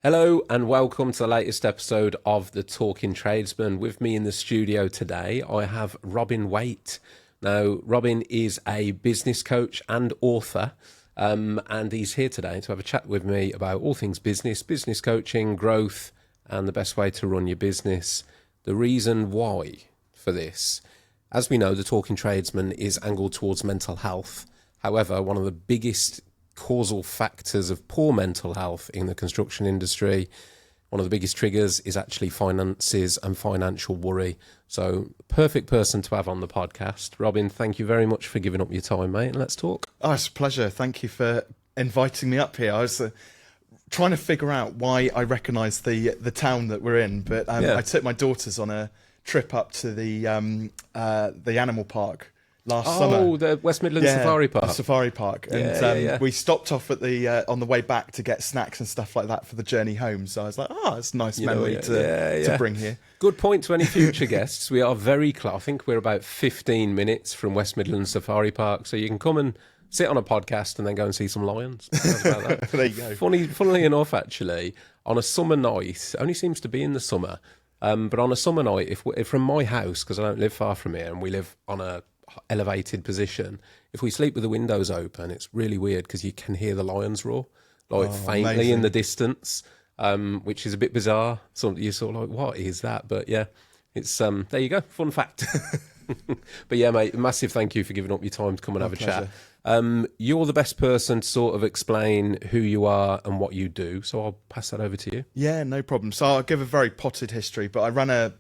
Hello and welcome to the latest episode of The Talking Tradesman. With me in the studio today, I have Robin Waite. Now, Robin is a business coach and author, and he's here today to have a chat with me about all things business, business coaching, growth, and the best way to run your business. The reason why for this, as we know, The Talking Tradesman is angled towards mental health. However, one of the biggest causal factors of poor mental health in the construction industry, one of the biggest triggers is actually finances and financial worry. So, perfect person to have on the podcast. Robin, thank you very much for giving up your time, mate, and let's talk. Oh, it's a pleasure. Thank you for inviting me up here. I was trying to figure out why I recognise the town that we're in, but I took my daughters on a trip up to the animal park last summer. Oh, the West Midlands Safari Park. The Safari Park. And we stopped off at the on the way back to get snacks and stuff like that for the journey home. So I was like, it's a nice memory to bring here. Good point to any future guests. We are very close. I think we're about 15 minutes from West Midlands Safari Park. So you can come and sit on a podcast and then go and see some lions. How's about that? There you go. Funnily enough, actually, on a summer night, only seems to be in the summer, but on a summer night, if from my house, because I don't live far from here and we live on a elevated position, if we sleep with the windows open, it's really weird because you can hear the lions roar faintly amazing. in the distance, which is a bit bizarre. So you're sort of like, what is that? But yeah, it's there you go, fun fact. But yeah, mate, massive thank you for giving up your time to come and have a chat. You're the best person to sort of explain who you are and what you do, so I'll pass that over to you. Yeah, no problem. So I'll give a very potted history, but I ran a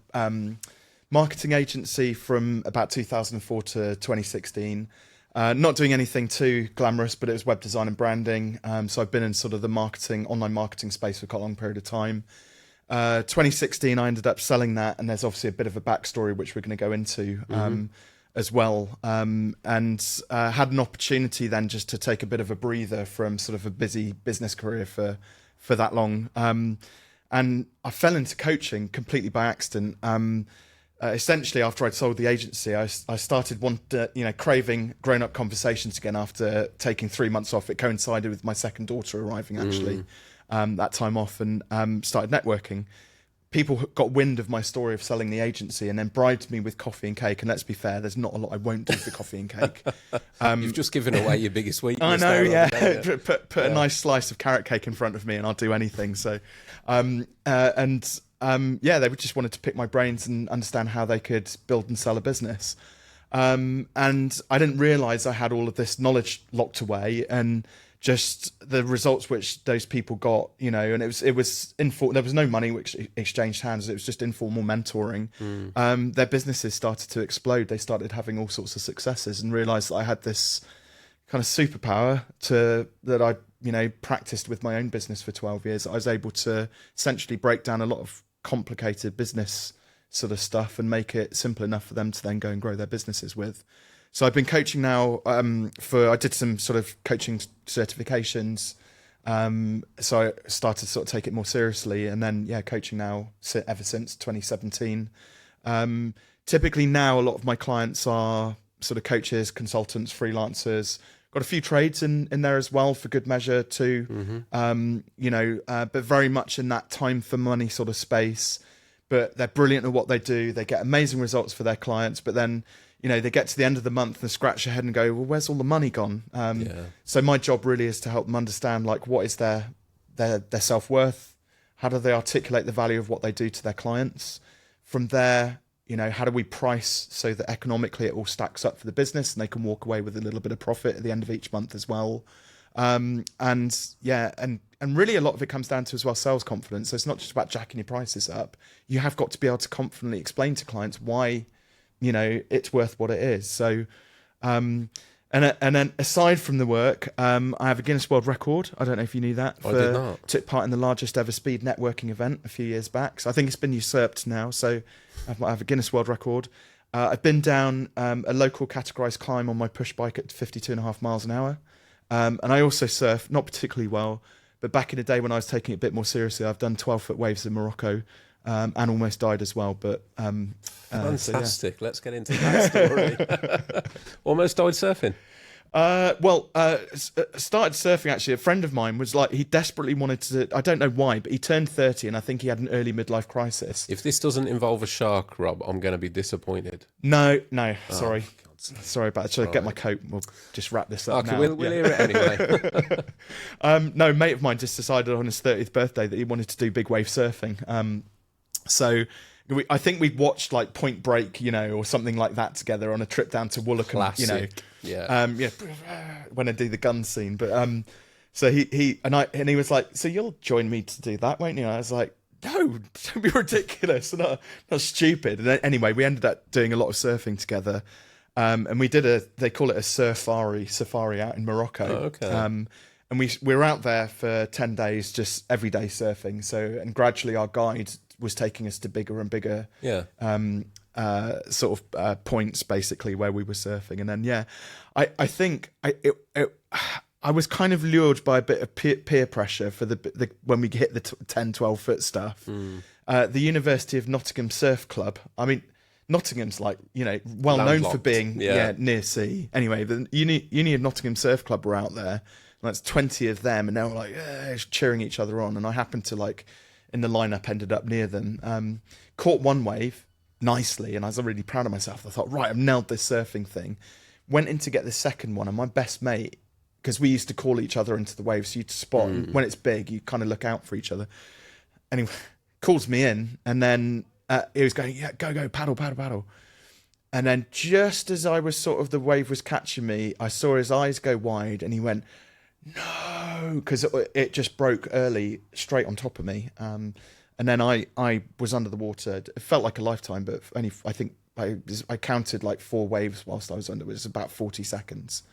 marketing agency from about 2004 to 2016. Not doing anything too glamorous, but it was web design and branding. So I've been in sort of the online marketing space for quite a long period of time. 2016, I ended up selling that, and there's obviously a bit of a backstory which we're going to go into as well. And had an opportunity then just to take a bit of a breather from sort of a busy business career for that long. And I fell into coaching completely by accident. Essentially, after I'd sold the agency, I started craving grown-up conversations again after taking 3 months off. It coincided with my second daughter arriving, actually, that time off, and started networking. People got wind of my story of selling the agency and then bribed me with coffee and cake. And let's be fair, there's not a lot I won't do for coffee and cake. You've just given away your biggest weakness. I know, put a nice slice of carrot cake in front of me and I'll do anything. So, they just wanted to pick my brains and understand how they could build and sell a business. And I didn't realise I had all of this knowledge locked away, and just the results which those people got, and it was informal. There was no money which exchanged hands. It was just informal mentoring. Their businesses started to explode. They started having all sorts of successes, and realised that I had this kind of superpower that I practiced with my own business for 12 years. I was able to essentially break down a lot of complicated business sort of stuff and make it simple enough for them to then go and grow their businesses with. So I've been coaching now I did some sort of coaching certifications. So I started to sort of take it more seriously, and then coaching now ever since 2017. Typically now a lot of my clients are sort of coaches, consultants, freelancers. Got a few trades in there as well for good measure too, but very much in that time for money sort of space. But they're brilliant at what they do. They get amazing results for their clients, but then, they get to the end of the month and scratch their head and go, well, where's all the money gone? So my job really is to help them understand, like, what is their self-worth? How do they articulate the value of what they do to their clients? From there, how do we price so that economically it all stacks up for the business and they can walk away with a little bit of profit at the end of each month as well. And really a lot of it comes down to as well sales confidence. So it's not just about jacking your prices up. You have got to be able to confidently explain to clients why, it's worth what it is. So, and then aside from the work, I have a Guinness World Record. I don't know if you knew that. I did not. Took part in the largest ever speed networking event a few years back. So I think it's been usurped now. So I have a Guinness World Record. I've been down a local categorised climb on my push bike at 52.5 miles an hour. And I also surf, not particularly well, but back in the day when I was taking it a bit more seriously, I've done 12-foot waves in Morocco. And almost died as well, but fantastic. So, yeah. Let's get into that story. Almost died surfing. Started surfing actually. A friend of mine was like, he desperately wanted to. I don't know why, but he turned 30, and I think he had an early midlife crisis. If this doesn't involve a shark, Rob, I'm going to be disappointed. No, sorry. Sorry about it. Should I get my coat? We'll just wrap this up Okay, now. we'll hear it anyway. No, a mate of mine just decided on his 30th birthday that he wanted to do big wave surfing. So I think we'd watched like Point Break, or something like that together on a trip down to Woolacombe. Classic. When I do the gun scene. But so he was like, so you'll join me to do that, won't you? And I was like, no, don't be ridiculous. Not stupid. And then, anyway, we ended up doing a lot of surfing together. And we did they call it a safari out in Morocco. Oh, okay. And we were out there for 10 days, just every day surfing. And gradually our guide was taking us to bigger and bigger points, basically, where we were surfing. And then, I think I was kind of lured by a bit of peer pressure for the when we hit the 10, 12 foot stuff. The University of Nottingham Surf Club, I mean, Nottingham's like, well known for being near sea. Anyway, the Uni of Nottingham Surf Club were out there. And that's 20 of them, and they were like cheering each other on. And I happened to in the lineup, ended up near them. Caught one wave nicely, and I was really proud of myself. I thought, right, I've nailed this surfing thing. Went in to get the second one, and my best mate, because we used to call each other into the waves, so you'd spot and when it's big, you kind of look out for each other. Anyway, calls me in, and then he was going, go, paddle. And then just as I was the wave was catching me, I saw his eyes go wide, and he went, no, because it just broke early, straight on top of me. And then I was under the water. It felt like a lifetime, but only, I think I counted like 4 waves whilst I was under. It was about 40 seconds.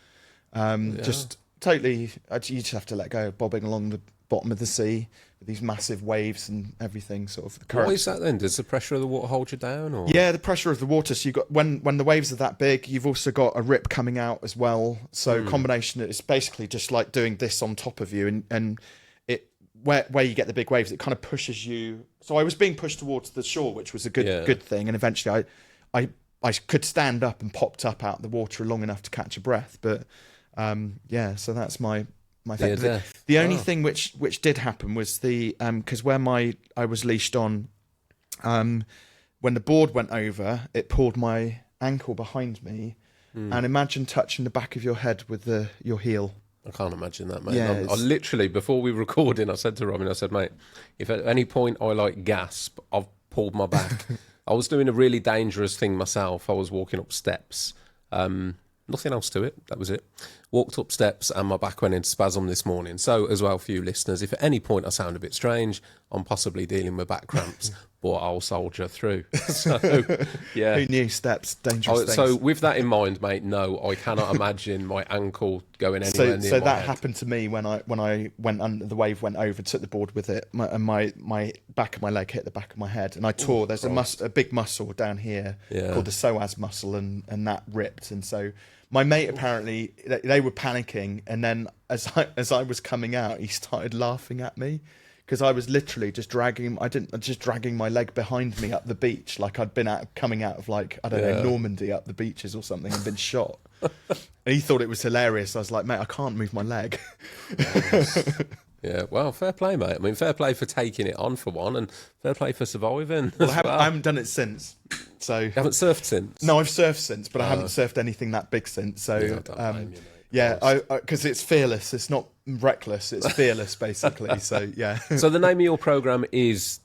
Just totally, you just have to let go, bobbing along the bottom of the sea with these massive waves and everything, sort of the current. What is that then? Does the pressure of the water hold you down? Or? Yeah, the pressure of the water. So you've got, when the waves are that big, you've also got a rip coming out as well. So combination, it's basically just like doing this on top of you, and it where you get the big waves, it kind of pushes you. So I was being pushed towards the shore, which was a good thing, and eventually I could stand up and popped up out of the water long enough to catch a breath. But so that's my thing. The only thing which did happen was because where I was leashed on, when the board went over, it pulled my ankle behind me, and imagine touching the back of your head with your heel. I can't imagine that, mate. Yeah, I literally, before we were recording, I said to Robin, I said, mate, if at any point I gasp, I've pulled my back. I was doing a really dangerous thing myself. I was walking up steps. Nothing else to it. That was it. Walked up steps and my back went into spasm this morning. So as well, for you listeners, if at any point I sound a bit strange, I'm possibly dealing with back cramps, but I'll soldier through. So, yeah. Who knew steps, dangerous things. So with that in mind, mate, no, I cannot imagine my ankle going anywhere near So my that head. happened to me when I went under, the wave went over, took the board with it, and my back of my leg hit the back of my head, and I tore. There's a big muscle down here called the psoas muscle, and that ripped, and so. My mate, apparently, they were panicking, and then as I was coming out, he started laughing at me because I was literally just dragging my leg behind me up the beach, like I'd been coming out of Normandy up the beaches or something and been shot. And he thought it was hilarious. I was like, mate, I can't move my leg. Yeah, well, fair play, mate. I mean, fair play for taking it on for one, and fair play for surviving. Well, I haven't done it since. So you haven't surfed since? No, I've surfed since, but I haven't surfed anything that big since. So because it's fearless. It's not reckless. It's fearless, basically. So yeah. So the name of your program is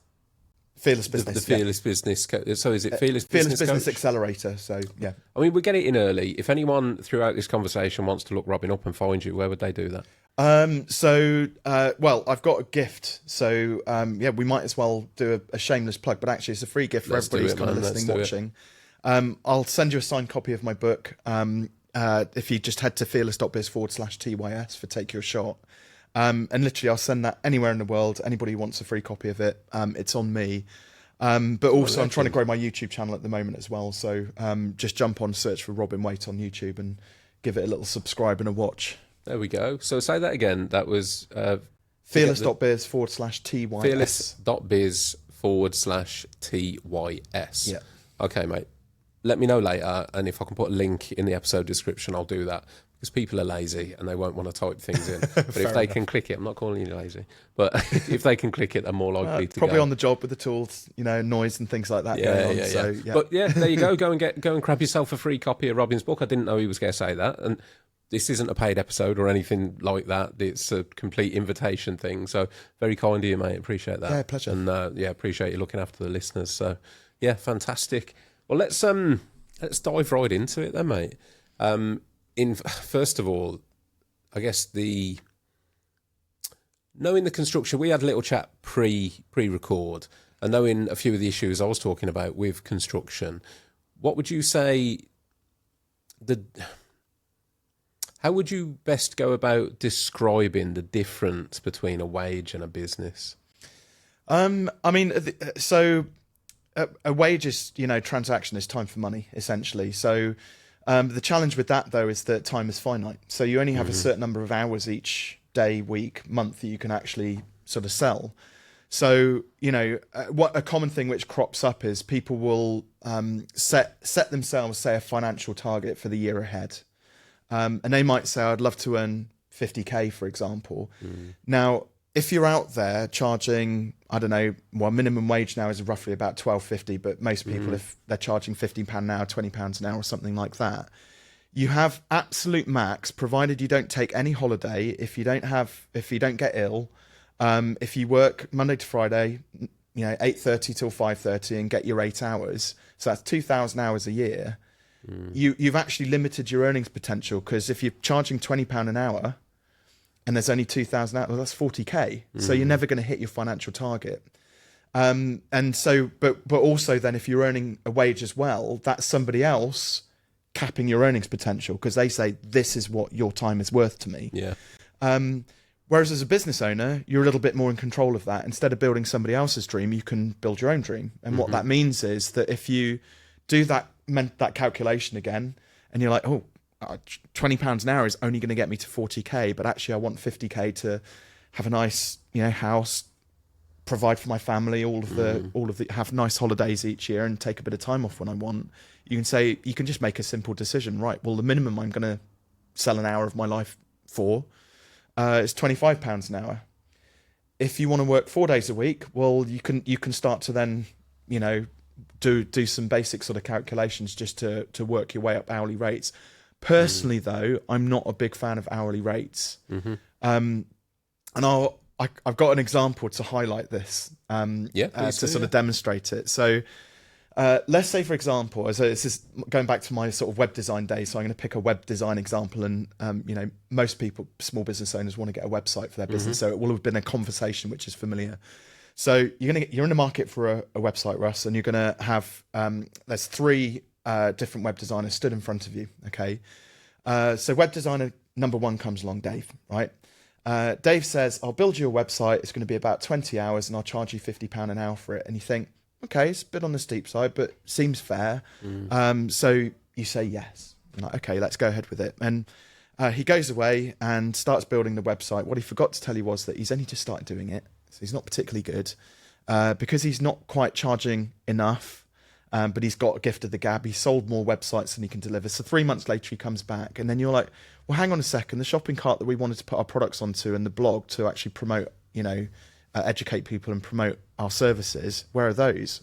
Fearless Business. The Fearless Business. So is it Fearless Business Coach? Accelerator. So yeah. I mean, we get it in early. If anyone throughout this conversation wants to look Robin up and find you, where would they do that? I've got a gift. So, we might as well do a shameless plug, but actually it's a free gift for everybody who's kind of listening, watching. I'll send you a signed copy of my book. If you just head to fearless.biz/TYS for Take Your Shot. And literally I'll send that anywhere in the world. Anybody who wants a free copy of it, it's on me. But also I'm trying to grow my YouTube channel at the moment as well. So, just jump on, search for Robin Waite on YouTube and give it a little subscribe and a watch. There we go. So say that again. That was fearless.biz/TYS. Fearless.biz/TYS. Yeah. Okay, mate. let me know later, and if I can put a link in the episode description, I'll do that, because people are lazy and they won't want to type things in. But if they can click it, I'm not calling you lazy, but if they can click it, they're more likely to probably go. on the job with the tools, noise and things like that Yeah, going on. yeah, So, yeah. But yeah, there you go. Go and grab yourself a free copy of Robin's book. I didn't know he was going to say that, and this isn't a paid episode or anything like that. It's a complete invitation thing. So very kind of you, mate. Appreciate that. Yeah, pleasure. And appreciate you looking after the listeners. So yeah, fantastic. Well, let's dive right into it then, mate. First of all, I guess knowing the construction, we had a little chat pre-record, and knowing a few of the issues I was talking about with construction, what would you say how would you best go about describing the difference between a wage and a business? I mean, so a wage is, transaction is time for money, essentially. So the challenge with that, though, is that time is finite. So you only have a certain number of hours each day, week, month that you can actually sort of sell. So, what a common thing which crops up is people will set themselves, say, a financial target for the year ahead. And they might say, I'd love to earn 50K, for example. Now, if you're out there charging, I don't know, minimum wage now is roughly about $12.50, but most people, if they're charging £15 an hour, £20 an hour or something like that, you have absolute max, provided you don't take any holiday, if you don't get ill, if you work Monday to Friday, 8:30 till 5:30 and get your 8 hours. So that's 2,000 hours a year. You've actually limited your earnings potential, because if you're charging £20 an hour and there's only 2,000 hours, well, that's 40K. So you're never going to hit your financial target. And so, but also then if you're earning a wage as well, that's somebody else capping your earnings potential, because they say, this is what your time is worth to me. Yeah. Whereas as a business owner, you're a little bit more in control of that. Instead of building somebody else's dream, you can build your own dream. And what that means is that if you do that calculation again, and you're like, £20 an hour is only going to get me to 40K, but actually I want 50K to have a nice, house, provide for my family, all of the have nice holidays each year and take a bit of time off when I want. You can just make a simple decision, right? Well, the minimum I'm going to sell an hour of my life for is £25 an hour. If you want to work 4 days a week, well, you can start to then, do some basic sort of calculations just to work your way up hourly rates. Personally, though, I'm not a big fan of hourly rates. And I've got an example to highlight this, to sort of demonstrate it. So let's say, for example, this is going back to my sort of web design days. So I'm going to pick a web design example, and most people, small business owners, want to get a website for their business. So it will have been a conversation which is familiar. So you're in the market for a website, Russ, and you're going to have there's 3 different web designers stood in front of you. Okay, so web designer number 1 comes along, Dave. Right, Dave says, "I'll build you a website. It's going to be about 20 hours, and I'll charge you £50 an hour for it." And you think, okay, it's a bit on the steep side, but seems fair. So you say yes. I'm like, okay, let's go ahead with it. And he goes away and starts building the website. What he forgot to tell you was that he's only just started doing it. So he's not particularly good because he's not quite charging enough, but he's got a gift of the gab. He's sold more websites than he can deliver. So 3 months later, he comes back, and then you're like, well, hang on a second. The shopping cart that we wanted to put our products onto and the blog to actually promote, educate people and promote our services, where are those?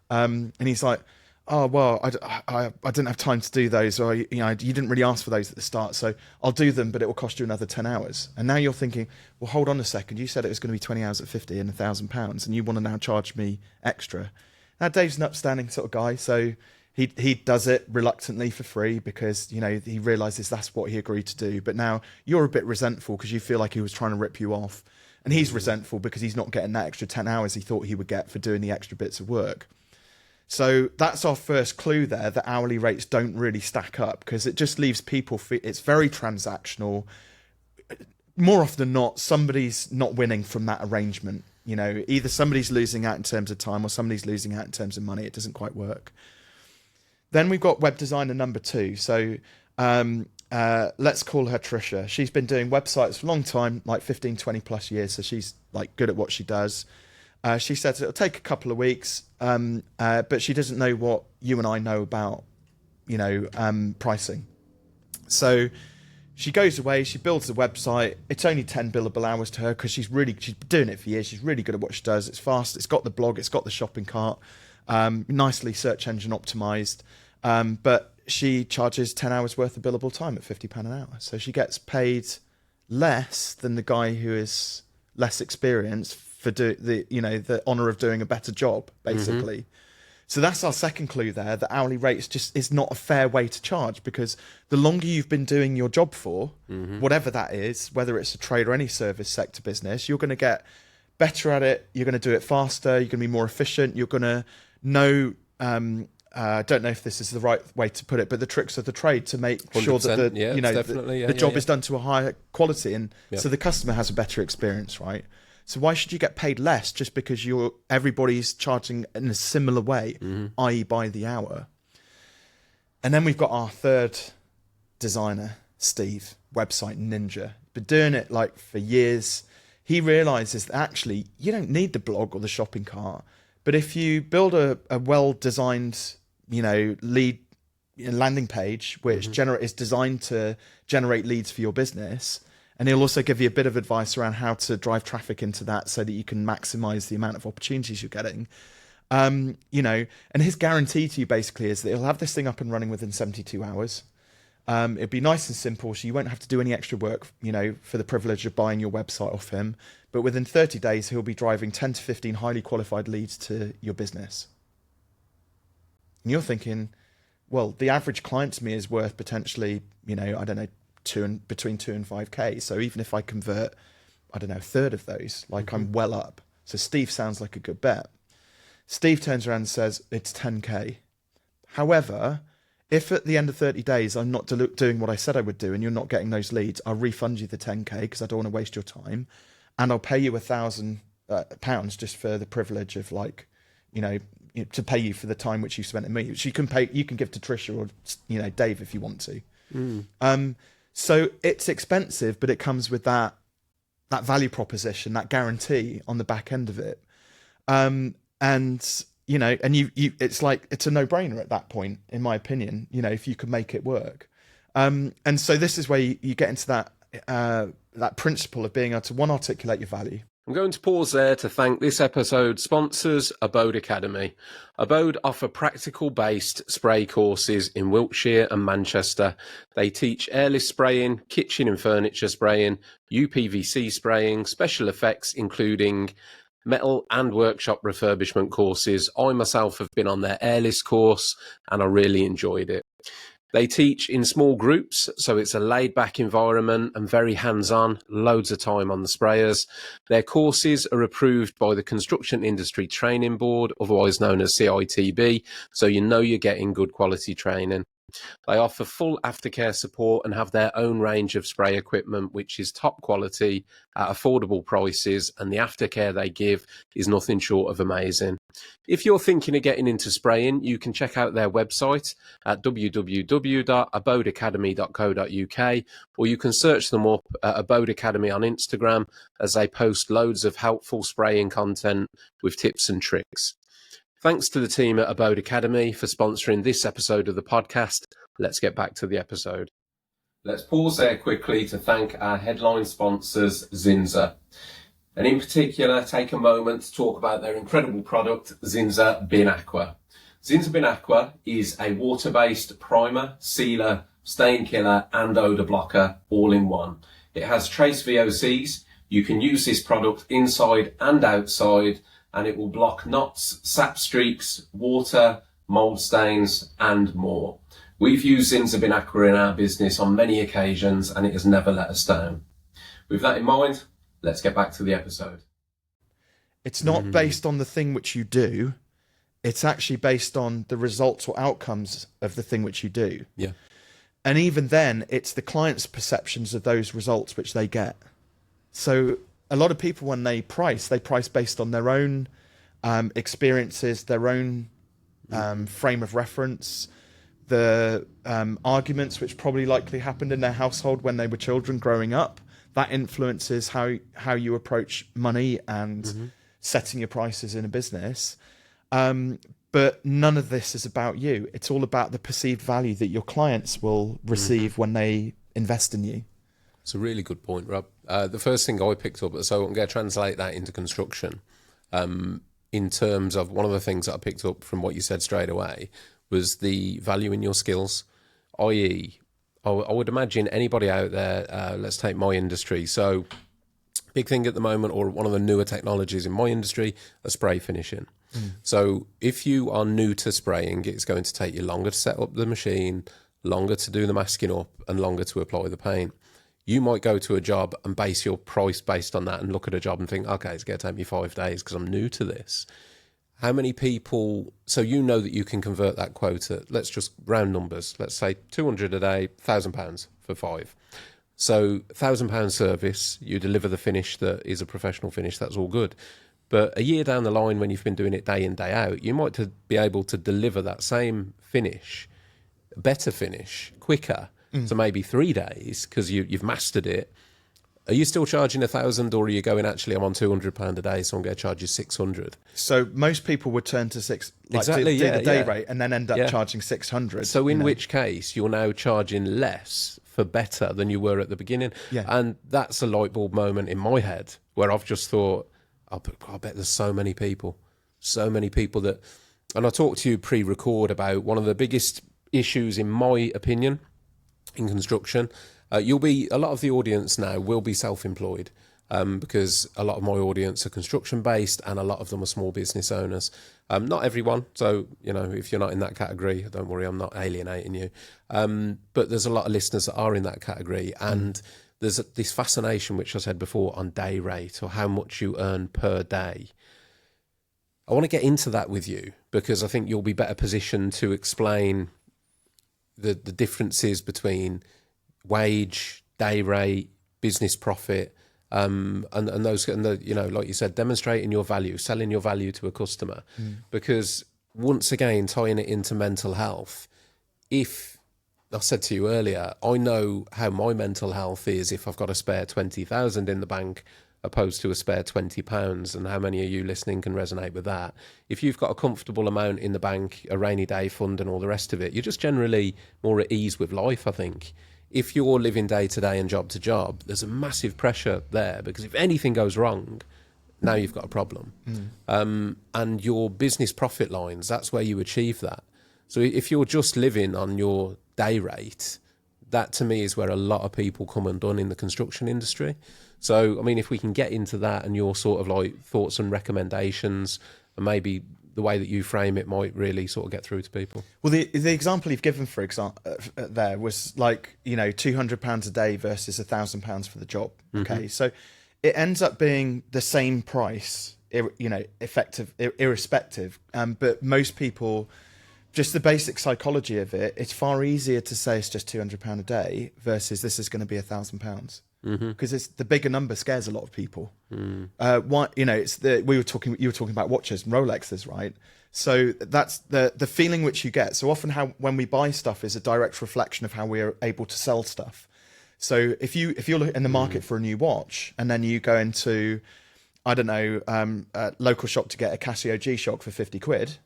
And he's like, oh, well, I didn't have time to do those, or you didn't really ask for those at the start, so I'll do them, but it will cost you another 10 hours. And now you're thinking, well, hold on a second, you said it was going to be 20 hours at 50 and £1,000, and you want to now charge me extra. Now, Dave's an upstanding sort of guy, so he does it reluctantly for free because, he realizes that's what he agreed to do. But now you're a bit resentful because you feel like he was trying to rip you off, and he's resentful because he's not getting that extra 10 hours he thought he would get for doing the extra bits of work. So that's our first clue there, that hourly rates don't really stack up, because it just leaves people, it's very transactional. More often than not, somebody's not winning from that arrangement. Either somebody's losing out in terms of time or somebody's losing out in terms of money. It doesn't quite work. Then we've got web designer number 2. So let's call her Trisha. She's been doing websites for a long time, like 15, 20 plus years. So she's like good at what she does. She said it'll take a couple of weeks, but she doesn't know what you and I know about pricing. So she goes away, she builds the website. It's only 10 billable hours to her because she's been doing it for years. She's really good at what she does. It's fast. It's got the blog. It's got the shopping cart, nicely search engine optimized. But she charges 10 hours worth of billable time at £50 an hour. So she gets paid less than the guy who is less experienced for the honor of doing a better job, basically. So that's our second clue there. The hourly rate is not a fair way to charge, because the longer you've been doing your job for, whatever that is, whether it's a trade or any service sector business, you're going to get better at it. You're going to do it faster. You're going to be more efficient. You're going to know, I don't know if this is the right way to put it, but the tricks of the trade to make sure that the job is done to a higher quality. And so the customer has a better experience, right? So why should you get paid less just because everybody's charging in a similar way, i.e. by the hour? And then we've got our third designer, Steve, website ninja. Been doing it for years. He realizes that actually you don't need the blog or the shopping cart, but if you build a well-designed, lead landing page, which is designed to generate leads for your business. And he'll also give you a bit of advice around how to drive traffic into that so that you can maximize the amount of opportunities you're getting. And his guarantee to you basically is that he'll have this thing up and running within 72 hours. It'd be nice and simple, so you won't have to do any extra work, for the privilege of buying your website off him. But within 30 days, he'll be driving 10 to 15 highly qualified leads to your business. And you're thinking, well, the average client to me is worth potentially, I don't know, between 2 and 5k. So even if I convert, I don't know, a third of those, I'm well up. So Steve sounds like a good bet. Steve turns around and says it's 10k. However, if at the end of 30 days I'm not doing what I said I would do and you're not getting those leads, I'll refund you the 10k because I don't want to waste your time, and I'll pay you £1,000 just for the privilege of to pay you for the time which you spent in me. Which you can give to Trisha or Dave if you want to. So it's expensive, but it comes with that value proposition, that guarantee on the back end of it. It's a no-brainer at that point, in my opinion, if you can make it work. And so this is where you get into that principle of being able to, one, articulate your value. I'm going to pause there to thank this episode's sponsors, Abode Academy. Abode offer practical-based spray courses in Wiltshire and Manchester. They teach airless spraying, kitchen and furniture spraying, UPVC spraying, special effects including metal and workshop refurbishment courses. I myself have been on their airless course and I really enjoyed it. They teach in small groups, so it's a laid-back environment and very hands-on, loads of time on the sprayers. Their courses are approved by the Construction Industry Training Board, otherwise known as CITB, so you're getting good quality training. They offer full aftercare support and have their own range of spray equipment, which is top quality at affordable prices, and the aftercare they give is nothing short of amazing. If you're thinking of getting into spraying, you can check out their website at www.abodeacademy.co.uk, or you can search them up at Abode Academy on Instagram, as they post loads of helpful spraying content with tips and tricks. Thanks to the team at Abode Academy for sponsoring this episode of the podcast. Let's get back to the episode. Let's pause there quickly to thank our headline sponsors, Zinza. And in particular, take a moment to talk about their incredible product, Zinza Bin Aqua. Zinza Bin Aqua is a water-based primer, sealer, stain killer and odour blocker all in one. It has trace VOCs. You can use this product inside and outside, and it will block knots, sap streaks, water, mould stains, and more. We've used Zinza Bin Aqua in our business on many occasions, and it has never let us down. With that in mind, let's get back to the episode. It's not based on the thing which you do. It's actually based on the results or outcomes of the thing which you do. Yeah. And even then, it's the client's perceptions of those results which they get. So a lot of people, when they price based on their own experiences, their own frame of reference, the arguments which probably likely happened in their household when they were children growing up. That influences how you approach money and setting your prices in a business. But But none of this is about you. It's all about the perceived value that your clients will receive when they invest in you. It's a really good point, Rob. The first thing I picked up, so I'm going to translate that into construction. In terms of one of the things that I picked up from what you said straight away was the value in your skills, i.e., I would imagine anybody out there, let's take my industry. So big thing at the moment, or one of the newer technologies in my industry, are spray finishing. So if you are new to spraying, it's going to take you longer to set up the machine, longer to do the masking up, and longer to apply the paint. You might go to a job and base your price based on that and look at a job and think, okay, it's going to take me 5 days because I'm new to this. How many people, so you know that you can convert that quota, let's just round numbers, let's say 200 a day, £1,000 for 5. So £1,000 service, you deliver the finish that is a professional finish, that's all good. But a year down the line, when you've been doing it day in, day out, you might be able to deliver that same finish, better finish, quicker, so maybe 3 days, because you've mastered it. Are you still charging 1,000, or are you going, actually, I'm on £200 a day, so I'm going to charge you 600? So most people would turn to do the day rate and then end up charging 600. So in which case, you're now charging less for better than you were at the beginning. Yeah. And that's a light bulb moment in my head where I've just thought, I bet there's so many people that, and I talked to you pre-record about one of the biggest issues, in my opinion, in construction. A lot of the audience now will be self-employed because a lot of my audience are construction based and a lot of them are small business owners. Not everyone. So, if you're not in that category, don't worry, I'm not alienating you. But there's a lot of listeners that are in that category, and there's this fascination, which I said before, on day rate, or how much you earn per day. I want to get into that with you because I think you'll be better positioned to explain the differences between wage, day rate, business profit, and those, like you said, demonstrating your value, selling your value to a customer. Because once again, tying it into mental health, if I said to you earlier, I know how my mental health is if I've got a spare 20,000 in the bank opposed to a spare £20, and how many of you listening can resonate with that? If you've got a comfortable amount in the bank, a rainy day fund and all the rest of it, you're just generally more at ease with life, I think. If you're living day to day and job to job, there's a massive pressure there, because if anything goes wrong, now you've got a problem. And your business profit lines, that's where you achieve that. So if you're just living on your day rate, that to me is where a lot of people come undone in the construction industry. So, I mean, if we can get into that and your sort of like thoughts and recommendations, and maybe the way that you frame it might really sort of get through to people. Well, the example you've given, for example, there was like, £200 a day versus £1,000 for the job. Okay, so it ends up being the same price, irrespective. But most people, just the basic psychology of it, it's far easier to say it's just £200 a day versus this is going to be £1,000. Because it's the bigger number scares a lot of people. You were talking about watches and Rolexes, right? So that's the feeling which you get. So often when we buy stuff is a direct reflection of how we're able to sell stuff. So if you're in the market for a new watch and then you go into, I don't know, a local shop to get a Casio G-Shock for 50 quid,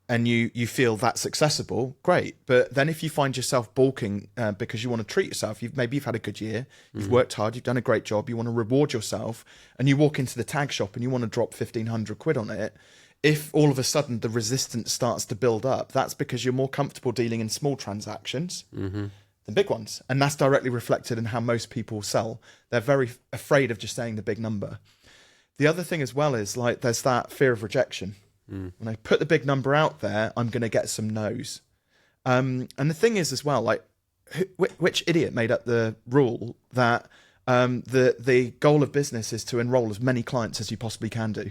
and you feel that's accessible, great. But then if you find yourself balking because you want to treat yourself, maybe you've had a good year, you've worked hard, you've done a great job, you want to reward yourself, and you walk into the tag shop and you want to drop 1,500 quid on it, if all of a sudden the resistance starts to build up, that's because you're more comfortable dealing in small transactions than big ones. And that's directly reflected in how most people sell. They're very afraid of just saying the big number. The other thing as well is like there's that fear of rejection. When I put the big number out there, I'm going to get some no's. And the thing is as well, like, which idiot made up the rule that the goal of business is to enroll as many clients as you possibly can do?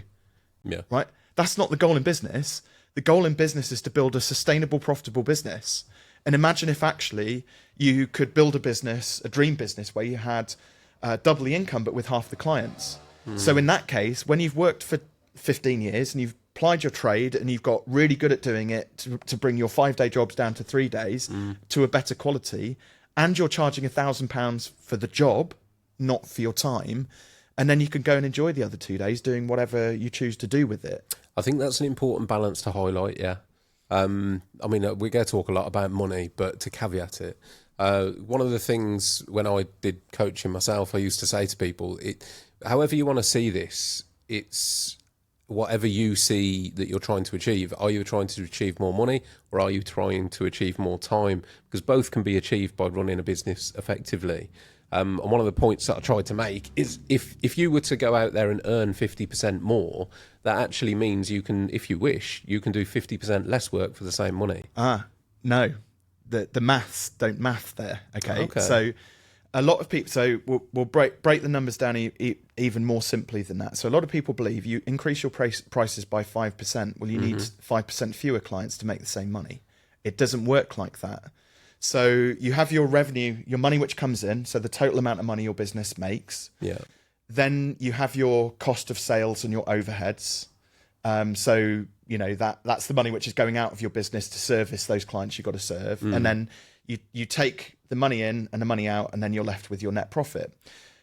Yeah. Right? That's not the goal in business. The goal in business is to build a sustainable, profitable business. And imagine if actually you could build a business, a dream business, where you had double the income but with half the clients. So in that case, when you've worked for 15 years and you've applied your trade and you've got really good at doing it to bring your 5-day jobs down to 3 days to a better quality, and you're charging £1,000 for the job, not for your time, and then you can go and enjoy the other 2 days doing whatever you choose to do with it. I think that's an important balance to highlight. Yeah. I mean, we're going to talk a lot about money, but to caveat it, one of the things when I did coaching myself, I used to say to people, however you want to see this, it's whatever you see that you're trying to achieve. Are you trying to achieve more money, or are you trying to achieve more time? Because both can be achieved by running a business effectively. And one of the points that I tried to make is if you were to go out there and earn 50% more, that actually means you can, if you wish, you can do 50% less work for the same money. No, the maths don't math there. Okay. Okay. So a lot of people, so we'll break the numbers down even more simply than that. So a lot of people believe you increase your prices by 5%. Well, you need 5% fewer clients to make the same money. It doesn't work like that. So you have your revenue, your money which comes in, so the total amount of money your business makes. Yeah. Then you have your cost of sales and your overheads. So, you know, that's the money which is going out of your business to service those clients you've got to serve. And then you take the money in and the money out, and then you're left with your net profit.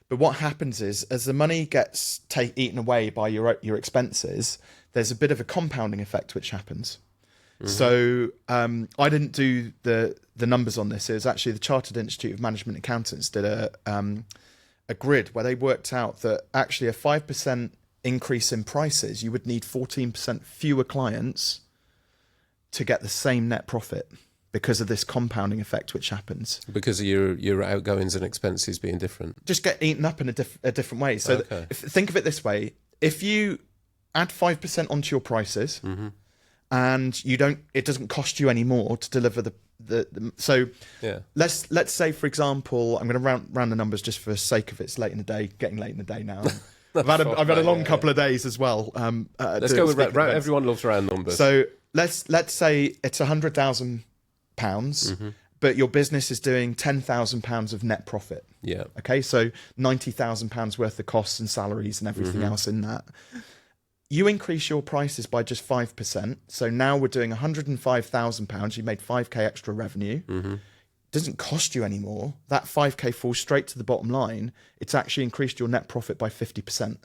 But what happens is, as the money gets eaten away by your expenses, there's a bit of a compounding effect which happens. So I didn't do the numbers on this. It was actually the Chartered Institute of Management Accountants did a grid where they worked out that actually a 5% increase in prices, you would need 14% fewer clients to get the same net profit because of this compounding effect which happens. Because of your outgoings and expenses being different. Just get eaten up in a different way. So Okay. think of it this way. If you add 5% onto your prices, and it doesn't cost you any more to deliver so Yeah. let's say, for example, I'm going to round the numbers just for the sake of it's late in the day, getting late in the day now. I've had a long couple of days as well. Let's go with everyone loves round numbers. So let's say it's £100,000, but your business is doing £10,000 of net profit. Yeah. Okay, so £90,000 worth of costs and salaries and everything else in that. You increase your prices by just 5%. So now we're doing £105,000. You made 5k extra revenue. Doesn't cost you anymore. That 5k falls straight to the bottom line. It's actually increased your net profit by 50%.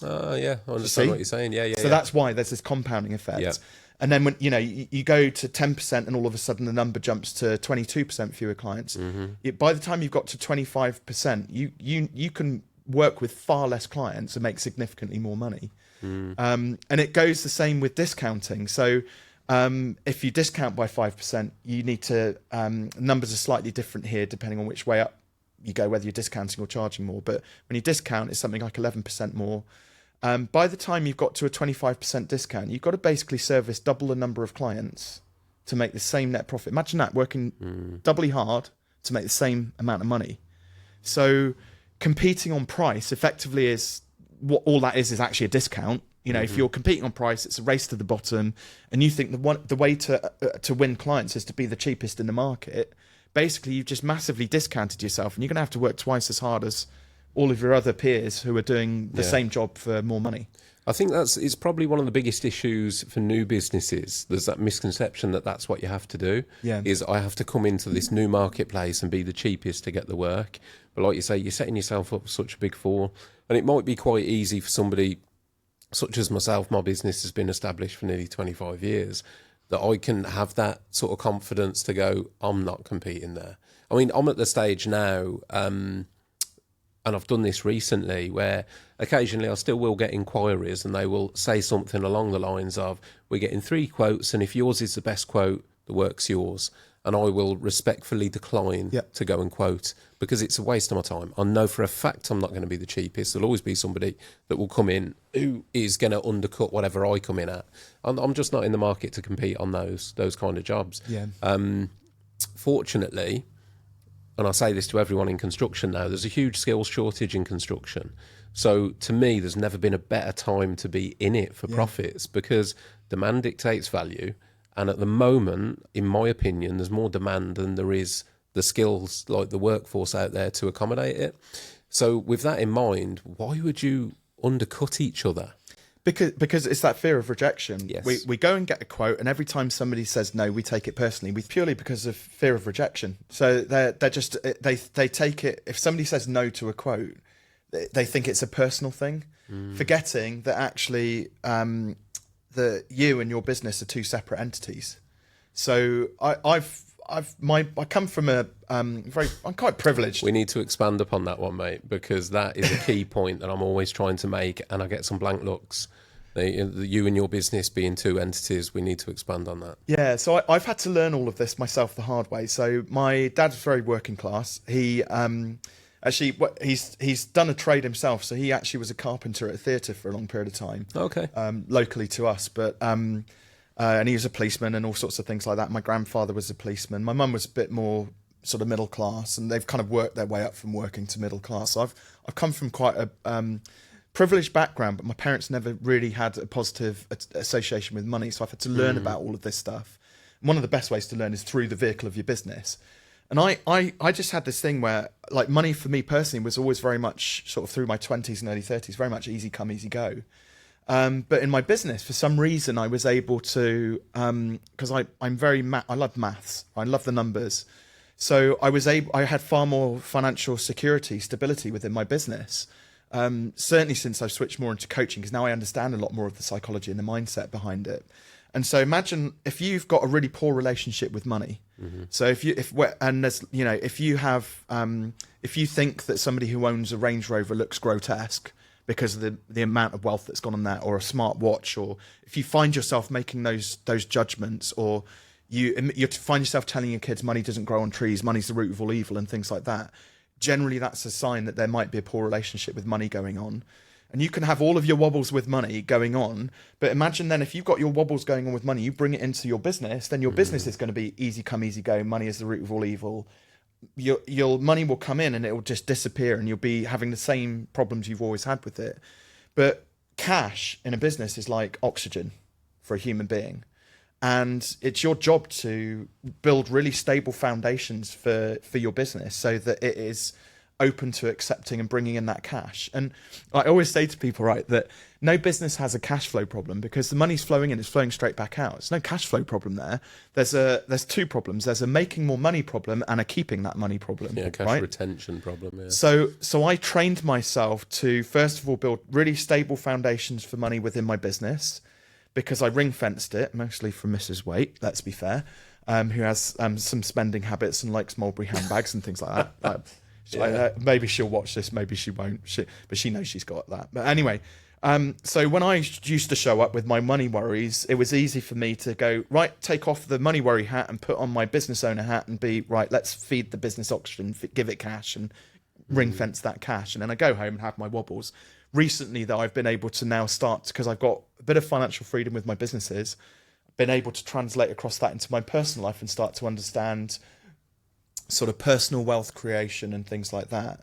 Yeah, I understand what you're saying. Yeah. So that's why there's this compounding effect. Yeah. And then when you go to 10%, and all of a sudden the number jumps to 22% fewer clients. By the time you've got to 25%, you can work with far less clients and make significantly more money. And it goes the same with discounting. So if you discount by 5%, you need to numbers are slightly different here depending on which way up you go, whether you're discounting or charging more. But when you discount, it's something like 11% more. By the time you've got to a 25% discount, you've got to basically service double the number of clients to make the same net profit. Imagine that, working doubly hard to make the same amount of money. So competing on price effectively is what all that is actually a discount. You know, if you're competing on price, it's a race to the bottom, and you think the way to win clients is to be the cheapest in the market. Basically, you've just massively discounted yourself, and you're going to have to work twice as hard as all of your other peers who are doing the same job for more money. I think it's probably one of the biggest issues for new businesses. There's that misconception that that's what you have to do. Yeah. Is I have to come into this new marketplace and be the cheapest to get the work. But like you say, you're setting yourself up for such a big fall. And it might be quite easy for somebody such as myself. My business has been established for nearly 25 years, that I can have that sort of confidence to go, I'm not competing there. I mean, I'm at the stage now, and I've done this recently, where occasionally I still will get inquiries and they will say something along the lines of, we're getting 3 quotes, and if yours is the best quote, the work's yours. And I will respectfully decline to go and quote, because it's a waste of my time. I know for a fact I'm not going to be the cheapest. There'll always be somebody that will come in who is going to undercut whatever I come in at. I'm just not in the market to compete on those kind of jobs. Yeah. Fortunately, and I say this to everyone in construction now, there's a huge skills shortage in construction. So to me, there's never been a better time to be in it for profits, because demand dictates value. And at the moment, in my opinion, there's more demand than there is the skills, like the workforce out there to accommodate it. So with that in mind, why would you undercut each other? Because it's that fear of rejection. Yes. We go and get a quote, and every time somebody says no, we take it personally. Purely because of fear of rejection. So they're just they take it. If somebody says no to a quote, they think it's a personal thing, forgetting that actually you and your business are two separate entities. So I come from I'm quite privileged. We need to expand upon that one, mate, because that is a key point that I'm always trying to make, and I get some blank looks. You and your business being two entities, we need to expand on that. Yeah, so I've had to learn all of this myself the hard way. So my dad's very working class. He he's done a trade himself. So he actually was a carpenter at a theatre for a long period of time. Okay. Locally to us, but and he was a policeman and all sorts of things like that. My grandfather was a policeman. My mum was a bit more sort of middle class, and they've kind of worked their way up from working to middle class. So I've come from quite a privileged background, but my parents never really had a positive association with money, so I've had to learn about all of this stuff. And one of the best ways to learn is through the vehicle of your business. And I just had this thing where, like, money for me personally was always very much sort of through my 20s and early 30s, very much easy come, easy go. But in my business, for some reason, I was able to, because I love maths, I love the numbers. So I had far more financial security, stability within my business. Certainly since I've switched more into coaching, because now I understand a lot more of the psychology and the mindset behind it. And so imagine if you've got a really poor relationship with money. Mm-hmm. So if you think that somebody who owns a Range Rover looks grotesque because of the amount of wealth that's gone on that, or a smart watch, or if you find yourself making those judgments, or you find yourself telling your kids money doesn't grow on trees, money's the root of all evil, and things like that, generally that's a sign that there might be a poor relationship with money going on. And you can have all of your wobbles with money going on, but imagine then if you've got your wobbles going on with money, you bring it into your business, then your business is going to be easy come, easy go. Money is the root of all evil. Your money will come in and it will just disappear, and you'll be having the same problems you've always had with it. But cash in a business is like oxygen for a human being. And it's your job to build really stable foundations for your business so that it is open to accepting and bringing in that cash. And I always say to people, right, that no business has a cash flow problem, because the money's flowing in, it's flowing straight back out. There's no cash flow problem there. There's two problems. There's a making more money problem and a keeping that money problem. Yeah, cash right? retention problem. Yeah. So I trained myself to, first of all, build really stable foundations for money within my business, because I ring-fenced it, mostly from Mrs. Waite, let's be fair, who has some spending habits and likes Mulberry handbags and things like that. Maybe she'll watch this, maybe she won't, but she knows she's got that. But anyway, so when I used to show up with my money worries, it was easy for me to go, right, take off the money worry hat and put on my business owner hat and be, right, let's feed the business oxygen, give it cash and ring-fence that cash. And then I go home and have my wobbles. Recently, though, I've been able to now start, because I've got a bit of financial freedom with my businesses, been able to translate across that into my personal life and start to understand sort of personal wealth creation and things like that.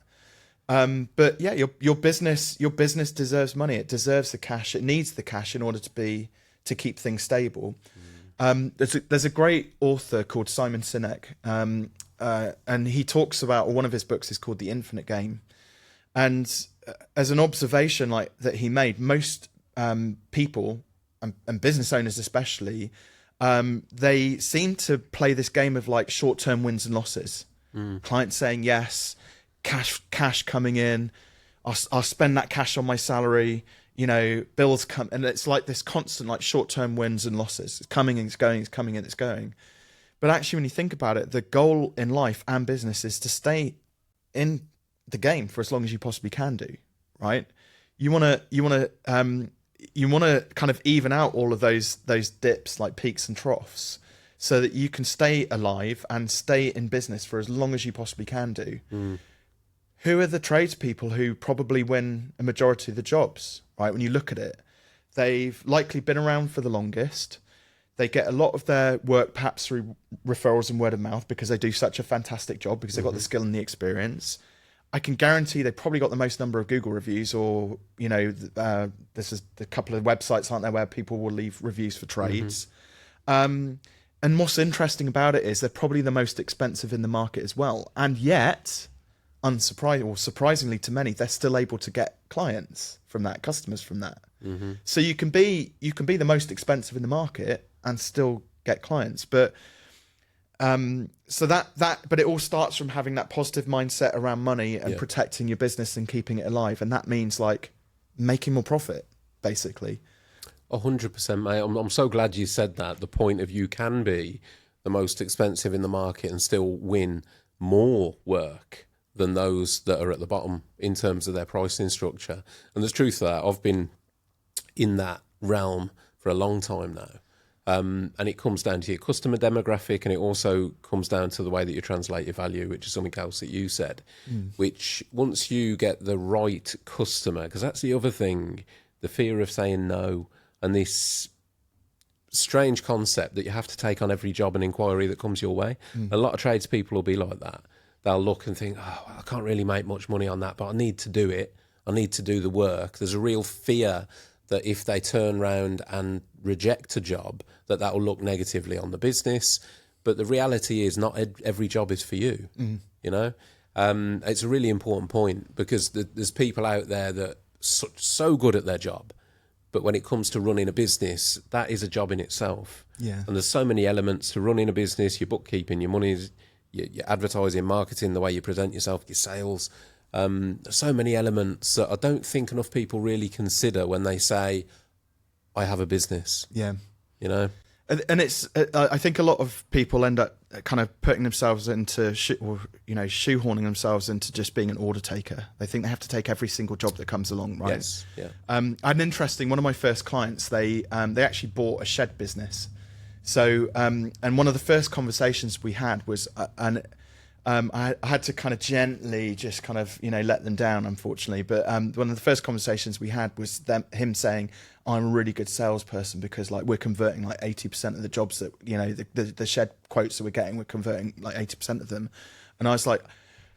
But yeah, your business deserves money. It deserves the cash. It needs the cash in order to keep things stable. There's a great author called Simon Sinek, and he talks about, or one of his books is called The Infinite Game. And as an observation like that he made, most people and business owners especially, they seem to play this game of like short-term wins and losses. Clients saying yes, cash coming in, I'll spend that cash on my salary, bills come, and it's like this constant like short-term wins and losses. It's coming and it's going, it's coming and it's going. But actually, when you think about it, the goal in life and business is to stay in the game for as long as you possibly can do, right? You want to kind of even out all of those dips, like peaks and troughs, so that you can stay alive and stay in business for as long as you possibly can do. Who are the tradespeople who probably win a majority of the jobs, right? When you look at it, they've likely been around for the longest. They get a lot of their work perhaps through referrals and word of mouth, because they do such a fantastic job, because they've got the skill and the experience. I can guarantee they've probably got the most number of Google reviews, or, this is a couple of websites, aren't there, where people will leave reviews for trades. And what's interesting about it is they're probably the most expensive in the market as well. And yet, surprisingly to many, they're still able to get clients from that, customers from that. So you can be the most expensive in the market and still get clients. But but it all starts from having that positive mindset around money and protecting your business and keeping it alive. And that means like making more profit, basically. 100%, mate. I'm so glad you said that. The point of you can be the most expensive in the market and still win more work than those that are at the bottom in terms of their pricing structure. And there's truth to that. I've been in that realm for a long time now. And it comes down to your customer demographic, and it also comes down to the way that you translate your value, which is something else that you said, which once you get the right customer, because that's the other thing, the fear of saying no, and this strange concept that you have to take on every job and inquiry that comes your way. A lot of tradespeople will be like that. They'll look and think, oh, I can't really make much money on that, but I need to do it. I need to do the work. There's a real fear that if they turn around and reject a job, that will look negatively on the business. But the reality is not every job is for you, you know? It's a really important point, because there's people out there that so good at their job, but when it comes to running a business, that is a job in itself. Yeah. And there's so many elements to running a business: your bookkeeping, your money, your advertising, marketing, the way you present yourself, your sales. There's so many elements that I don't think enough people really consider when they say, I have a business. Yeah. You know? And it's, I think a lot of people end up kind of putting themselves into, shoehorning themselves into just being an order taker. They think they have to take every single job that comes along, right? Yes. Yeah. I had an interesting, one of my first clients, they actually bought a shed business. So, and one of the first conversations we had was, I had to kind of gently just kind of, let them down, unfortunately. But one of the first conversations we had was him saying, I'm a really good salesperson because like we're converting like 80% of the jobs that, the shed quotes that we're getting, we're converting like 80% of them. And I was like,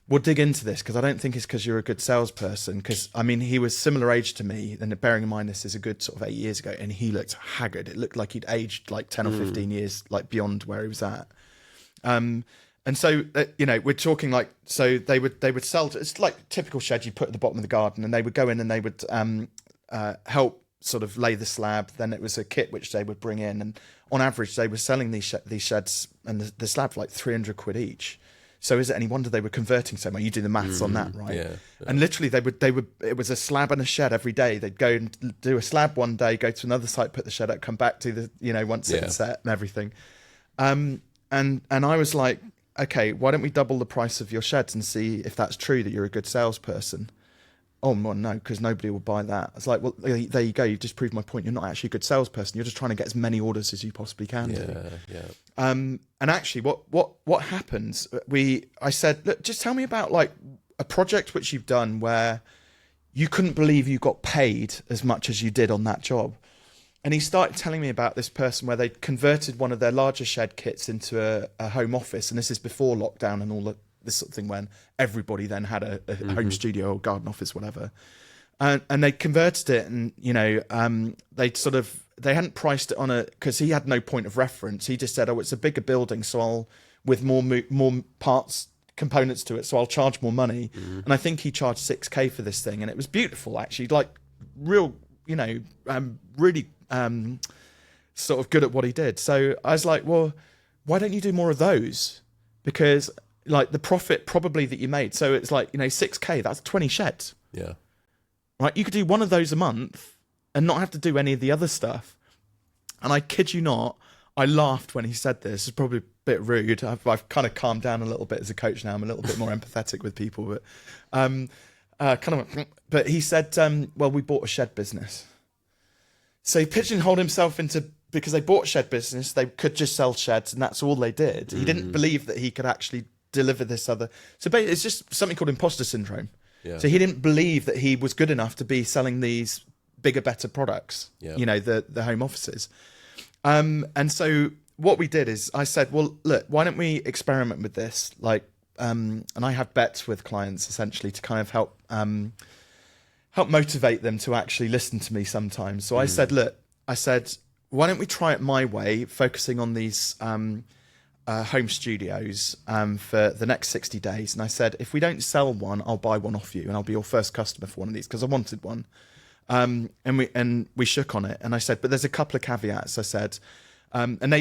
we'll dig into this, because I don't think it's because you're a good salesperson. Because, I mean, he was similar age to me, and bearing in mind this is a good sort of 8 years ago, and he looked haggard. It looked like he'd aged like 10 or 15 years like beyond where he was at. And so, we're talking like, so they would sell, it's like typical shed you put at the bottom of the garden, and they would go in and they would help sort of lay the slab. Then it was a kit which they would bring in, and on average they were selling these sheds and the slab for like 300 quid each. So is it any wonder they were converting so much? You do the maths on that, right? Yeah. And literally they would, it was a slab and a shed every day. They'd go and do a slab one day, go to another site, put the shed up, come back to the, once it's set and everything. And I was like, okay, why don't we double the price of your sheds and see if that's true that you're a good salesperson? Oh, well, no, because nobody will buy that. It's like, well, there you go. You've just proved my point. You're not actually a good salesperson. You're just trying to get as many orders as you possibly can do. And actually, what happens? I said, look, just tell me about like a project which you've done where you couldn't believe you got paid as much as you did on that job. And he started telling me about this person where they converted one of their larger shed kits into a home office. And this is before lockdown and all this sort of thing, when everybody then had a home studio or garden office, whatever. And they converted it, and, they hadn't priced it on because he had no point of reference. He just said, oh, it's a bigger building, so with more parts, components to it, so I'll charge more money. And I think he charged 6K for this thing. And it was beautiful, actually, like real, really sort of good at what he did. So I was like, well, why don't you do more of those? Because like the profit probably that you made, so it's like 6K, that's 20 sheds. Yeah, right, you could do one of those a month and not have to do any of the other stuff. And I kid you not, I laughed when he said this. It's probably a bit rude. I've kind of calmed down a little bit as a coach now. I'm a little bit more empathetic with people, but but he said, well, we bought a shed business. So he pigeonholed himself into, because they bought a shed business, they could just sell sheds, and that's all they did. He didn't believe that he could actually deliver this other. So basically, it's just something called imposter syndrome. Yeah. So he didn't believe that he was good enough to be selling these bigger, better products, the home offices. And so what we did is I said, well, look, why don't we experiment with this? Like, and I have bets with clients essentially to kind of help motivate them to actually listen to me sometimes. So I said, look, why don't we try it my way, focusing on these home studios for the next 60 days. And I said, if we don't sell one, I'll buy one off you, and I'll be your first customer for one of these, because I wanted one. And we shook on it. And I said, but there's a couple of caveats. I said, and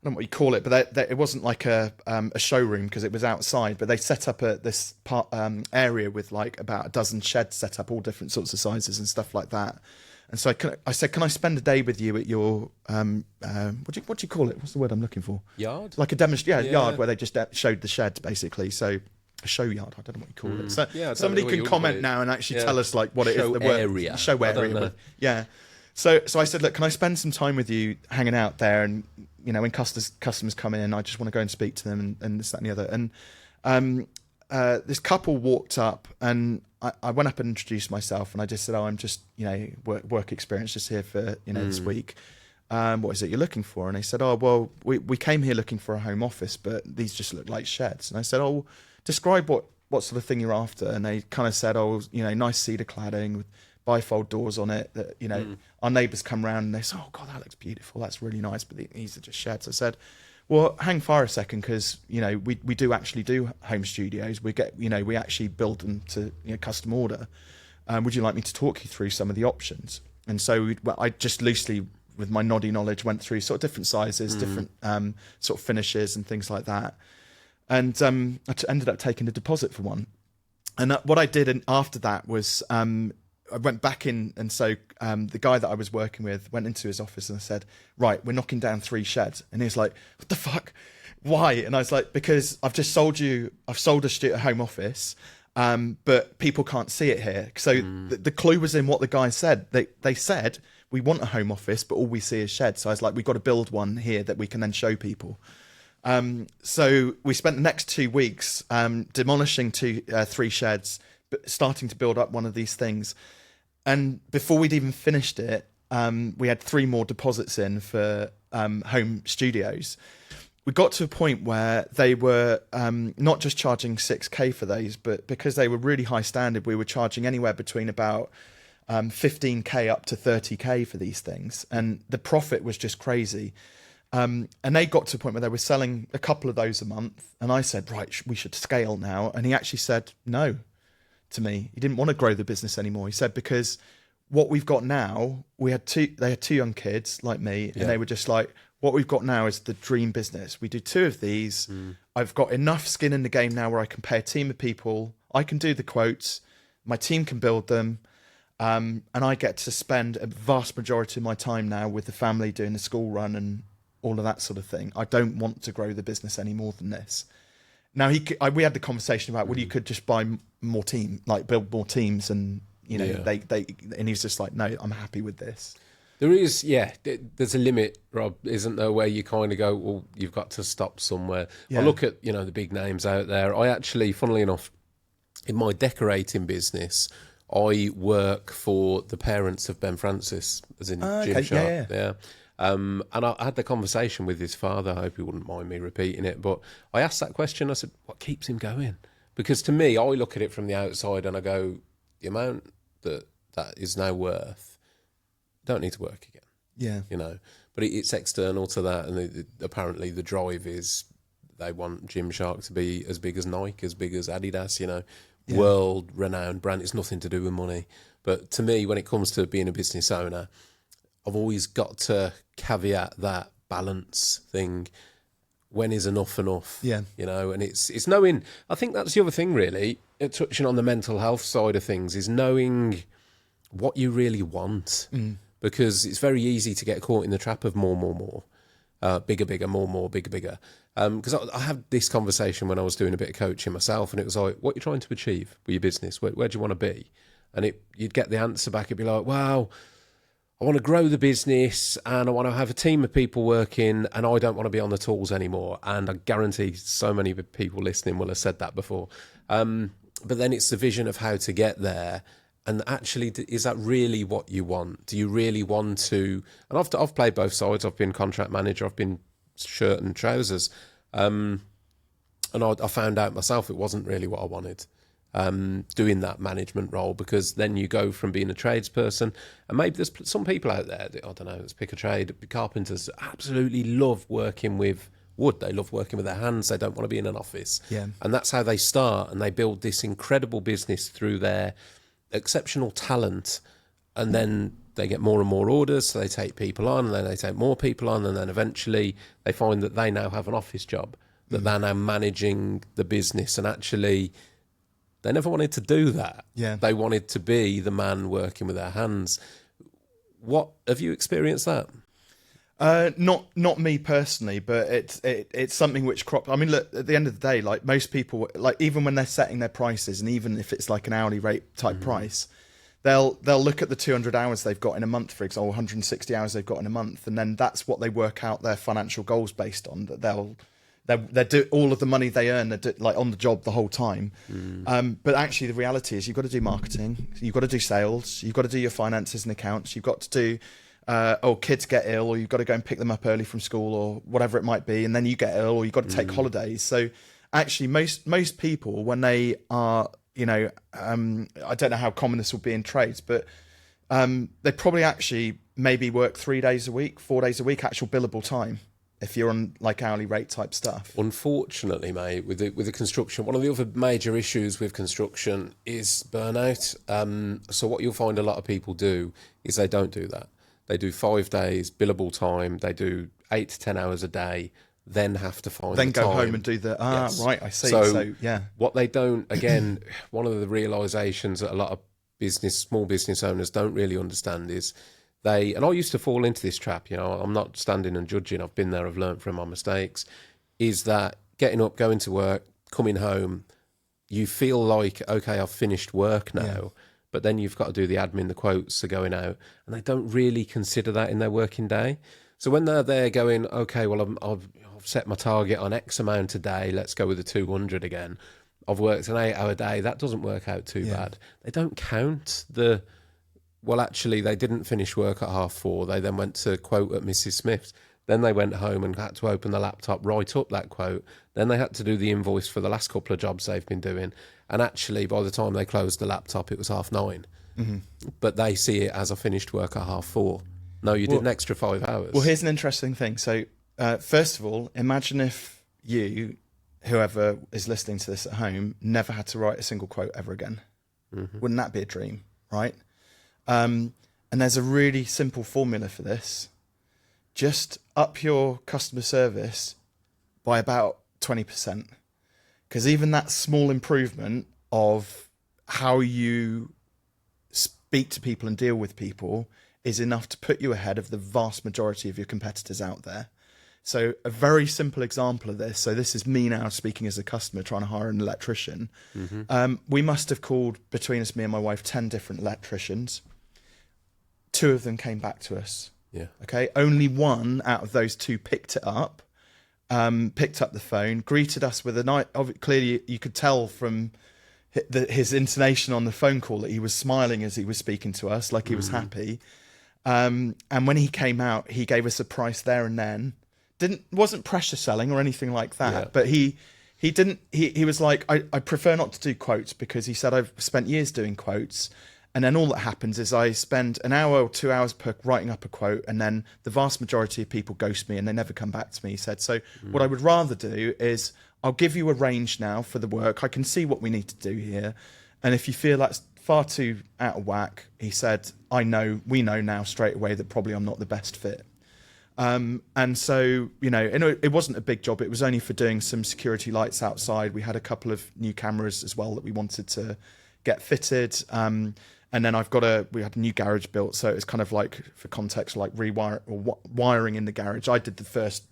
don't know what you call it, but it wasn't like a showroom because it was outside. But they set up this area with like about a dozen sheds set up, all different sorts of sizes and stuff like that. And so I said, can I spend a day with you at your what do you call it? What's the word I'm looking for? Yard? Like a demonstration yard where they just showed the shed basically. So a show yard, I don't know what you call it. So somebody can comment now and actually tell us like what it is. The area. Show area. Yeah. So I said, look, can I spend some time with you hanging out there? And when customers come in, I just want to go and speak to them and this, that, and the other. And this couple walked up, and I went up and introduced myself, and I just said, I'm just work experience just here for this week. What is it you're looking for? And they said, oh well, we came here looking for a home office, but these just look like sheds. And I said, oh, describe what sort of thing you're after. And they kind of said, oh, nice cedar cladding with bifold doors on it that our neighbours come round and they say, oh god, that looks beautiful, that's really nice, but these are just sheds. I said, well, hang fire a second, because we do actually do home studios. We actually build them to custom order. Would you like me to talk you through some of the options? And so I just loosely, with my noddy knowledge, went through sort of different sizes, different sort of finishes and things like that. And I ended up taking a deposit for one. And what I did after that was I went back in, and so the guy that I was working with went into his office and I said, right, we're knocking down 3 sheds. And he was like, what the fuck? Why? And I was like, because I've sold a home office, but people can't see it here. So the clue was in what the guy said. They said, we want a home office, but all we see is sheds. So I was like, we've got to build one here that we can then show people. So we spent the next 2 weeks demolishing 3 sheds, but starting to build up one of these things. And before we'd even finished it, we had 3 more deposits in for home studios. We got to a point where they were not just charging 6k for those, but because they were really high standard, we were charging anywhere between about 15k up to 30k for these things. And the profit was just crazy. And they got to a point where they were selling a couple of those a month. And I said, right, we should scale now. And he actually said no to me. He didn't want to grow the business anymore. He said, because what we've got now, they had 2 young kids like me, and they were just like, what we've got now is the dream business. We do 2 of these. I've got enough skin in the game now where I can pay a team of people. I can do the quotes. My team can build them. And I get to spend a vast majority of my time now with the family doing the school run and all of that sort of thing. I don't want to grow the business any more than this. Now we had the conversation about, well, you could just buy more build more teams, and and he's just like, no, I'm happy with this. There is, there's a limit, Rob, isn't there, where you kind of go, well, you've got to stop somewhere. I look at the big names out there. I actually, funnily enough, in my decorating business, I work for the parents of Ben Francis, as in Jim Sharp. Yeah. And I had the conversation with his father. I hope he wouldn't mind me repeating it. But I asked that question. I said, what keeps him going? Because to me, I look at it from the outside and I go, the amount that is now worth, don't need to work again. Yeah. But it's external to that. And apparently the drive is they want Gymshark to be as big as Nike, as big as Adidas, world-renowned brand. It's nothing to do with money. But to me, when it comes to being a business owner, I've always got to caveat that balance thing. When is enough enough? Yeah. And it's knowing, I think that's the other thing really, touching on the mental health side of things, is knowing what you really want. Because it's very easy to get caught in the trap of more, bigger, bigger, more, bigger, bigger. Because I had this conversation when I was doing a bit of coaching myself, and it was like, what are you trying to achieve with your business? Where do you want to be? And you'd get the answer back, it'd be like, wow, I want to grow the business and I want to have a team of people working and I don't want to be on the tools anymore. And I guarantee so many people listening will have said that before. But then it's the vision of how to get there. And actually, is that really what you want? Do you really want to? And I've played both sides. I've been contract manager. I've been shirt and trousers. And I found out myself it wasn't really what I wanted. Doing that management role, because then you go from being a tradesperson, and maybe there's some people out there that, I don't know, let's pick a trade, carpenters absolutely love working with wood, they love working with their hands, they don't want to be in an office, and that's how they start, and they build this incredible business through their exceptional talent, and then they get more and more orders, so they take people on, and then they take more people on, and then eventually they find that they now have an office job, that they're now managing the business, and actually they never wanted to do that. Yeah. They wanted to be the man working with their hands. What have you experienced that? Not me personally, but it's something which I mean, look, at the end of the day, like most people, like even when they're setting their prices, and even if it's like an hourly rate type price, they'll look at the 200 hours they've got in a month, for example, 160 hours they've got in a month, and then that's what they work out their financial goals based on. That they do all of the money they earn, they're like on the job the whole time. But actually, the reality is you've got to do marketing, you've got to do sales, you've got to do your finances and accounts, you've got to do. Kids get ill, or you've got to go and pick them up early from school, or whatever it might be, and then you get ill, or you've got to take holidays. So actually, most people, when they are, I don't know how common this will be in trades, but they probably actually maybe work 3 days a week, 4 days a week, actual billable time, if you're on like hourly rate type stuff. Unfortunately, mate, with the construction, one of the other major issues with construction is burnout. So what you'll find a lot of people do is they don't do that. They do 5 days, billable time. They do 8 to 10 hours a day, then have to find then the go time. home and do the, Yes. right, I see. So yeah. what they don't, again, one of the realizations that a lot of small business owners don't really understand is and I used to fall into this trap, I'm not standing and judging. I've been there, I've learned from my mistakes, is that getting up, going to work, coming home, you feel like, okay, I've finished work now. Yeah. But then you've got to do the admin, the quotes are going out, and they don't really consider that in their working day. So when they're there going, okay, well, I've set my target on X amount a day, let's go with the 200 again. I've worked an 8-hour day, that doesn't work out too bad. They don't count well, actually, they didn't finish work at 4:30. They then went to quote at Mrs. Smith's. Then they went home and had to open the laptop, write up that quote. Then they had to do the invoice for the last couple of jobs they've been doing. And actually, by the time they closed the laptop, it was 9:30. But they see it as I finished work at 4:30. No, you did an extra 5 hours. Well, here's an interesting thing. So, first of all, imagine if you, whoever is listening to this at home, never had to write a single quote ever again. Wouldn't that be a dream, right? And there's a really simple formula for this. Just up your customer service by about 20%. Because even that small improvement of how you speak to people and deal with people is enough to put you ahead of the vast majority of your competitors out there. So a very simple example of this. So this is me now speaking as a customer trying to hire an electrician. We must have called, between us, me and my wife, 10 different electricians. 2 of them came back to us. Yeah. Okay. Only 1 out of those 2 picked it up, picked up the phone, greeted us with a night. Clearly, you could tell from his intonation on the phone call that he was smiling as he was speaking to us, like he was happy. And when he came out, he gave us a price there and then. Wasn't pressure selling or anything like that, but he was like, I prefer not to do quotes, because he said, I've spent years doing quotes. And then all that happens is I spend an hour or 2 hours per writing up a quote, and then the vast majority of people ghost me and they never come back to me. He said, so what I would rather do is I'll give you a range now for the work. I can see what we need to do here. And if you feel that's far too out of whack, he said, we know now straight away that probably I'm not the best fit. And so, it wasn't a big job. It was only for doing some security lights outside. We had a couple of new cameras as well that we wanted to get fitted. And then we had a new garage built. So it was kind of like, for context, like wiring in the garage. I did the first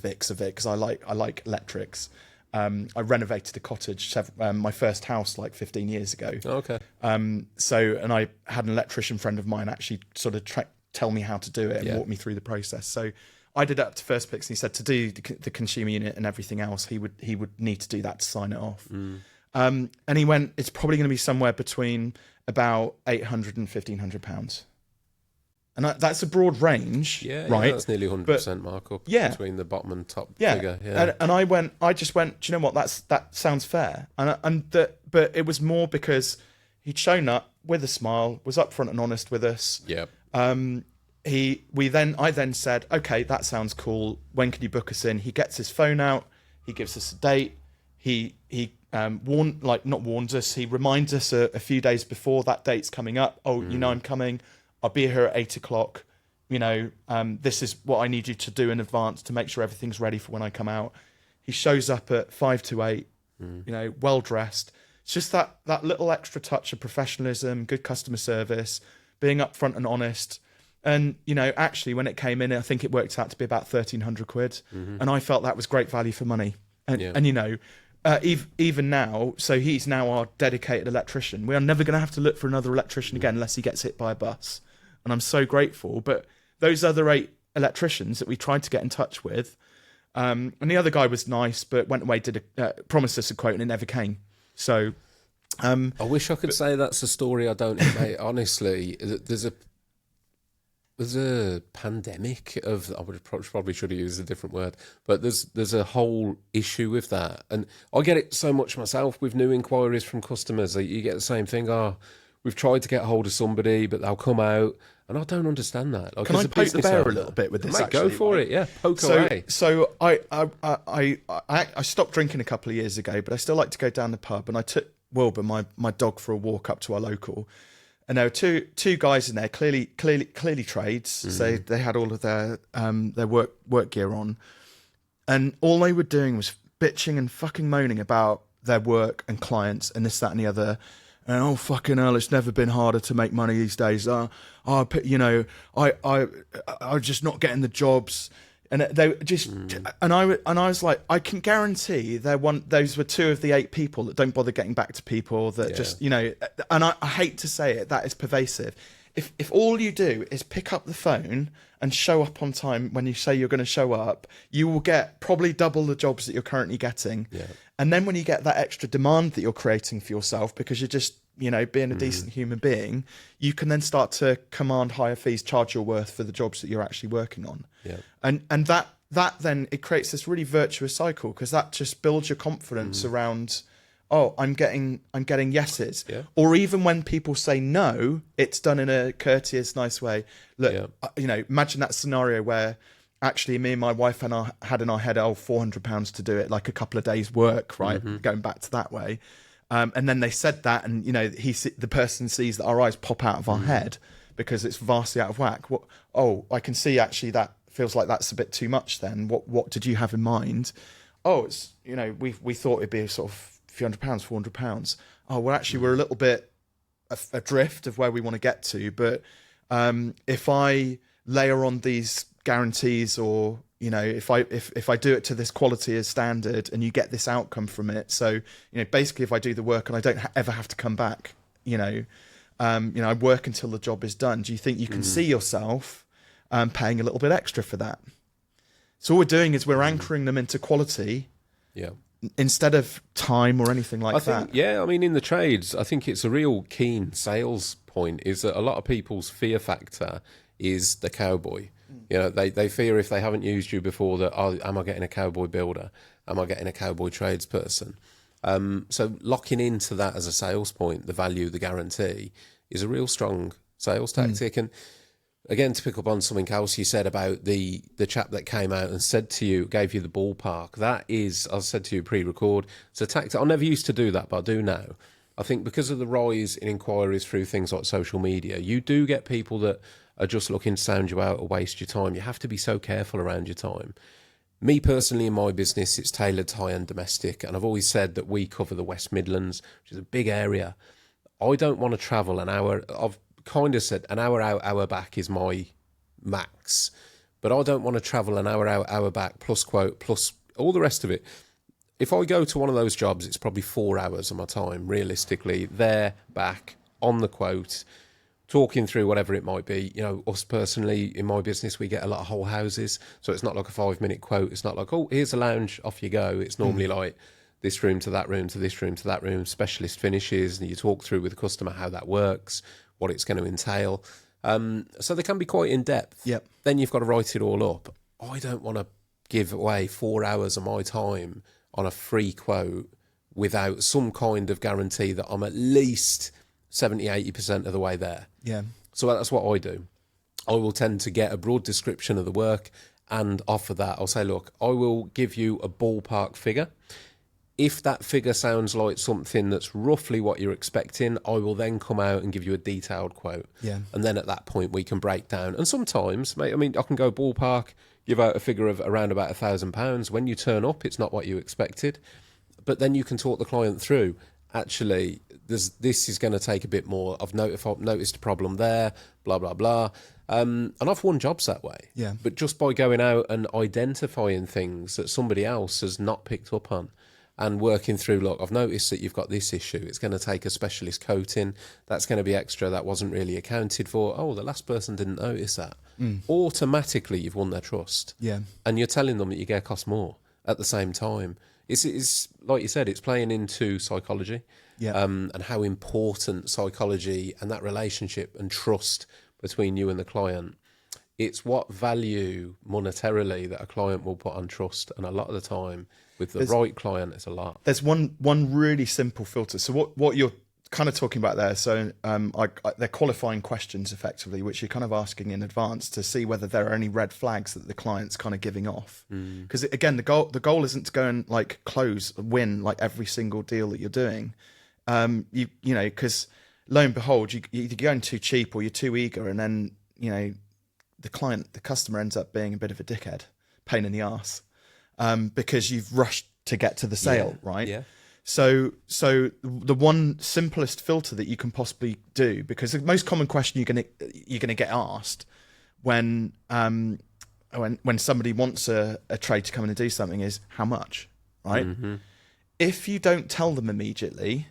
fix of it because I like electrics. I renovated a cottage, my first house, like 15 years ago. Okay. And I had an electrician friend of mine actually sort of tell me how to do it and walk me through the process. So I did it up to first fix, and he said to do the consumer unit and everything else, he would need to do that to sign it off. And he went, it's probably going to be somewhere between about £800 and £1,500. And that's a broad range, right? Yeah, that's nearly 100% markup between the bottom and top figure. Yeah. And I just went, do you know what? That sounds fair. But it was more because he'd shown up with a smile, was upfront and honest with us. Yeah. I then said, okay, that sounds cool. When can you book us in? He gets his phone out. He gives us a date. He warns us. He reminds us a few days before that date's coming up. Oh, I'm coming. I'll be here at 8 o'clock. You know, this is what I need you to do in advance to make sure everything's ready for when I come out. He shows up at 5 to 8, you know, well dressed. It's just that little extra touch of professionalism, good customer service, being upfront and honest. And, you know, actually when it came in, I think it worked out to be about 1,300 quid. And I felt that was great value for money. And you know, even now, so he's now our dedicated electrician. We are never going to have to look for another electrician again unless he gets hit by a bus. And I'm so grateful. But those other 8 electricians that we tried to get in touch with, and the other guy was nice, but went away, promised us a quote, and it never came. So I wish I could say that's a story I don't know, mate. Honestly, there's a pandemic of, I would probably should have used a different word, but there's a whole issue with that. And I get it so much myself with new inquiries from customers. You get the same thing. Oh, we've tried to get hold of somebody, but they'll come out. And I don't understand that. Like, can I poke the bear a little bit with this? Mate, actually, go for it. Yeah, poke so, away. So I stopped drinking a couple of years ago, but I still like to go down the pub. And I took Wilbur, my dog, for a walk up to our local. And there were two guys in there, clearly trades. So they had all of their work gear on, and all they were doing was bitching and fucking moaning about their work and clients and this, that, and the other. And oh fucking hell, it's never been harder to make money these days. You know, I'm just not getting the jobs. And they just, and I was like, I can guarantee those were 2 of the 8 people that don't bother getting back to people, that just, you know, and I hate to say it, that is pervasive. If all you do is pick up the phone and show up on time when you say you're going to show up, you will get probably double the jobs that you're currently getting. Yeah. And then when you get that extra demand that you're creating for yourself, because you're just, you know, being a decent human being, you can then start to command higher fees, charge your worth for the jobs that you're actually working on. Yeah. And that then it creates this really virtuous cycle, because that just builds your confidence around, oh, I'm getting yeses. Yeah. Or even when people say no, it's done in a courteous, nice way. Look, you know, imagine that scenario where actually me and my wife had in our head, £400 to do it, like a couple of days work, right? Going back to that way. And then they said that, and, you know, the person sees that our eyes pop out of our head because it's vastly out of whack. I can see actually that feels like that's a bit too much then. What did you have in mind? Oh, it's, you know, we thought it'd be a sort of few £100, £400. Oh, well, actually, we're a little bit adrift of where we want to get to. But if I layer on these guarantees, or, you know, if I do it to this quality as standard, and you get this outcome from it, so, you know, basically if I do the work and I don't ever have to come back, you know, I work until the job is done. Do you think you can see yourself paying a little bit extra for that? So all we're doing is we're anchoring them into quality, instead of time or anything like that. Yeah, I mean, in the trades, I think it's a real keen sales point, is that a lot of people's fear factor is the cowboy. You know, they fear if they haven't used you before that, oh, am I getting a cowboy builder? Am I getting a cowboy tradesperson? So locking into that as a sales point, the value, the guarantee, is a real strong sales tactic. And again, to pick up on something else you said about the chap that came out and said to you, gave you the ballpark, that is, I said to you pre-record, it's a tactic. I never used to do that, but I do now. I think because of the rise in inquiries through things like social media, you do get people that are just looking to sound you out or waste your time. You have to be so careful around your time. Me personally, in my business, it's tailored to high-end domestic, and I've always said that we cover the West Midlands, which is a big area. I don't want to travel an hour. I've kind of said an hour out, hour back is my max, but I don't want to travel an hour out, hour back, plus quote, plus all the rest of it. If I go to one of those jobs, it's probably 4 hours of my time, realistically, there, back, on the quote, talking through whatever it might be. You know, us personally, in my business, we get a lot of whole houses, so it's not like a 5-minute quote. It's not like, oh, here's a lounge, off you go. It's normally like this room to that room to this room to that room, specialist finishes, and you talk through with the customer how that works, what it's going to entail. So they can be quite in-depth. Yep. Then you've got to write it all up. I don't want to give away 4 hours of my time on a free quote without some kind of guarantee that I'm at least 70, 80% of the way there. Yeah. So that's what I do. I will tend to get a broad description of the work, and offer that, I'll say, look, I will give you a ballpark figure. If that figure sounds like something that's roughly what you're expecting, I will then come out and give you a detailed quote. Yeah. And then at that point, we can break down. And sometimes, mate, I mean, I can go ballpark, give out a figure of around about £1,000. When you turn up, it's not what you expected. But then you can talk the client through. Actually, this is going to take a bit more. I've noticed a problem there, blah, blah, blah. And I've won jobs that way. Yeah. But just by going out and identifying things that somebody else has not picked up on, and working through, look, I've noticed that you've got this issue. It's going to take a specialist coating. That's going to be extra. That wasn't really accounted for. Oh, the last person didn't notice that. Automatically, you've won their trust. Yeah. And you're telling them that your gear costs more at the same time. It's like you said, it's playing into psychology. Yeah. And how important psychology and that relationship and trust between you and the client. It's what value monetarily that a client will put on trust. And a lot of the time, with the right client, it's a lot. There's one really simple filter. So what you're kind of talking about there, so they're qualifying questions effectively, which you're kind of asking in advance to see whether there are any red flags that the client's kind of giving off. Because again, the goal isn't to go and like win like every single deal that you're doing. You know, because lo and behold, you're either going too cheap or you're too eager, and then the customer ends up being a bit of a dickhead, pain in the arse. Because you've rushed to get to the sale, right? Yeah. So the one simplest filter that you can possibly do, because the most common question you're gonna get asked when somebody wants a trade to come in and do something is how much, right? If you don't tell them immediately,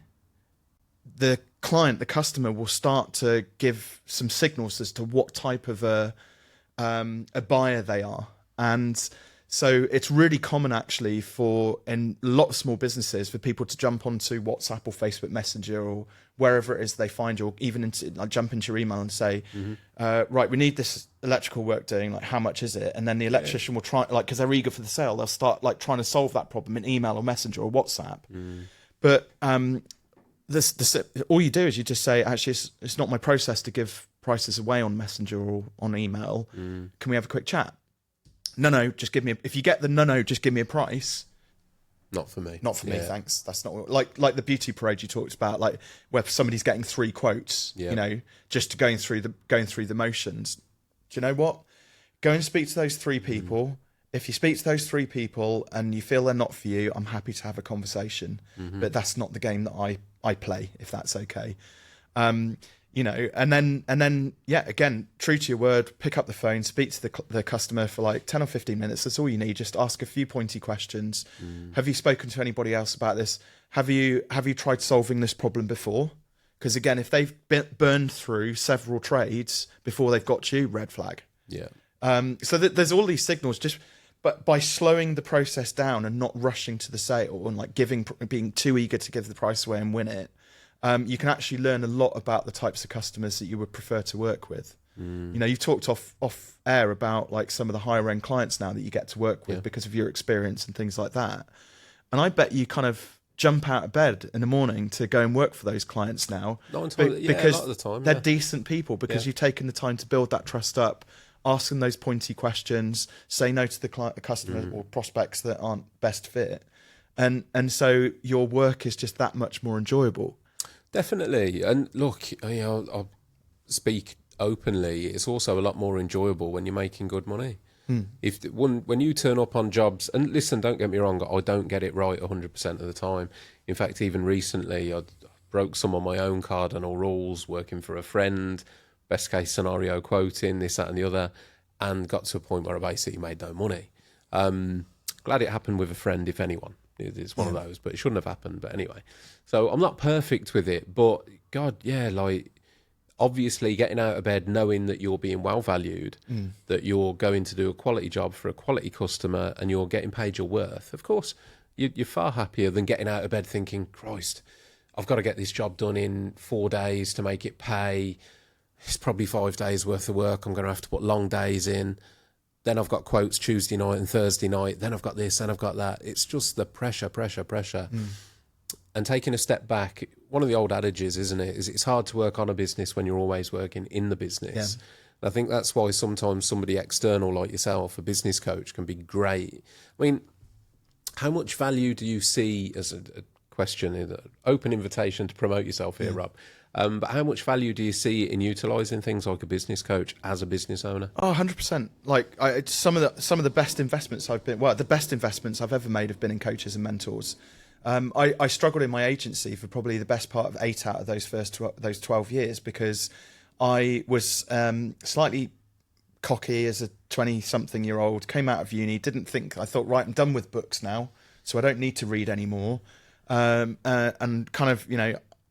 the customer will start to give some signals as to what type of a buyer they are. And so it's really common actually in a lot of small businesses for people to jump onto WhatsApp or Facebook Messenger or wherever it is they find you, or even jump into your email and say, right, we need this electrical work doing, like how much is it? And then the electrician will try, like, because they're eager for the sale, they'll start like trying to solve that problem in email or Messenger or WhatsApp. But all you do is you just say, actually, it's not my process to give prices away on Messenger or on email. Can we have a quick chat? No, just give me. If you get the no, just give me a price. Not for me. Not for me, thanks. That's not like the beauty parade you talked about, like where somebody's getting 3 quotes. You know, just going through the motions. Do you know what? Go and speak to those 3 people. If you speak to those 3 people and you feel they're not for you, I'm happy to have a conversation. But that's not the game that I play, if that's okay. You know, and then, yeah, again, true to your word, pick up the phone, speak to the customer for like 10 or 15 minutes. That's all you need. Just ask a few pointy questions. Have you spoken to anybody else about this? Have you tried solving this problem before? Because again, if they've burned through several trades before they've got you, red flag. Yeah. So there's all these signals, but by slowing the process down and not rushing to the sale and like being too eager to give the price away and win it, you can actually learn a lot about the types of customers that you would prefer to work with. You know, you've talked off air about like some of the higher end clients now that you get to work with because of your experience and things like that. And I bet you kind of jump out of bed in the morning to go and work for those clients now. Not entirely, because a lot of the time, they're decent people, because you've taken the time to build that trust up, ask them those pointy questions, say no to the customer or prospects that aren't best fit. And so your work is just that much more enjoyable. Definitely. And look, I'll speak openly. It's also a lot more enjoyable when you're making good money. When you turn up on jobs, and listen, don't get me wrong, I don't get it right 100% of the time. In fact, even recently, I broke some of my own cardinal rules working for a friend, best case scenario quoting, this, that, and the other, and got to a point where I basically made no money. Glad it happened with a friend, if anyone. It's one of those, but it shouldn't have happened. But anyway, so I'm not perfect with it, but God, yeah, like obviously getting out of bed knowing that you're being well valued, that you're going to do a quality job for a quality customer and you're getting paid your worth. Of course, you're far happier than getting out of bed thinking, Christ, I've got to get this job done in 4 days to make it pay. It's probably 5 days worth of work. I'm going to have to put long days in. Then I've got quotes Tuesday night and Thursday night. Then I've got this, then I've got that. It's just the pressure. And taking a step back, one of the old adages, isn't it, is it's hard to work on a business when you're always working in the business. And I think that's why sometimes somebody external like yourself, a business coach, can be great. I mean, How much value do you see, as a question, an open invitation to promote yourself here, Rob? But how much value do you see in utilising things like a business coach as a business owner? Oh, 100%. Like some of the best investments the best investments I've ever made have been in coaches and mentors. I struggled in my agency for probably the best part of 8 out of those 12 years because I was slightly cocky as a 20-something-year-old, came out of uni, I thought, right, I'm done with books now, so I don't need to read anymore. And kind of,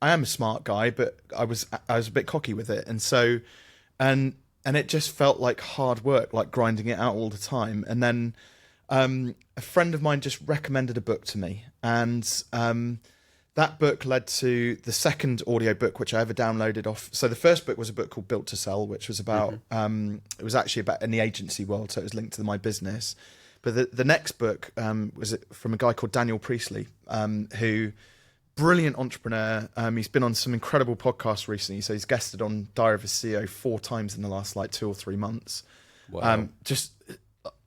I am a smart guy, but I was a bit cocky with it. And so, and it just felt like hard work, like grinding it out all the time. And then a friend of mine just recommended a book to me. And that book led to the second audio book, which I ever downloaded off. So the first book was a book called Built to Sell, which was about, it was actually about in the agency world. So it was linked to my business. But the next book was from a guy called Daniel Priestley, who, brilliant entrepreneur. He's been on some incredible podcasts recently. So he's guested on Diary of a CEO 4 times in the last 2 or 3 months. Wow. Just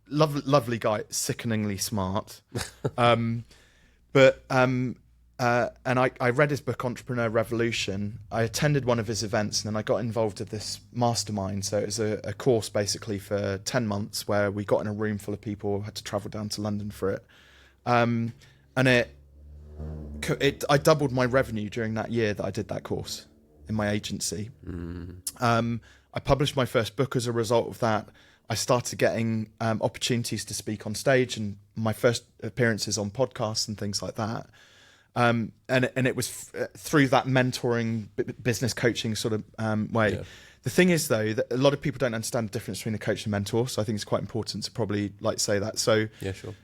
lovely guy, sickeningly smart. And I read his book, Entrepreneur Revolution. I attended one of his events, and then I got involved with this mastermind. So it was a course basically for 10 months where we got in a room full of people, had to travel down to London for it. And I doubled my revenue during that year that I did that course in my agency. I published my first book as a result of that. I started getting opportunities to speak on stage and my first appearances on podcasts and things like that. And it was through that mentoring, business coaching sort of way. Yeah. The thing is, though, that a lot of people don't understand the difference between a coach and mentor. So I think it's quite important to probably say that. So yeah, sure.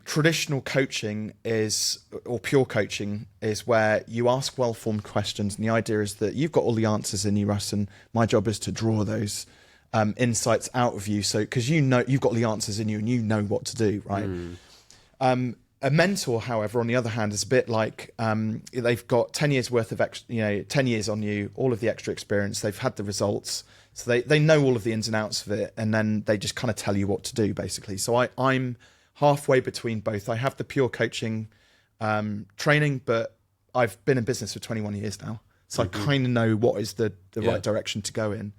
Traditional coaching or pure coaching is where you ask well-formed questions. And the idea is that you've got all the answers in you, Russ, and my job is to draw those insights out of you. So, because you've got the answers in you and you know what to do, right? A mentor, however, on the other hand, is a bit like they've got 10 years worth of 10 years on you, all of the extra experience. They've had the results, so they know all of the ins and outs of it, and then they just kind of tell you what to do, basically. So I'm halfway between both. I have the pure coaching training, but I've been in business for 21 years now, so I kind of know what is the right direction to go in.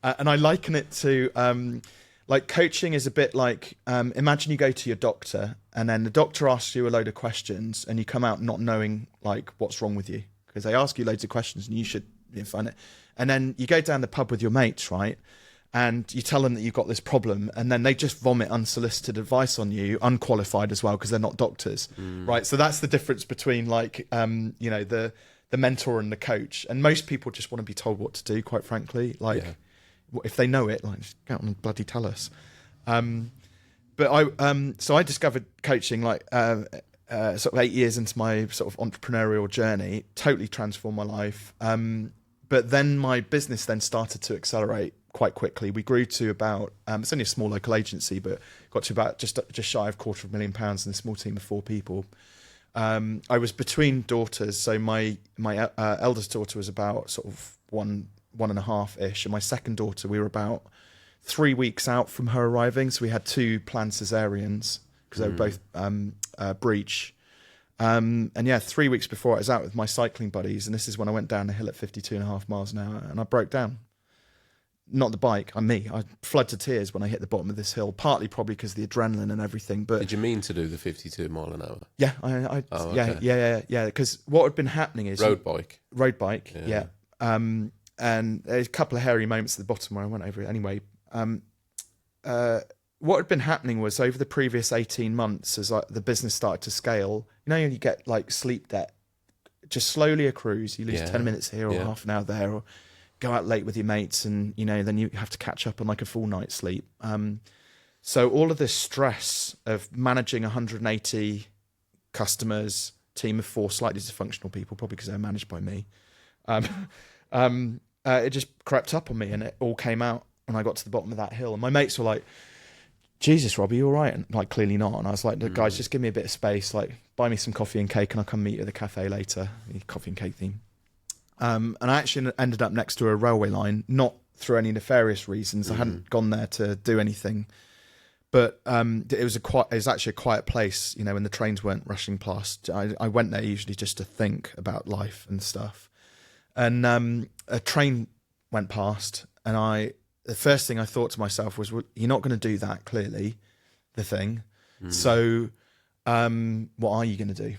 And I liken it to like coaching is a bit like imagine you go to your doctor and then the doctor asks you a load of questions and you come out not knowing like what's wrong with you because they ask you loads of questions and you should find it. And then you go down the pub with your mates, right? And you tell them that you've got this problem and then they just vomit unsolicited advice on you, unqualified as well because they're not doctors, right? So that's the difference between like the mentor and the coach. And most people just want to be told what to do, quite frankly. Like if they know it, like just go out and bloody tell us. But I discovered coaching like sort of 8 years into my sort of entrepreneurial journey, totally transformed my life. But then my business then started to accelerate quite quickly. We grew to about it's only a small local agency, but got to about just shy of £250,000 and a small team of 4 people. I was between daughters, so my eldest daughter was about sort of one and a half ish, and my second daughter, we were about 3 weeks out from her arriving, so we had 2 planned cesareans because they were both breech. And 3 weeks before I was out with my cycling buddies, and this is when I went down the hill at 52.5 miles an hour, and I broke down. Not the bike, I fled to tears when I hit the bottom of this hill, partly probably because of the adrenaline and everything. But did you mean to do the 52 mile an hour? Yeah, Okay. Because what had been happening is road bike, yeah. And there's a couple of hairy moments at the bottom where I went over it anyway. What had been happening was over the previous 18 months, as the business started to scale, you get like sleep debt, just slowly accrues. You lose 10 minutes here or half an hour there, or go out late with your mates, and then you have to catch up on like a full night's sleep. So all of this stress of managing 180 customers, team of 4 slightly dysfunctional people, probably because they're managed by me. It just crept up on me, and it all came out when I got to the bottom of that hill. And my mates were like, Jesus, Rob, are you all right? And like, clearly not. And I was like, guys, just give me a bit of space. Like, buy me some coffee and cake, and I'll come meet you at the cafe later. Coffee and cake theme. And I actually ended up next to a railway line, not through any nefarious reasons. I hadn't gone there to do anything. But it was actually a quiet place, you know, when the trains weren't rushing past. I went there usually just to think about life and stuff. And a train went past, and the first thing I thought to myself was, well, you're not going to do that, clearly, the thing. So what are you going to do?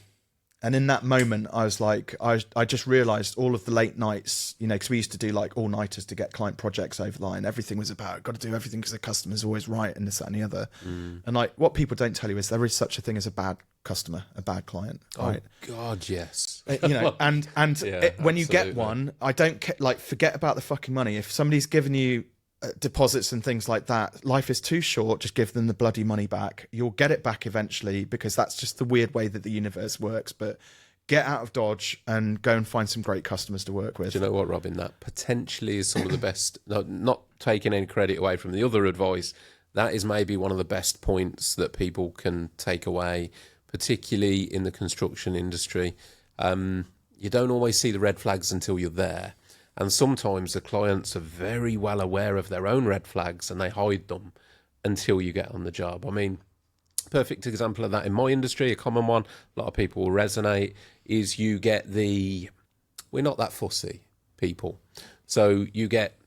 And in that moment, I was like, I just realised all of the late nights, you know, because we used to do like all-nighters to get client projects over the line. Everything was about, got to do everything because the customer's always right and this, that and the other. And like, what people don't tell you is there is such a thing as a bad customer, a bad client. Right? Oh, God, yes. You know, and Yeah, when you get absolutely. one, I don't like forget about the fucking money. If somebody's given you deposits and things like that, life is too short. Just give them the bloody money back. You'll get it back eventually, because that's just the weird way that the universe works. But get out of Dodge and go and find some great customers to work with. Do you know what, Robin? That potentially is some of the best, no, not taking any credit away from the other advice, that is maybe one of the best points that people can take away, particularly in the construction industry. You don't always see the red flags until you're there. And sometimes the clients are very well aware of their own red flags and they hide them until you get on the job. I mean, perfect example of that in my industry, a common one, a lot of people will resonate, is you get we're not that fussy people. So you get,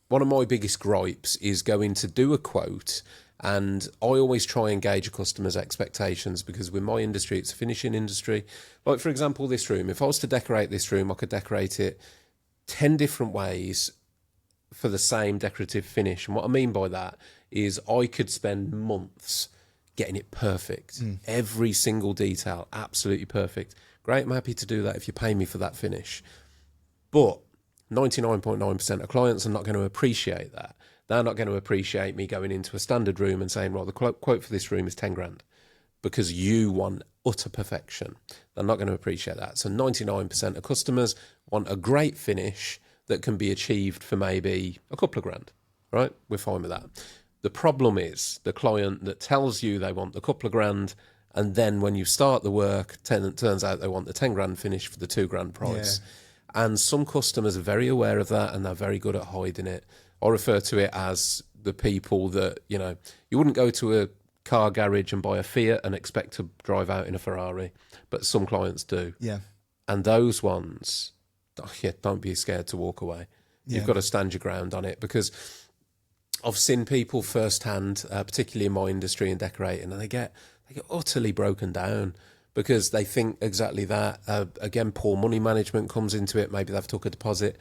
one of my biggest gripes is going to do a quote, and I always try and gauge a customer's expectations, because with my industry, it's a finishing industry. Like, for example, this room, if I was to decorate this room, I could decorate it 10 different ways for the same decorative finish. And what I mean by that is I could spend months getting it perfect. Every single detail, absolutely perfect. Great, I'm happy to do that if you pay me for that finish. But 99.9% of clients are not going to appreciate that. They're not going to appreciate me going into a standard room and saying, well, the quote for this room is 10 grand, because you want utter perfection. They're not going to appreciate that. So 99% of customers want a great finish that can be achieved for maybe a couple of grand, right? We're fine with that. The problem is the client that tells you they want the couple of grand, and then when you start the work, turns out they want the 10 grand finish for the 2 grand price. Yeah. And some customers are very aware of that, and they're very good at hiding it. I refer to it as the people that, you know, you wouldn't go to a car garage and buy a Fiat and expect to drive out in a Ferrari, but some clients do. Yeah. And those ones, don't be scared to walk away. Yeah. You've got to stand your ground on it, because I've seen people firsthand, particularly in my industry in decorating, and they get utterly broken down because they think exactly that. Again, poor money management comes into it. Maybe they've took a deposit.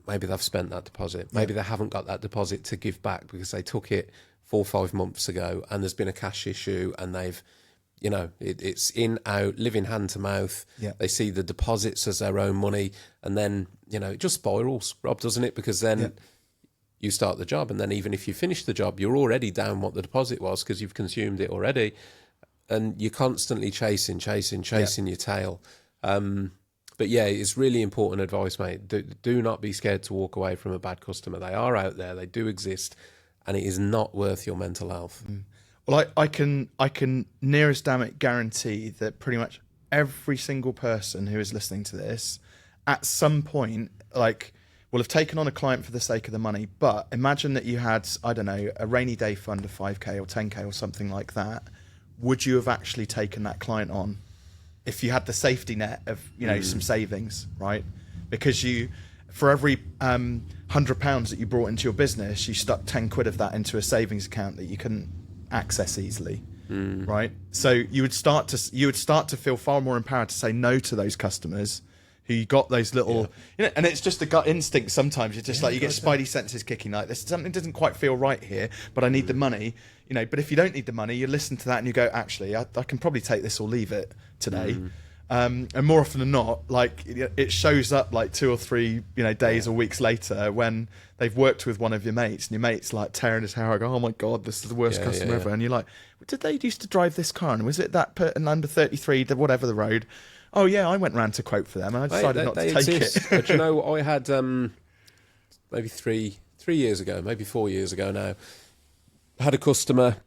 Maybe they've spent that deposit. Maybe they haven't got that deposit to give back because they took it 4 or 5 months ago and there's been a cash issue, and they've, you know, it's in, out, living hand to mouth. Yeah. They see the deposits as their own money, and then, you know, it just spirals, Rob, doesn't it? Because then you start the job, and then even if you finish the job, you're already down what the deposit was because you've consumed it already, and you're constantly chasing your tail. But yeah, it's really important advice, mate. Do not be scared to walk away from a bad customer. They are out there, they do exist, and it is not worth your mental health. Well, I can nearest damn it guarantee that pretty much every single person who is listening to this at some point, like, will have taken on a client for the sake of the money. But imagine that you had, I don't know, a rainy day fund of 5k or 10k or something like that. Would you have actually taken that client on if you had the safety net of, you know, some savings, right? Because you, for every £100 that you brought into your business, you stuck 10 quid of that into a savings account that you couldn't access easily, right? So you would start to feel far more empowered to say no to those customers who you got those little, you know, and it's just a gut instinct. Sometimes you're just like, you get spidey senses kicking, like, this something doesn't quite feel right here, but I need the money, you know. But if you don't need the money, you listen to that and you go, actually, I can probably take this or leave it today. And more often than not, like, it shows up like 2 or 3, you know, days or weeks later when they've worked with one of your mates, and your mate's like tearing his hair. I go, oh my God, this is the worst customer ever. And you're like, did they used to drive this car? And was it that person under 33, whatever the road? Oh yeah, I went round to quote for them and I decided not to take it. But you know, I had maybe 3 years ago, maybe 4 years ago now, I had a customer,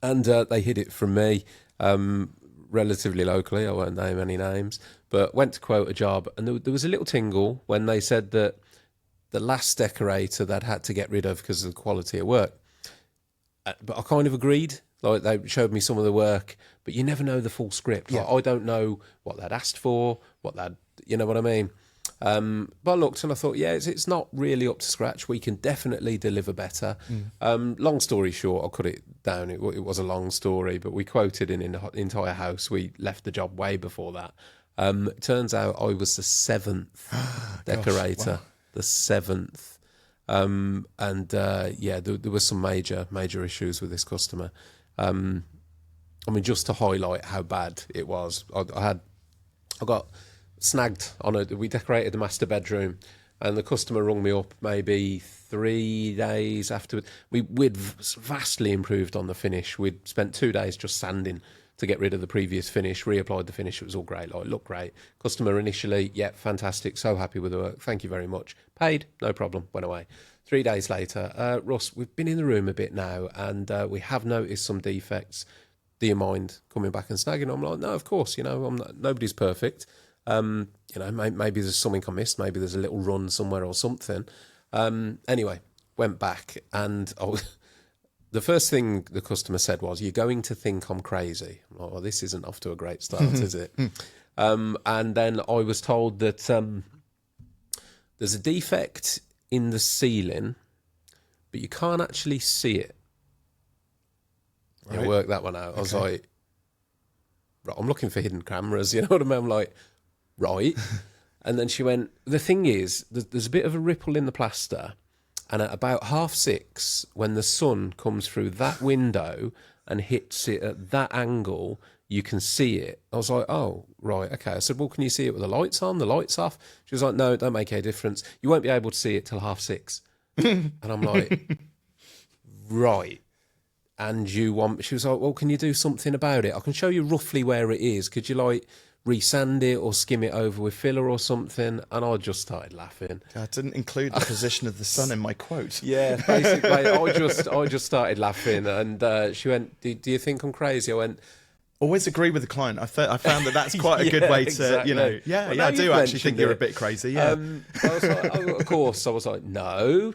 and they hid it from me, relatively locally. I won't name any names, but went to quote a job, and there was a little tingle when they said that the last decorator they'd had to get rid of because of the quality of work. But I kind of agreed. Like they showed me some of the work, but you never know the full script. Like, I don't know what they'd asked for, what they'd, you know what I mean? But I looked and I thought, yeah, it's not really up to scratch. We can definitely deliver better. Long story short, I'll cut it down. It was a long story, but we quoted in the entire house. We left the job way before that. Turns out I was the 7th decorator, the 7th. There was some major issues with this customer. I mean, just to highlight how bad it was, I got snagged on we decorated the master bedroom, and the customer rung me up maybe 3 days afterwards. We'd vastly improved on the finish. We'd spent 2 days just sanding to get rid of the previous finish, reapplied the finish. It was all great. Like, it looked great. Customer initially, yeah, fantastic. So happy with the work. Thank you very much. Paid, no problem. Went away. 3 days later, Russ, we've been in the room a bit now, and we have noticed some defects. Do you mind coming back and snagging? I'm like, no, of course. You know, nobody's perfect. You know, maybe there's something I missed. Maybe there's a little run somewhere or something. Anyway, went back, and the first thing the customer said was, "You're going to think I'm crazy." I'm like, well, this isn't off to a great start, is it? And then I was told that there's a defect in the ceiling, but you can't actually see it. Right. I worked that one out. I was like, right, I'm looking for hidden cameras, you know what I mean? I'm like, right. And then she went, the thing is, there's a bit of a ripple in the plaster, and at about 6:30, when the sun comes through that window and hits it at that angle, you can see it. I was like, oh, right, okay. I said, well, can you see it with the lights on, the lights off? She was like, no, it don't make any difference. You won't be able to see it till 6:30. And I'm like, right. And she was like, well, can you do something about it? I can show you roughly where it is. Could you like resand it or skim it over with filler or something? And I just started laughing. I didn't include the position of the sun in my quote. Yeah, basically, I just started laughing, and she went, "Do you think I'm crazy?" I went, always agree with the client. I found that's quite a good way to, exactly. you know, I do actually think you're a bit crazy. Yeah. I was like, of course. I was like, no,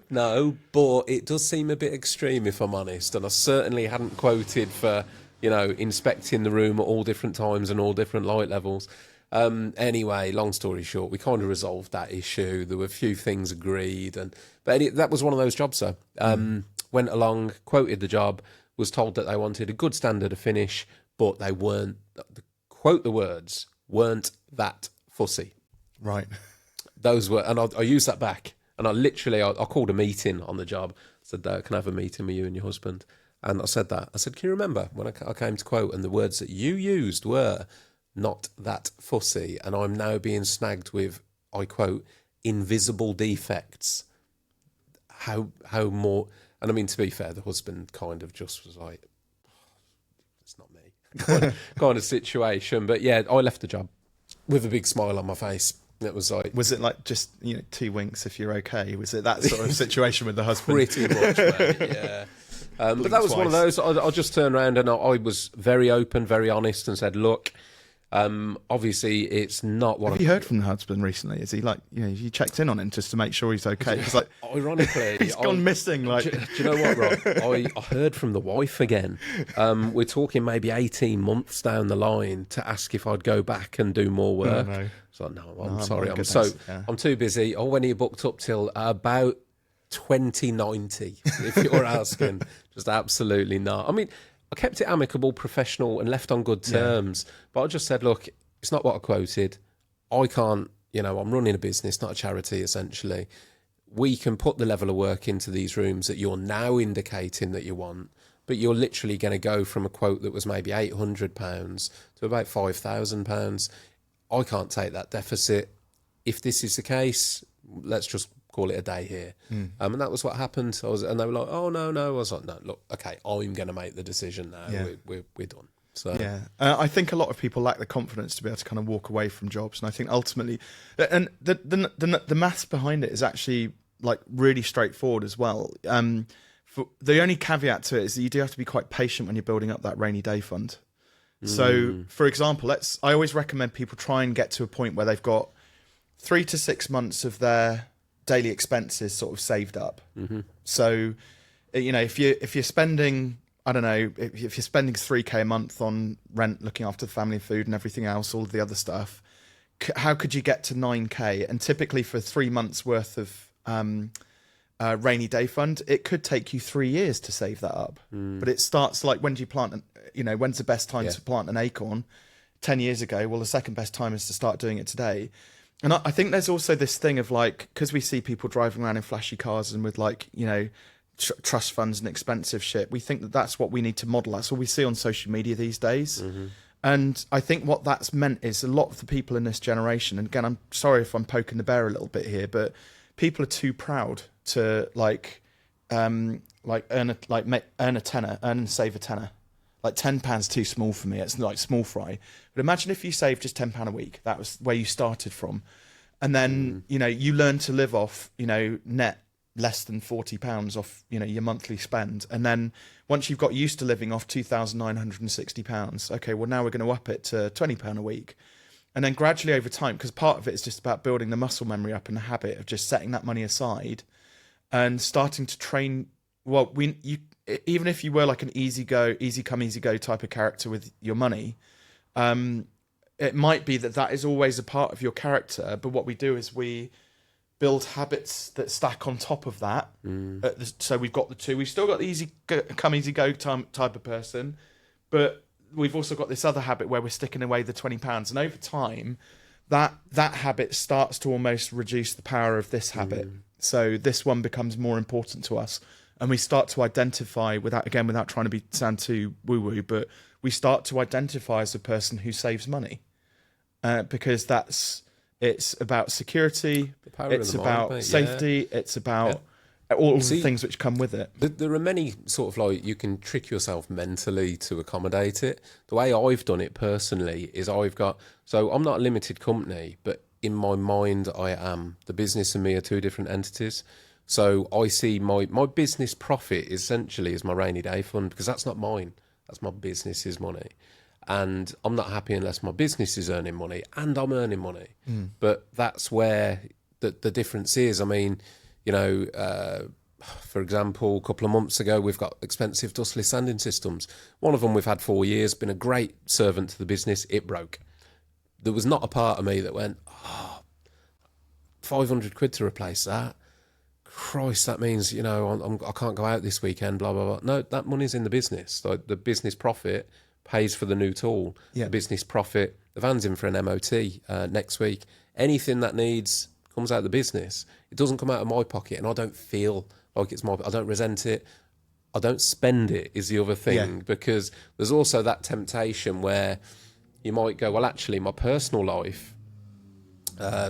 but it does seem a bit extreme, if I'm honest. And I certainly hadn't quoted for, you know, inspecting the room at all different times and all different light levels. Anyway, long story short, we kind of resolved that issue. There were a few things agreed, but that was one of those jobs, though. Went along, quoted the job, was told that they wanted a good standard of finish, but they weren't, quote the words, weren't that fussy. Right. Those were, and I used that back. And I called a meeting on the job. I said, can I have a meeting with you and your husband? And I said that. I said, can you remember when I came to quote, and the words that you used were not that fussy, and I'm now being snagged with, I quote, invisible defects. How more, and I mean, to be fair, the husband kind of just was like, it's not me. kind of situation. But yeah, I left the job with a big smile on my face. It was like, was it like just, you know, 2 winks if you're okay? Was it that sort of situation with the husband? Pretty much, mate, yeah. But that was one of those. I just turned around and I was very open, very honest, and said, look, obviously it's not what Have you heard from the husband recently? Is he like, you know, you checked in on him just to make sure he's okay? Because like, ironically, he's gone missing. Like, do you know what, Rob? I heard from the wife again. We're talking maybe 18 months down the line to ask if I'd go back and do more work. No. So no, I'm sorry. I'm too busy. Oh, when are you booked up till? About 2090, if you're asking. Just absolutely not. I mean, I kept it amicable, professional, and left on good terms. Yeah. But I just said, look, it's not what I quoted. I can't, you know, I'm running a business, not a charity, essentially. We can put the level of work into these rooms that you're now indicating that you want, but you're literally going to go from a quote that was maybe £800 to about £5,000. I can't take that deficit. If this is the case, let's just call it a day here. And that was what happened. And they were like, oh, no. I was like, no, look, okay, I'm going to make the decision now. Yeah. We're done. So yeah, I think a lot of people lack the confidence to be able to kind of walk away from jobs. And I think ultimately, and the maths behind it is actually like really straightforward as well. The only caveat to it is that you do have to be quite patient when you're building up that rainy day fund. So, for example, I always recommend people try and get to a point where they've got 3 to 6 months of their daily expenses sort of saved up. So, you know, if you're spending, I don't know, if you're spending 3k a month on rent, looking after the family, food and everything else, all of the other stuff, how could you get to 9k? And typically for 3 months worth of rainy day fund, it could take you 3 years to save that up. But it starts like, when do you plant, when's the best time to plant an acorn? 10 years ago. Well, the second best time is to start doing it today. And I think there's also this thing of like, because we see people driving around in flashy cars and with like, trust funds and expensive shit, we think that that's what we need to model. That's all we see on social media these days. And I think what that's meant is a lot of the people in this generation, and again, I'm sorry if I'm poking the bear a little bit here, but people are too proud to earn a tenner, earn and save a tenner. Like £10 too small for me. It's like small fry. But imagine if you saved just £10 a week. That was where you started from. And then, you learn to live off, net less than £40 off, your monthly spend. And then once you've got used to living off £2,960, okay, well, now we're going to up it to £20 a week. And then gradually over time, because part of it is just about building the muscle memory up and the habit of just setting that money aside and starting to train. Well, even if you were like an easy come, easy go type of character with your money, it might be that is always a part of your character. But what we do is we build habits that stack on top of that. So we've got the two. We've still got the easy come, easy go type of person, but we've also got this other habit where we're sticking away the £20. And over time, that habit starts to almost reduce the power of this habit. So this one becomes more important to us. And we start to identify, without trying to sound too woo-woo, but we start to identify as a person who saves money, because it's about security, it's about safety, it's about all the things which come with it. There are many sort of like, you can trick yourself mentally to accommodate it. The way I've done it personally is so I'm not a limited company, but in my mind I am. The business and me are two different entities. So I see my business profit essentially as my rainy day fund, because that's not mine. That's my business's money. And I'm not happy unless my business is earning money and I'm earning money. But that's where the difference is. I mean, for example, a couple of months ago, we've got expensive dustless sanding systems. One of them we've had 4 years, been a great servant to the business. It broke. There was not a part of me that went, 500 quid to replace that. Christ, that means, I can't go out this weekend, blah, blah, blah. No, that money's in the business. Like, the business profit pays for the new tool. The business profit, the van's in for an MOT next week. Anything that needs comes out of the business. It doesn't come out of my pocket, and I don't feel like it's I don't resent it. I don't spend it is the other thing, because there's also that temptation where you might go, well, actually, my personal life,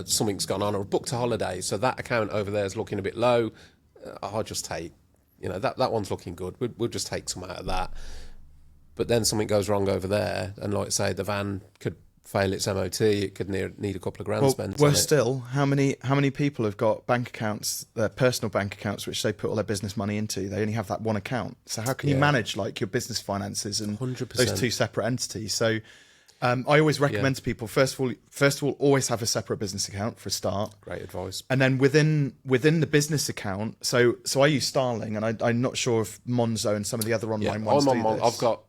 something's gone on, or booked a holiday, so that account over there is looking a bit low. I'll just take, that one's looking good. We'll just take some out of that. But then something goes wrong over there, and like say the van could fail its MOT, it could need a couple of grand spent. Worse still, how many people have got bank accounts, their personal bank accounts, which they put all their business money into? They only have that one account. So how can you manage like your business finances and 100%. those two separate entities? So I always recommend to people, first of all, always have a separate business account for a start. Great advice. And then within the business account, so I use Starling, and I'm not sure if Monzo and some of the other online ones do this. I've got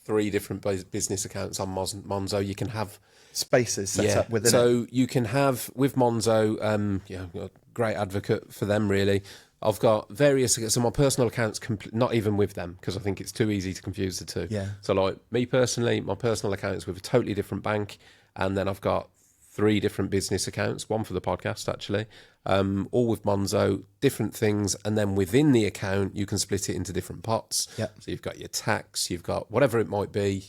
3 different business accounts on Monzo. You can have spaces set up within it. So you can have, with Monzo, I'm a great advocate for them, really. I've got various, so my personal accounts, not even with them, because I think it's too easy to confuse the two. Yeah. So like me personally, my personal account's with a totally different bank, and then I've got 3 different business accounts, one for the podcast actually, all with Monzo, different things, and then within the account you can split it into different pots. Yeah. So you've got your tax, you've got whatever it might be.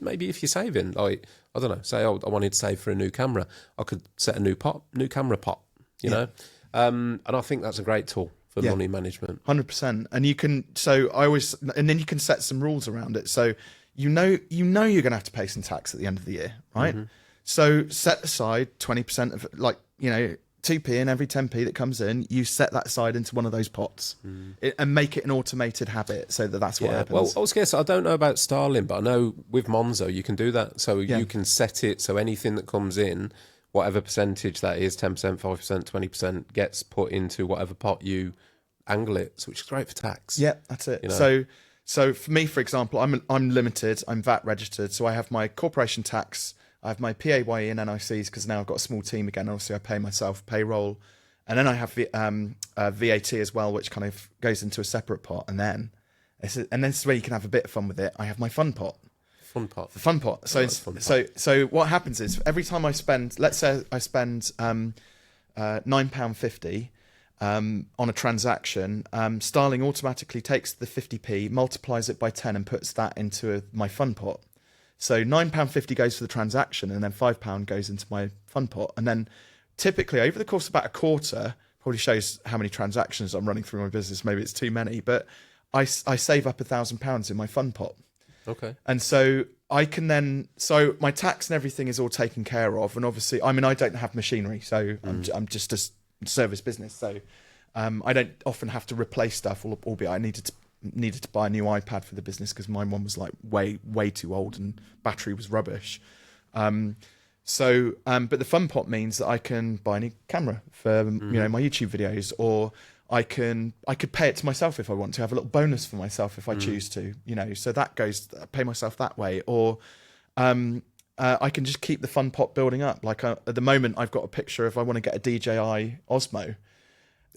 Maybe if you're saving, like I don't know, say I wanted to save for a new camera, I could set a new camera pot. You know. And I think that's a great tool for money management. 100%. And you can, and then you can set some rules around it. So you're going to have to pay some tax at the end of the year, right? Mm-hmm. So set aside 20% of 2p in every 10p that comes in. You set that aside into one of those pots and make it an automated habit, so that's what happens. Well, I was going to say, I don't know about Starling, but I know with Monzo you can do that. So you can set it so anything that comes in, whatever percentage that is, 10%, 5%, 20%, gets put into whatever pot you angle it, so which is great for tax. Yeah, that's it. So for me, for example, I'm limited. I'm VAT registered, so I have my corporation tax. I have my PAYE and NICs because now I've got a small team again. Obviously, I pay myself payroll, and then I have VAT as well, which kind of goes into a separate pot. And then this is where you can have a bit of fun with it. I have my fun pot. The fun pot. So so what happens is every time I spend, let's say I spend £9.50 on a transaction, Starling automatically takes the 50p, multiplies it by 10, and puts that into my fun pot. So £9.50 goes for the transaction, and then £5 goes into my fun pot. And then typically over the course of about a quarter, probably shows how many transactions I'm running through my business. Maybe it's too many, but I save up £1,000 in my fun pot. Okay. And so I can then, so my tax and everything is all taken care of. And obviously, I mean, I don't have machinery, so I'm just a service business. So I don't often have to replace stuff, albeit I needed to buy a new iPad for the business because my one was like way too old and battery was rubbish. But the fun pot means that I can buy a new camera for my YouTube videos, or I could pay it to myself if I want to, have a little bonus for myself if I choose to, so that goes, pay myself that way. Or I can just keep the fun pot building up. Like at the moment, I've got a picture if I want to get a DJI Osmo.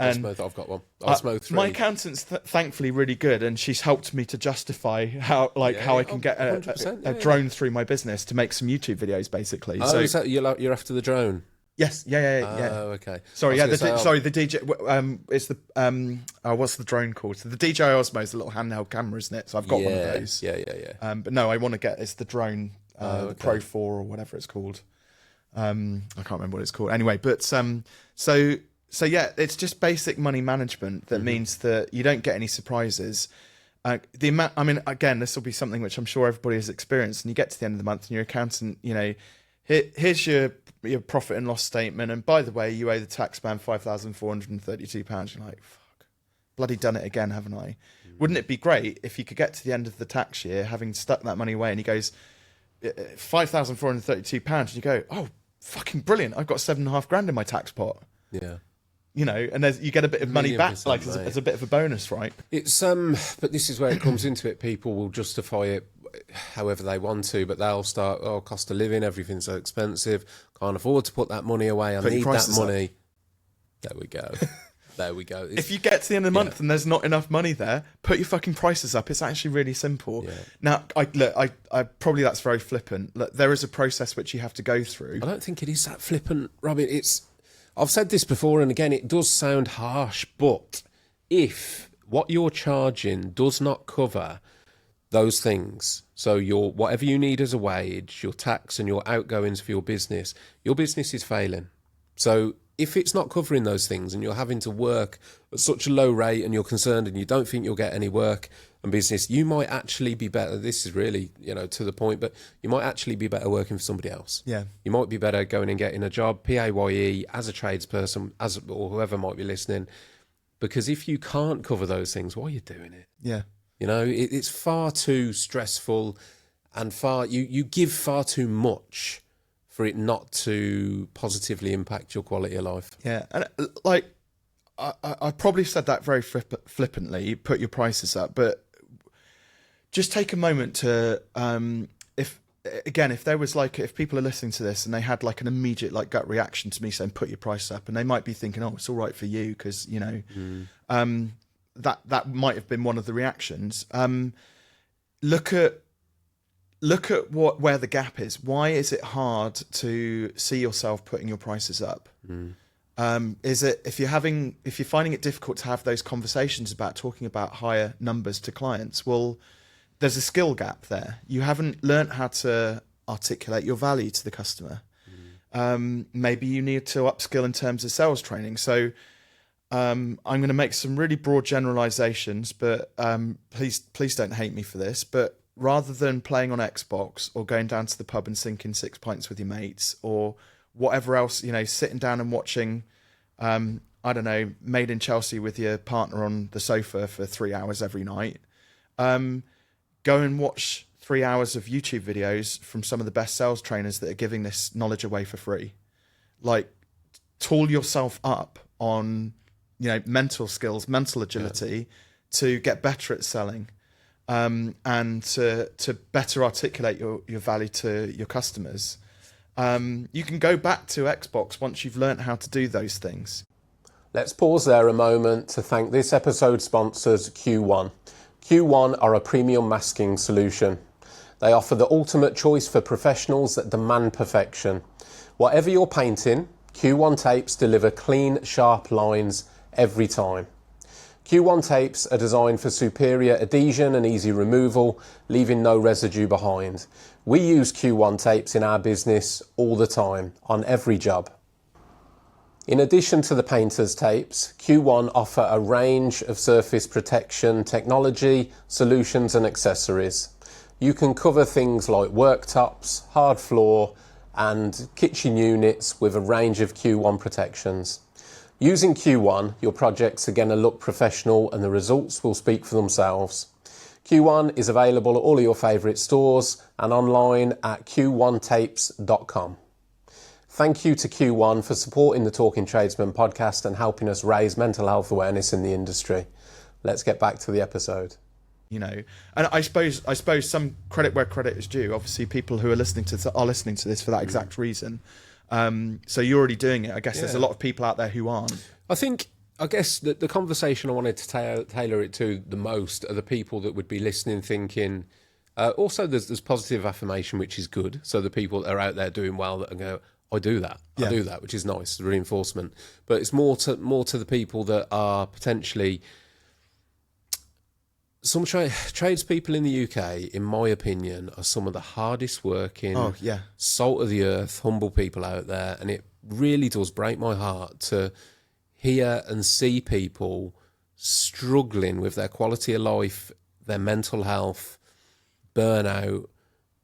And I've got one. Osmo 3. My accountant's thankfully really good, and she's helped me to justify how I can get a drone through my business to make some YouTube videos, basically. Oh, so is that you're after the drone? Yes, yeah. Oh, okay. Sorry, the DJ. It's the what's the drone called? So the DJI Osmo is the little handheld camera, isn't it? So I've got one of those. Yeah. But no, I want to get the drone, the Pro 4 or whatever it's called. I can't remember what it's called. Anyway, but so yeah, it's just basic money management that means that you don't get any surprises. The amount, I mean, again, this will be something which I'm sure everybody has experienced. And you get to the end of the month, and your accountant, here's your profit and loss statement, and by the way, you owe the taxman £5,432. You're like, fuck, bloody done it again, haven't I? Wouldn't it be great if you could get to the end of the tax year having stuck that money away, and he goes, £5,432, and you go, oh, fucking brilliant! I've got £7,500 in my tax pot. Yeah. And you get a bit of money back, like as a bit of a bonus, right? It's but this is where it comes into it. People will justify it however they want to, but they'll start, cost of living, everything's so expensive, can't afford to put that money away, I need that money. There we go. If you get to the end of the month and there's not enough money there, put your fucking prices up. It's actually really simple. Yeah. Now, I probably that's very flippant. Look, there is a process which you have to go through. I don't think it is that flippant, Robin. I've said this before, and again, it does sound harsh, but if what you're charging does not cover those things, so whatever you need as a wage, your tax and your outgoings for your business is failing. So if it's not covering those things and you're having to work at such a low rate and you're concerned and you don't think you'll get any work and business, you might actually be better. This is really, to the point, but you might actually be better working for somebody else. Yeah. You might be better going and getting a job, PAYE, as a tradesperson, or whoever might be listening, because if you can't cover those things, why are you doing it? Yeah. It's far too stressful, and you give far too much for it not to positively impact your quality of life. Yeah, and I probably said that very flippantly, put your prices up, but just take a moment to, if people are listening to this and they had like an immediate gut reaction to me saying put your price up, and they might be thinking, oh, it's all right for you because that might have been one of the reactions. Look at where the gap is. Why is it hard to see yourself putting your prices up? Is it if you're finding it difficult to have those conversations about talking about higher numbers to clients? Well, there's a skill gap there. You haven't learnt how to articulate your value to the customer. Maybe you need to upskill in terms of sales training. So I'm going to make some really broad generalizations, but please don't hate me for this. But rather than playing on Xbox or going down to the pub and sinking 6 pints with your mates or whatever else, sitting down and watching, I don't know, Made in Chelsea with your partner on the sofa for 3 hours every night. Go and watch 3 hours of YouTube videos from some of the best sales trainers that are giving this knowledge away for free. Like, tool yourself up on, mental skills, mental agility to get better at selling. and to better articulate your value to your customers. You can go back to Xbox once you've learnt how to do those things. Let's pause there a moment to thank this episode's sponsors, Q1. Q1 are a premium masking solution. They offer the ultimate choice for professionals that demand perfection. Whatever you're painting, Q1 tapes deliver clean, sharp lines every time. Q1 tapes are designed for superior adhesion and easy removal, leaving no residue behind. We use Q1 tapes in our business all the time, on every job. In addition to the painter's tapes, Q1 offer a range of surface protection technology, solutions and accessories. You can cover things like worktops, hard floor and kitchen units with a range of Q1 protections. Using Q1, your projects are going to look professional and the results will speak for themselves. Q1 is available at all of your favourite stores and online at q1tapes.com. Thank you to Q1 for supporting the Talking Tradesman podcast and helping us raise mental health awareness in the industry. Let's get back to the episode. And I suppose some credit where credit is due. Obviously, people who are listening to this for that exact reason. So you're already doing it. I guess there's a lot of people out there who aren't. I guess the conversation I wanted to tailor it to the most are the people that would be listening, thinking. Also, there's positive affirmation, which is good. So the people that are out there doing well that go, I do that, which is nice, reinforcement. But it's more to the people that are potentially some tradespeople in the UK, in my opinion, are some of the hardest working, salt of the earth, humble people out there. And it really does break my heart to hear and see people struggling with their quality of life, their mental health, burnout,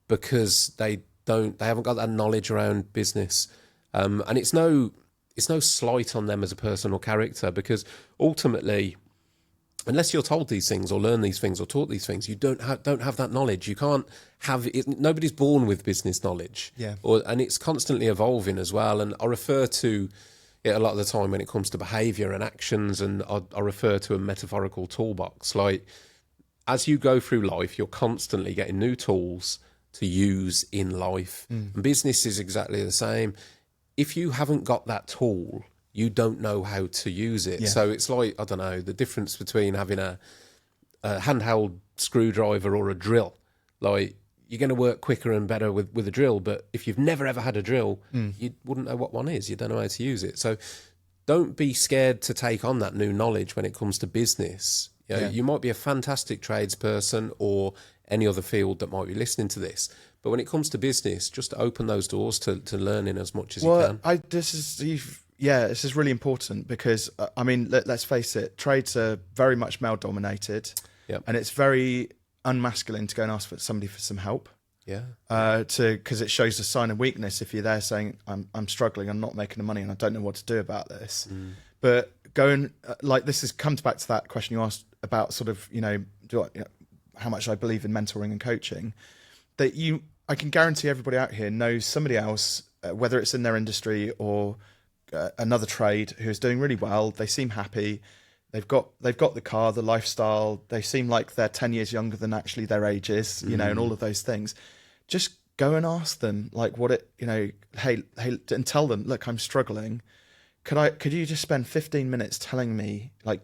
because they haven't got that knowledge around business. And it's no slight on them as a person or character, because ultimately, unless you're told these things or learn these things or taught these things, you don't have that knowledge. You can't have it. Nobody's born with business knowledge. And it's constantly evolving as well. And I refer to it a lot of the time when it comes to behaviour and actions, and I refer to a metaphorical toolbox. Like, as you go through life, you're constantly getting new tools to use in life. And business is exactly the same. If you haven't got that tool, you don't know how to use it. So it's like, I don't know, the difference between having a handheld screwdriver or a drill. Like, you're going to work quicker and better with a drill, but if you've never ever had a drill, you wouldn't know what one is. You don't know how to use it. So don't be scared to take on that new knowledge when it comes to business. You might be a fantastic tradesperson or any other field that might be listening to this, but when it comes to business, just open those doors to learning as much as you can. This is really important because, I mean, let's face it, trades are very much male dominated, and it's very unmasculine to go and ask for somebody for some help. Because it shows a sign of weakness if you're there saying, I'm struggling, I'm not making the money, and I don't know what to do about this. But going comes back to that question you asked about sort of, how much I believe in mentoring and coaching. I can guarantee everybody out here knows somebody else, whether it's in their industry or another trade, who is doing really well. They seem happy. They've got the car, the lifestyle. They seem like they're 10 years younger than actually their age is, and all of those things. Just go and ask them, like, hey, and tell them, look, I'm struggling. Could you just spend 15 minutes telling me, like,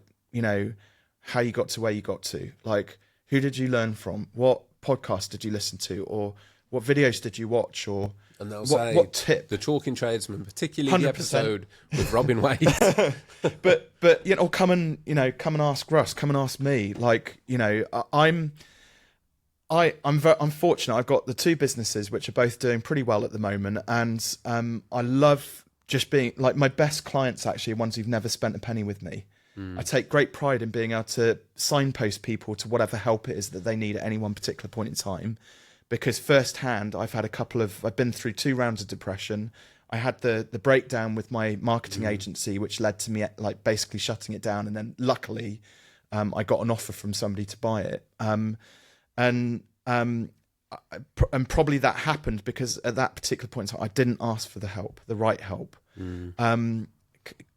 how you got to where you got to? Like, who did you learn from? What podcast did you listen to? Or what videos did you watch? Or and they'll what tip? The Talking Tradesman, particularly 100%. The episode with Robin Waite. but come and ask Russ, come and ask me. Like, I'm fortunate. I've got the two businesses which are both doing pretty well at the moment, and I love just being like, my best clients actually are ones who've never spent a penny with me. I take great pride in being able to signpost people to whatever help it is that they need at any one particular point in time, because firsthand I've been through 2 rounds of depression. I had the breakdown with my marketing agency, which led to me like basically shutting it down, and then luckily I got an offer from somebody to buy it. And probably that happened because at that particular point in time, I didn't ask for the help, the right help.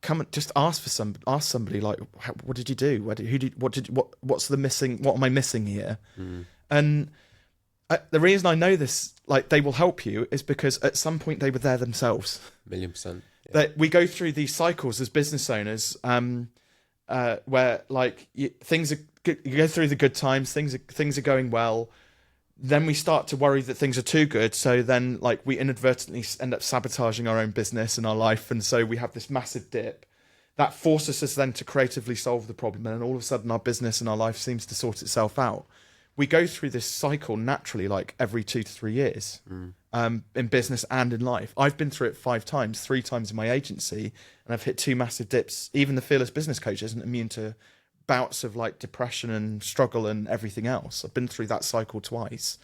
come and just ask somebody like, what did you do? What's the missing? What am I missing here? And the reason I know this, like, they will help you, is because at some point they were there themselves. 1,000,000%. Yeah. That we go through these cycles as business owners, where like things are good, you go through the good times, things are going well. Then we start to worry that things are too good. So then, like, we inadvertently end up sabotaging our own business and our life, and so we have this massive dip that forces us then to creatively solve the problem, and then all of a sudden our business and our life seems to sort itself out. We go through this cycle naturally, like every 2 to 3 years, in business and in life. I've been through it 5 times, 3 times in my agency, and I've hit 2 massive dips. Even the Fearless Business Coach isn't immune to bouts of like depression and struggle and everything else. I've been through that cycle twice.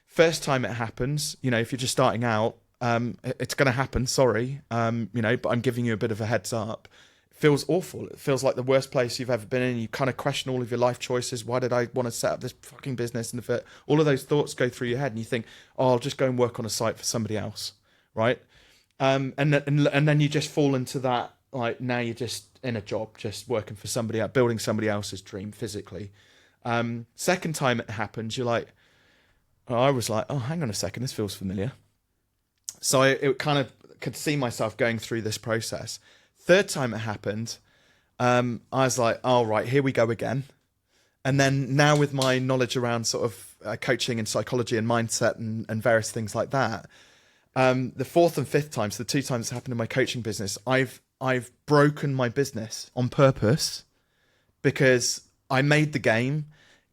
First time it happens, you know, if you're just starting out, it's going to happen. Sorry, you know, but I'm giving you a bit of a heads up. It feels awful. It feels like the worst place you've ever been in. You kind of question all of your life choices. Why did I want to set up this fucking business? And if all of those thoughts go through your head, and you think, oh, I'll just go and work on a site for somebody else, right? And then you just fall into that. Like, now you're just in a job, just working for somebody else, building somebody else's dream physically. Second time it happens, you're like, I was like, oh, hang on a second, this feels familiar. So it kind of could see myself going through this process. Third time it happened, I was like, oh, right, here we go again. And then now with my knowledge around sort of coaching and psychology and mindset and various things like that, the fourth and fifth time, so the 2 times it's happened in my coaching business, I've broken my business on purpose because I made the game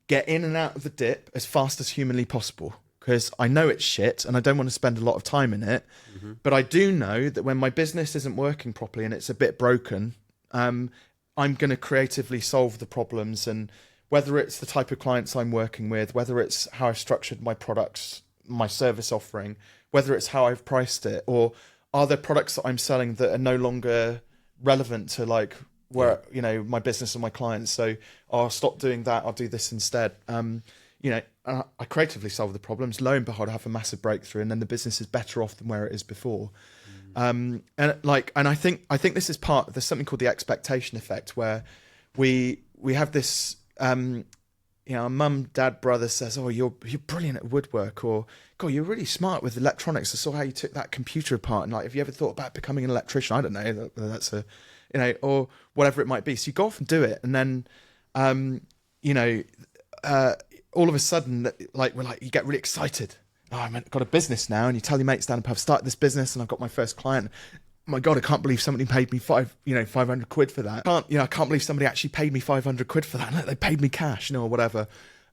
get in and out of the dip as fast as humanly possible, because I know it's shit and I don't want to spend a lot of time in it. But I do know that when my business isn't working properly and it's a bit broken, I'm going to creatively solve the problems. And whether it's the type of clients I'm working with, whether it's how I've structured my products, my service offering, whether it's how I've priced it, or are there products that I'm selling that are no longer relevant to like where, you know, my business and my clients? So I'll stop doing that. I'll do this instead. You know, I creatively solve the problems. Lo and behold, I have a massive breakthrough, and then the business is better off than where it is before. And I think this is there's something called the expectation effect, where we have this, you know, mum, dad, brother says, oh, you're brilliant at woodwork, or God, you're really smart with electronics. I saw how you took that computer apart. And like, have you ever thought about becoming an electrician? I don't know. That's a, you know, or whatever it might be. So you go off and do it. And then, you know, all of a sudden, like, you get really excited. Oh, I've got a business now. And you tell your mates down, I've started this business and I've got my first client. Oh my God, I can't believe somebody paid me 500 quid for that. I can't believe somebody actually paid me 500 quid for that. Like, they paid me cash, you know, or whatever.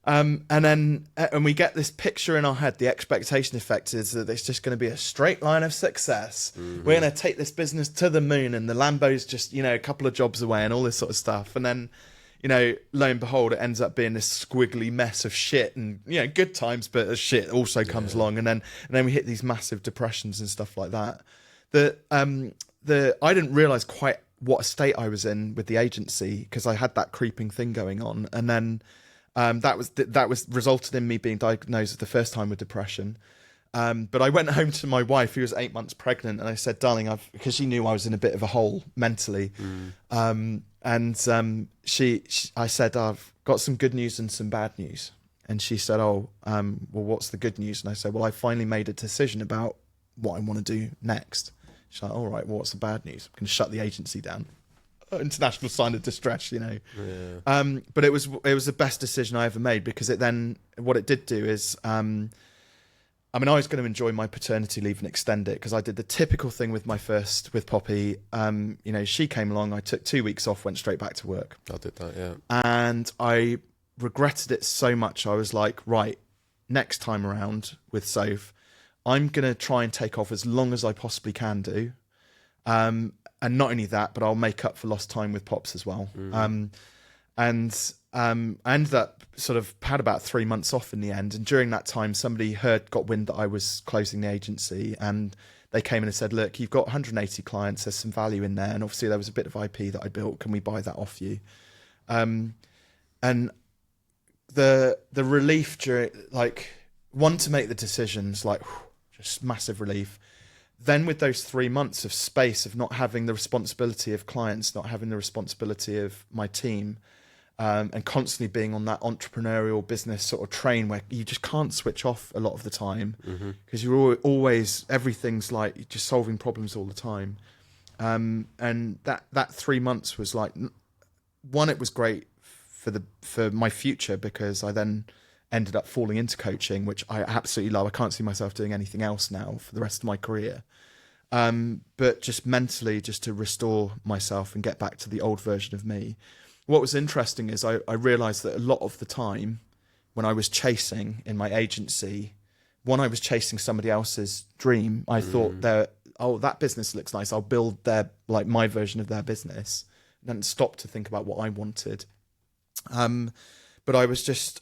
And then we get this picture in our head. The expectation effect is that it's just going to be a straight line of success. We're going to take this business to the moon, and the Lambo's just, you know, a couple of jobs away and all this sort of stuff. And then, you know, lo and behold, it ends up being this squiggly mess of shit, and, you know, good times, but shit also comes along. And then we hit these massive depressions and stuff like that. I didn't realize quite what state I was in with the agency, because I had that creeping thing going on. And then, that was resulted in me being diagnosed the first time with depression. But I went home to my wife, who was 8 months pregnant, and I said, darling, because she knew I was in a bit of a hole mentally. I said, I've got some good news and some bad news. And she said, well, what's the good news? And I said, well, I finally made a decision about what I want to do next. She's like, all right, well, what's the bad news? I'm going to shut the agency down. International sign of distress, you know. But it was the best decision I ever made, because what it did do is, I was going to enjoy my paternity leave and extend it, because I did the typical thing with Poppy. You know, she came along, I took 2 weeks off, went straight back to work. I did that, yeah. And I regretted it so much. I was like, right, next time around with Soph, I'm going to try and take off as long as I possibly can do. And not only that, but I'll make up for lost time with Pops as well. I ended up sort of had about 3 months off in the end. And during that time, somebody got wind that I was closing the agency, and they came in and said, look, you've got 180 clients. There's some value in there. And obviously there was a bit of IP that I built. Can we buy that off you? And the relief during, like, one, to make the decisions, like, just massive relief. then with those 3 months of space of not having the responsibility of clients, not having the responsibility of my team, and constantly being on that entrepreneurial business sort of train where you just can't switch off a lot of the time because you're always, everything's like you're just solving problems all the time. And that 3 months was like, one, it was great for my future because I then ended up falling into coaching, which I absolutely love. I can't see myself doing anything else now for the rest of my career. But just mentally, just to restore myself and get back to the old version of me. What was interesting is I realized that a lot of the time when I was chasing in my agency, when I was chasing somebody else's dream, I thought that business looks nice. I'll build my version of their business, and then stop to think about what I wanted. But I was just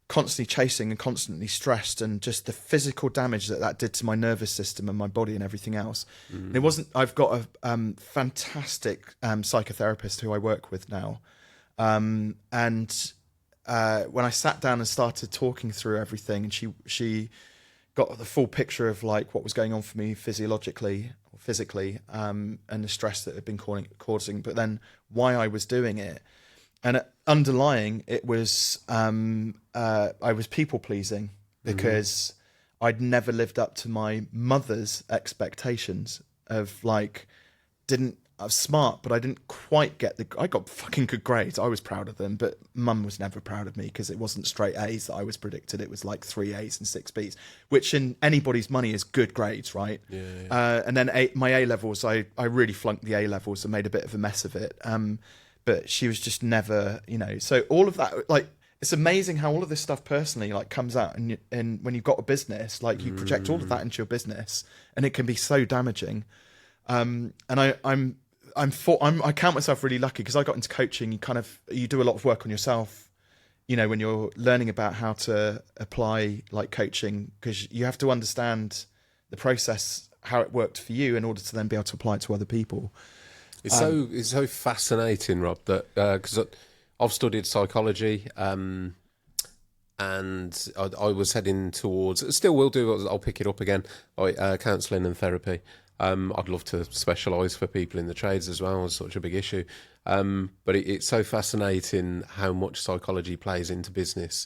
constantly chasing and constantly stressed, and just the physical damage that did to my nervous system and my body and everything else. And it wasn't. I've got a fantastic psychotherapist who I work with now, and when I sat down and started talking through everything, and she got the full picture of like what was going on for me physiologically or physically, and the stress that had been causing, but then why I was doing it. And underlying it was, I was people pleasing because I'd never lived up to my mother's expectations of like, I was smart, but I didn't quite get I got fucking good grades. I was proud of them, but mum was never proud of me because it wasn't straight A's that I was predicted. It was like 3 A's and 6 B's, which in anybody's money is good grades, right? Yeah. And then my A levels, I really flunked the A levels and made a bit of a mess of it. But she was just never, so all of that, like, it's amazing how all of this stuff personally like comes out, and when you've got a business, like you project all of that into your business, and it can be so damaging. And I count myself really lucky because I got into coaching. You do a lot of work on yourself, when you're learning about how to apply like coaching, because you have to understand the process, how it worked for you in order to then be able to apply it to other people. It's so fascinating, Rob, that because I've studied psychology, and I was heading towards, still will do, I'll pick it up again, counselling and therapy. I'd love to specialise for people in the trades as well. It's such a big issue. But it's so fascinating how much psychology plays into business,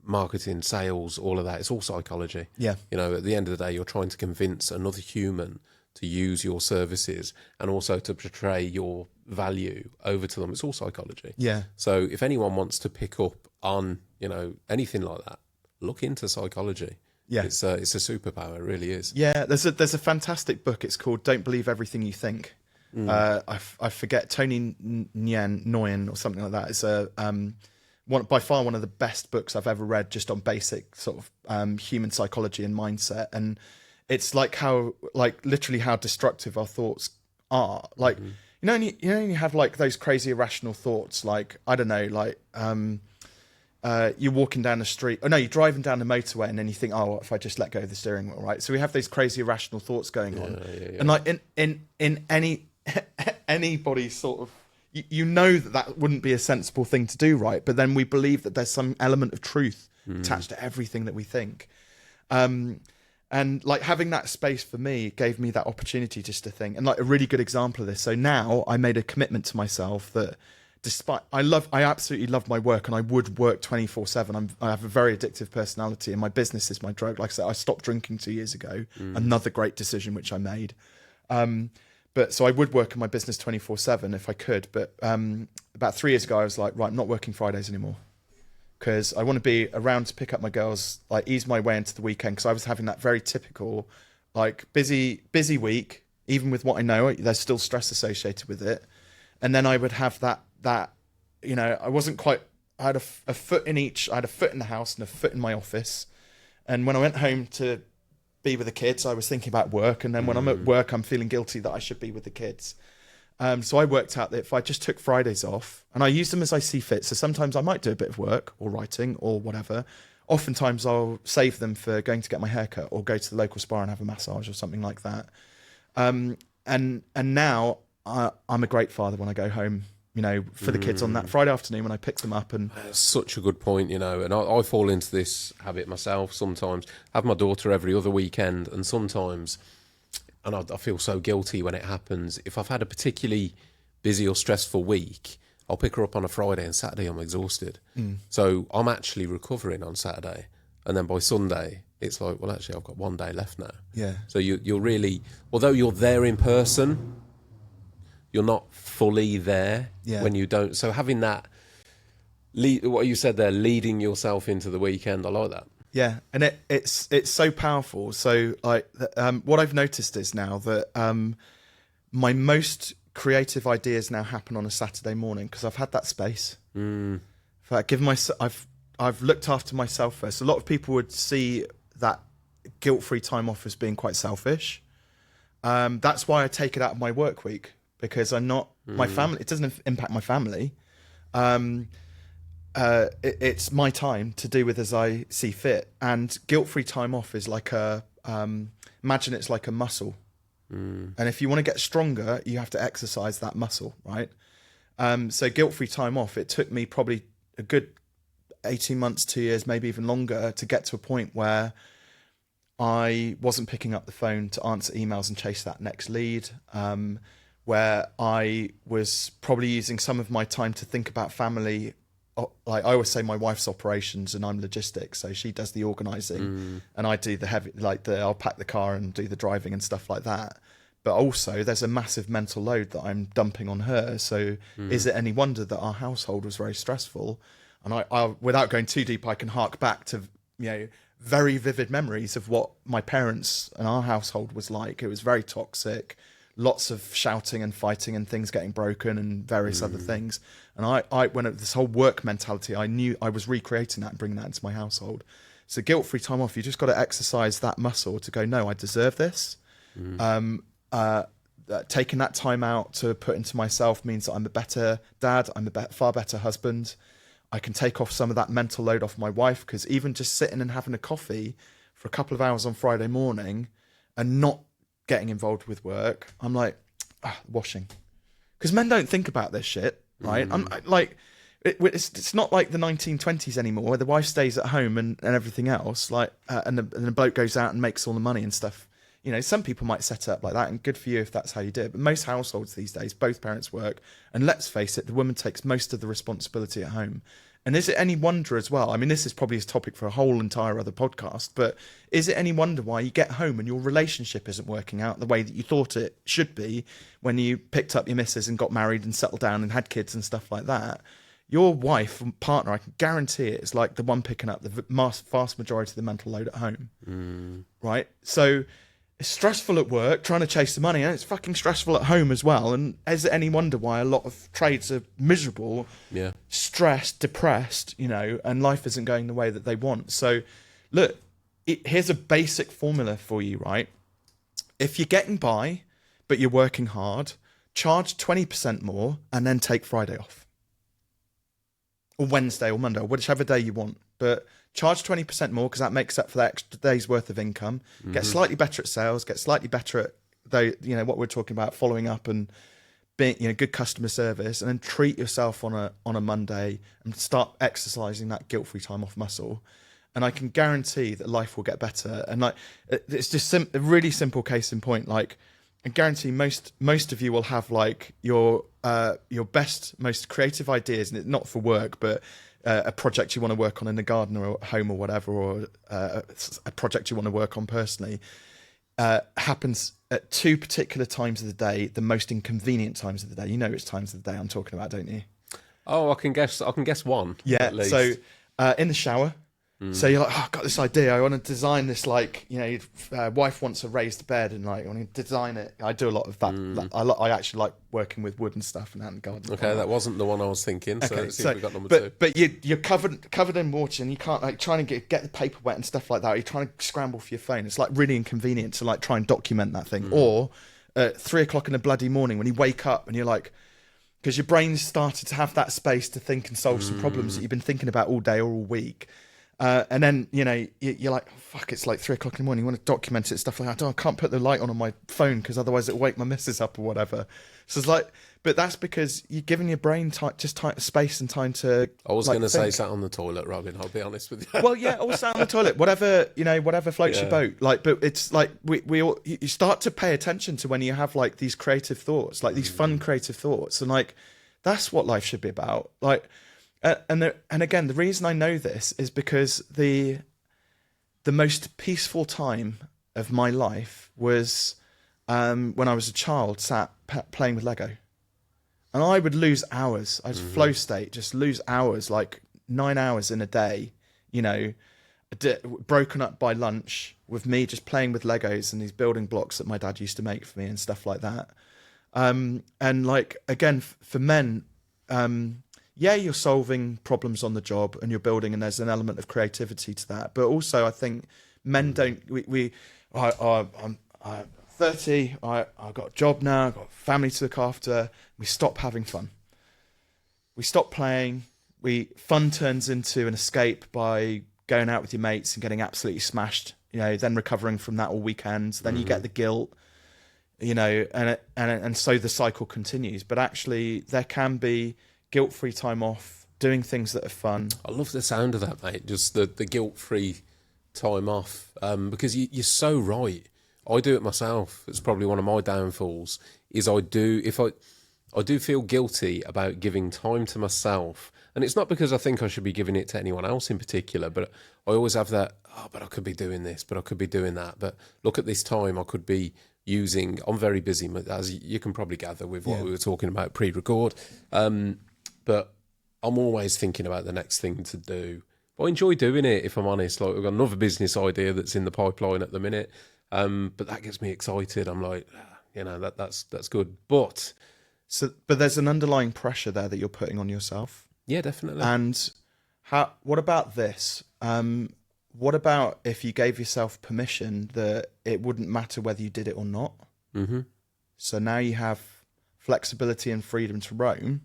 marketing, sales, all of that. It's all psychology. Yeah. At the end of the day, you're trying to convince another human to use your services and also to portray your value over to them. It's all psychology. Yeah. So if anyone wants to pick up on, anything like that, look into psychology. Yeah. It's a superpower. It really is. Yeah. There's a fantastic book. It's called Don't Believe Everything You Think. I forget, Tony Nguyen or something like that. It's by far one of the best books I've ever read just on basic sort of human psychology and mindset. And it's like literally how destructive our thoughts are. Like, you have like those crazy irrational thoughts. Like, I don't know, like, you're walking down the street. Oh no, you're driving down the motorway, and then you think, oh, what if I just let go of the steering wheel, right? So we have those crazy irrational thoughts going on. Yeah. And like in anybody sort of, that wouldn't be a sensible thing to do, right? But then we believe that there's some element of truth attached to everything that we think. And like having that space for me gave me that opportunity just to think, and like a really good example of this. So now I made a commitment to myself that despite, I absolutely love my work, and I would work 24/7. I have a very addictive personality, and my business is my drug. Like I said, I stopped drinking 2 years ago. Another great decision, which I made. But so I would work in my business 24/7 if I could. But about 3 years ago, I was like, right, I'm not working Fridays anymore, because I want to be around to pick up my girls, like ease my way into the weekend. Because I was having that very typical, like busy week, even with what I know, there's still stress associated with it. And then I would have that, I wasn't quite, I had a foot in each, I had a foot in the house and a foot in my office. And when I went home to be with the kids, I was thinking about work. And then when I'm at work, I'm feeling guilty that I should be with the kids. So I worked out that if I just took Fridays off, and I use them as I see fit. So sometimes I might do a bit of work or writing or whatever. Oftentimes I'll save them for going to get my haircut or go to the local spa and have a massage or something like that. And now I'm a great father when I go home, for the kids on that Friday afternoon when I pick them up. And that's such a good point, and I fall into this habit myself sometimes. I have my daughter every other weekend, and sometimes and I feel so guilty when it happens. If I've had a particularly busy or stressful week, I'll pick her up on a Friday, and Saturday I'm exhausted. So I'm actually recovering on Saturday, and then by Sunday it's like, well, actually I've got one day left now. Yeah. So you're really, although you're there in person, you're not fully there when you don't. So having that, what you said there, leading yourself into the weekend, I like that. Yeah, and it's so powerful. So like, what I've noticed is now that my most creative ideas now happen on a Saturday morning because I've had that space. In fact, I've looked after myself first. A lot of people would see that guilt-free time off as being quite selfish. That's why I take it out of my work week, because I'm not my family. It doesn't impact my family. It's my time to do with as I see fit. And guilt-free time off is like imagine it's like a muscle. And if you want to get stronger, you have to exercise that muscle, right? So guilt-free time off, it took me probably a good 18 months, 2 years, maybe even longer to get to a point where I wasn't picking up the phone to answer emails and chase that next lead, where I was probably using some of my time to think about family. Like I always say, my wife's operations and I'm logistics, so she does the organising and I do the heavy, I'll pack the car and do the driving and stuff like that. But also there's a massive mental load that I'm dumping on her. So is it any wonder that our household was very stressful? And I without going too deep, I can hark back to, very vivid memories of what my parents and our household was like. It was very toxic, lots of shouting and fighting and things getting broken and various other things. And I when this whole work mentality, I knew I was recreating that and bringing that into my household. So guilt-free time off, you just got to exercise that muscle to go, no, I deserve this. Taking that time out to put into myself means that I'm a better dad. I'm a far better husband. I can take off some of that mental load off my wife, because even just sitting and having a coffee for a couple of hours on Friday morning and not getting involved with work, I'm like, washing. Because men don't think about this shit, right? I'm like, it's not like the 1920s anymore, where the wife stays at home and everything else, like, and the bloke goes out and makes all the money and stuff. Some people might set it up like that, and good for you if that's how you do it. But most households these days, both parents work, and let's face it, the woman takes most of the responsibility at home. And is it any wonder as well? I mean, this is probably a topic for a whole entire other podcast, but is it any wonder why you get home and your relationship isn't working out the way that you thought it should be when you picked up your missus and got married and settled down and had kids and stuff like that? Your wife and partner, I can guarantee it, is like the one picking up the vast majority of the mental load at home, right? So it's stressful at work trying to chase the money, and it's fucking stressful at home as well. And is it any wonder why a lot of trades are miserable, stressed, depressed, and life isn't going the way that they want? So look, here's a basic formula for you, right? If you're getting by, but you're working hard, charge 20% more and then take Friday off. Or Wednesday or Monday, or whichever day you want. But charge 20% more, because that makes up for that extra day's worth of income. Get slightly better at sales, get slightly better at what we're talking about, following up and being good customer service, and then treat yourself on a Monday and start exercising that guilt-free time off muscle. And I can guarantee that life will get better. And like, it's just a really simple case in point. Like, I guarantee most of you will have like your best, most creative ideas, and not for work, but a project you want to work on in the garden or at home or whatever, or a project you want to work on personally, happens at two particular times of the day, the most inconvenient times of the day. You know which times of the day I'm talking about, don't you? Oh, I can guess one. Yeah. At least. So in the shower. So you're like, I've got this idea. I want to design this, like, wife wants a raised bed, and like, I want to design it. I do a lot of that. I actually like working with wood and stuff and out in the garden. Okay, that wasn't the one I was thinking. So okay, let's see if we got number two. But you're covered in water, and you can't, like, trying to get the paper wet and stuff like that. You're trying to scramble for your phone. It's like really inconvenient to like try and document that thing. Or at 3 o'clock in the bloody morning when you wake up and you're like, because your brain's started to have that space to think and solve some problems that you've been thinking about all day or all week. And then, you're like, oh, fuck, it's like 3 o'clock in the morning. You want to document it, stuff like that. I can't put the light on my phone because otherwise it'll wake my missus up or whatever. So it's like, but that's because you're giving your brain space and time to. I was going to say sat on the toilet, Robin. I'll be honest with you. Well, yeah, or sat on the toilet, whatever floats your boat. Like, but it's like you start to pay attention to when you have like these creative thoughts, like these fun creative thoughts, and like that's what life should be about. Like. And again, the reason I know this is because the most peaceful time of my life was when I was a child, sat playing with Lego, and I would lose hours. I was flow state, just lose hours, like 9 hours in a day. Broken up by lunch with me just playing with Legos and these building blocks that my dad used to make for me and stuff like that. And like again, for men. Yeah, you're solving problems on the job and you're building, and there's an element of creativity to that. But also, I think men don't. I'm 30. I've got a job now. I've got a family to look after. We stop having fun. We stop playing. Fun turns into an escape by going out with your mates and getting absolutely smashed. Then recovering from that all weekend. Then you get the guilt. And so the cycle continues. But actually, there can be guilt-free time off, doing things that are fun. I love the sound of that, mate. Just the guilt-free time off, because you're so right. I do it myself. It's probably one of my downfalls. Is I do feel guilty about giving time to myself, and it's not because I think I should be giving it to anyone else in particular. But I always have that. Oh, but I could be doing this. But I could be doing that. But look at this time. I could be using. I'm very busy, as you can probably gather with what we were talking about pre-record. But I'm always thinking about the next thing to do. But I enjoy doing it, if I'm honest. Like, we've got another business idea that's in the pipeline at the minute. But that gets me excited. I'm like, that's good. But there's an underlying pressure there that you're putting on yourself. Yeah, definitely. And what about this? What about if you gave yourself permission that it wouldn't matter whether you did it or not? Mm-hmm. So now you have flexibility and freedom to roam.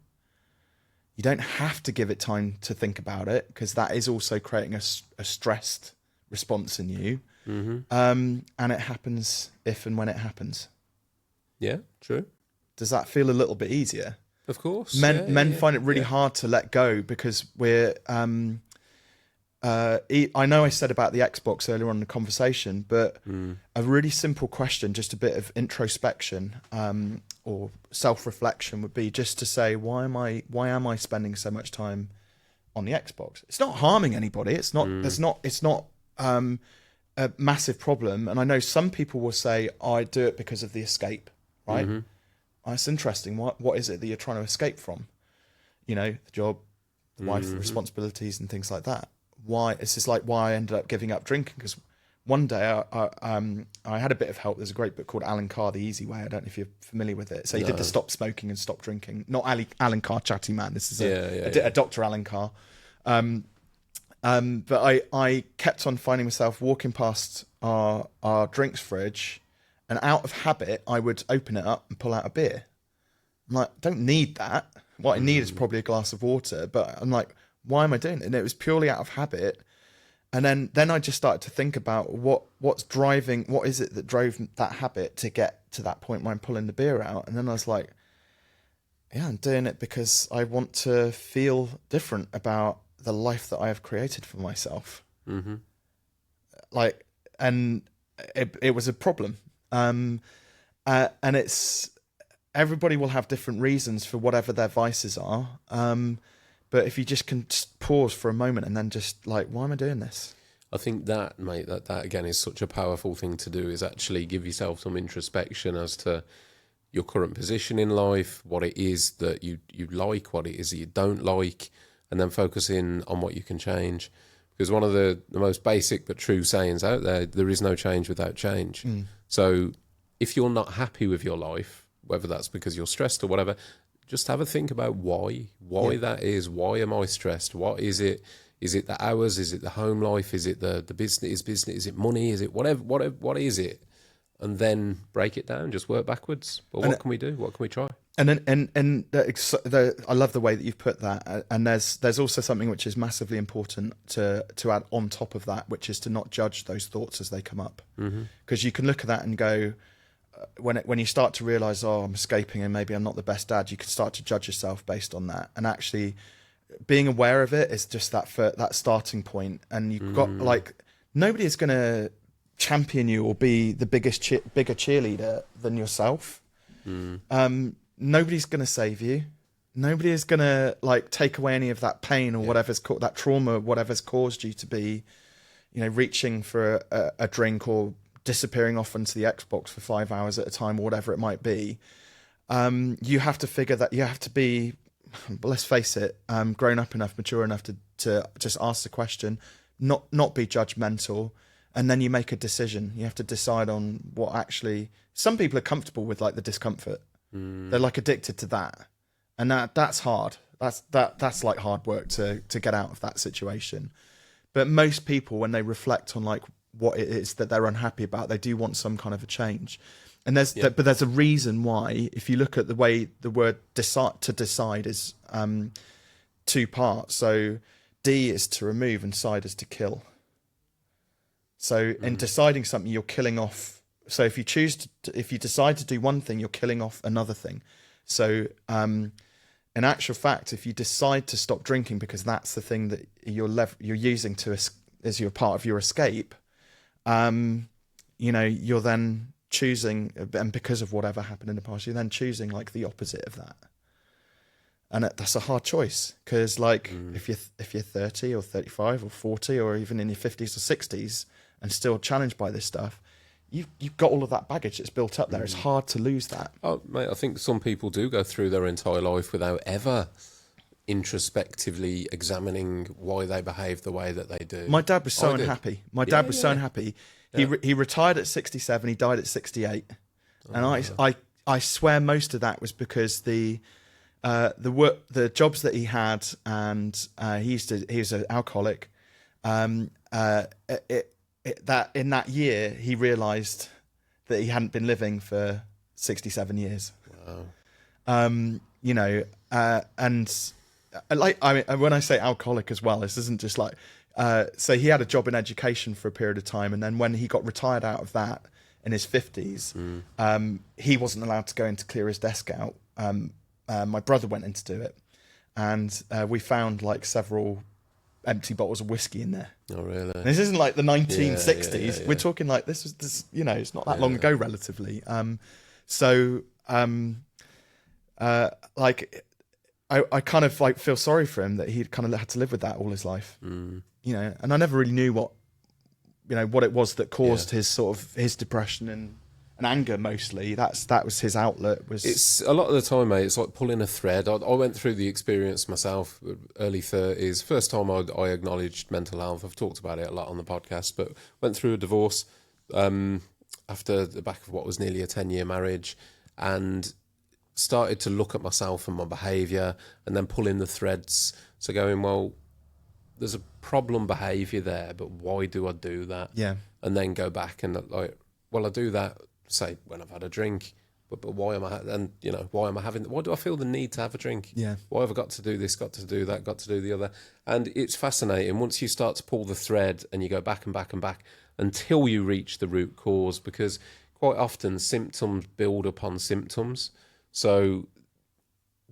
You don't have to give it time to think about it, because that is also creating a stressed response in you. Mm-hmm. And it happens if and when it happens. Yeah, true. Does that feel a little bit easier? Of course. Men find it really hard to let go because we're... I know I said about the Xbox earlier on in the conversation, but a really simple question, just a bit of introspection or self-reflection would be just to say, why am I spending so much time on the Xbox? It's not harming anybody. It's not. It's not a massive problem. And I know some people will say, I do it because of the escape. Right? Mm-hmm. That's interesting. What is it that you're trying to escape from? The job, the wife, the responsibilities, and things like that. Why? It's just like why I ended up giving up drinking, because one day I had a bit of help. There's a great book called Alan Carr, The Easy Way. I don't know if you're familiar with it. So he did the stop smoking and stop drinking. Not Alan Carr, chatty man. This is a Dr. Alan Carr. But I kept on finding myself walking past our drinks fridge, and out of habit, I would open it up and pull out a beer. I'm like, don't need that. What I need is probably a glass of water. But I'm like, why am I doing it? And it was purely out of habit. And then I just started to think about what is it that drove that habit to get to that point where I'm pulling the beer out. And then I was like, yeah, I'm doing it because I want to feel different about the life that I have created for myself. Mm-hmm. And it was a problem. And it's, everybody will have different reasons for whatever their vices are. But if you just can pause for a moment and then just like, why am I doing this? I think that, mate, that again is such a powerful thing to do, is actually give yourself some introspection as to your current position in life, what it is that you like, what it is that you don't like, and then focusing on what you can change. Because one of the most basic but true sayings out there is no change without change. Mm. So if you're not happy with your life, whether that's because you're stressed or whatever, just have a think about why that is. Why am I stressed? What is it? Is it the hours? Is it the home life? Is it the business? Is it money? Is it whatever? What is it? And then break it down. Just work backwards. Well, what can we do? What can we try? And I love the way that you've put that. And there's also something which is massively important to add on top of that, which is to not judge those thoughts as they come up, because you can look at that and go, when you start to realize, oh, I'm escaping and maybe I'm not the best dad, you can start to judge yourself based on that. And actually, being aware of it is just that starting point. And you've got like, nobody is going to champion you or be the bigger cheerleader than yourself. Nobody's going to save you. Nobody is going to like take away any of that pain or whatever's that trauma, whatever's caused you to be, reaching for a drink or disappearing off into the Xbox for 5 hours at a time or whatever it might be. You have to figure that you have to be, let's face it, grown up enough, mature enough to just ask the question, not be judgmental, and then you make a decision. You have to decide on what actually. Some people are comfortable with like the discomfort. They're like addicted to that, and that's hard. That's like hard work to get out of that situation. But most people, when they reflect on like what it is that they're unhappy about, they do want some kind of a change. And but there's a reason why. If you look at the way the word decide is 2 parts. So D is to remove and side is to kill. So in deciding something, you're killing off. So if you decide to do one thing, you're killing off another thing. So in actual fact, if you decide to stop drinking because that's the thing that you're using as your part of your escape, you're then choosing, and because of whatever happened in the past, you're then choosing like the opposite of that. And that's a hard choice, because like if you're 30 or 35 or 40 or even in your 50s or 60s and still challenged by this stuff, you've got all of that baggage that's built up there. It's hard to lose that. Oh, mate, I think some people do go through their entire life without ever introspectively examining why they behave the way that they do. My dad was so unhappy. My dad was so unhappy. He retired at 67. He died at 68. And I swear most of that was because the jobs that he had, and he was an alcoholic. That in that year he realised that he hadn't been living for 67 years. Wow. And when I say alcoholic as well, this isn't just like. So he had a job in education for a period of time, and then when he got retired out of that in his 50s, he wasn't allowed to go in to clear his desk out. My brother went in to do it, and we found like several empty bottles of whiskey in there. Oh, really? And this isn't like the 1960s. We're talking like this, it's not that long ago, relatively. I kind of like feel sorry for him that he kind of had to live with that all his life. And I never really knew what it was that caused his sort of his depression and anger. Mostly that was his outlet. It's a lot of the time, mate, it's like pulling a thread. I went through the experience myself, early 30s. First time I acknowledged mental health. I've talked about it a lot on the podcast, but went through a divorce after the back of what was nearly a 10-year marriage, and started to look at myself and my behaviour, and then pulling the threads. So going, well, there's a problem behaviour there, but why do I do that? Yeah. And then go back and like, well, I do that, say, when I've had a drink, but why am I, and why am I having, why do I feel the need to have a drink? Yeah. Why have I got to do this, got to do that, got to do the other? And it's fascinating once you start to pull the thread and you go back and back and back until you reach the root cause, because quite often symptoms build upon symptoms. So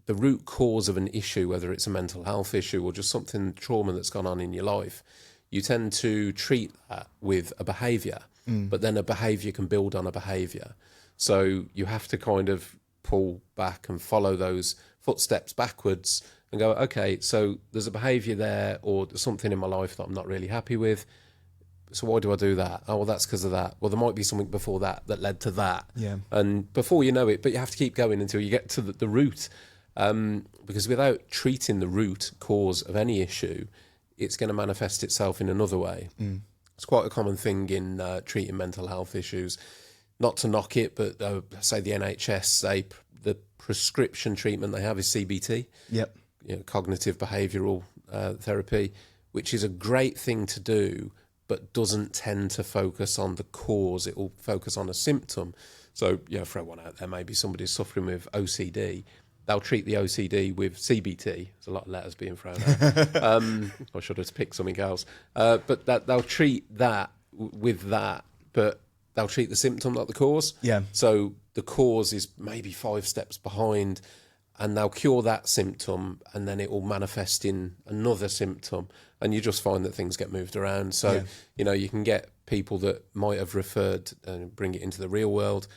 the root cause of an issue, whether it's a mental health issue or just something, trauma that's gone on in your life, you tend to treat that with a behaviour, but then a behaviour can build on a behaviour. So you have to kind of pull back and follow those footsteps backwards and go, okay, so there's a behaviour there or something in my life that I'm not really happy with. So why do I do that? Oh, well, that's because of that. Well, there might be something before that led to that. Yeah. And before you know it, but you have to keep going until you get to the root. Because without treating the root cause of any issue, it's going to manifest itself in another way. It's quite a common thing in treating mental health issues. Not to knock it, but say the NHS, the prescription treatment they have is CBT. Yep. Cognitive behavioural therapy, which is a great thing to do, but doesn't tend to focus on the cause. It will focus on a symptom. So, throw one out there. Maybe somebody's suffering with OCD. They'll treat the OCD with CBT. There's a lot of letters being thrown out. I should have picked something else. But they'll treat that with that, but they'll treat the symptom, not the cause. Yeah. So the cause is maybe 5 steps behind, and they'll cure that symptom, and then it will manifest in another symptom, and you just find that things get moved around. So, you can get people that might have referred and bring it into the real world,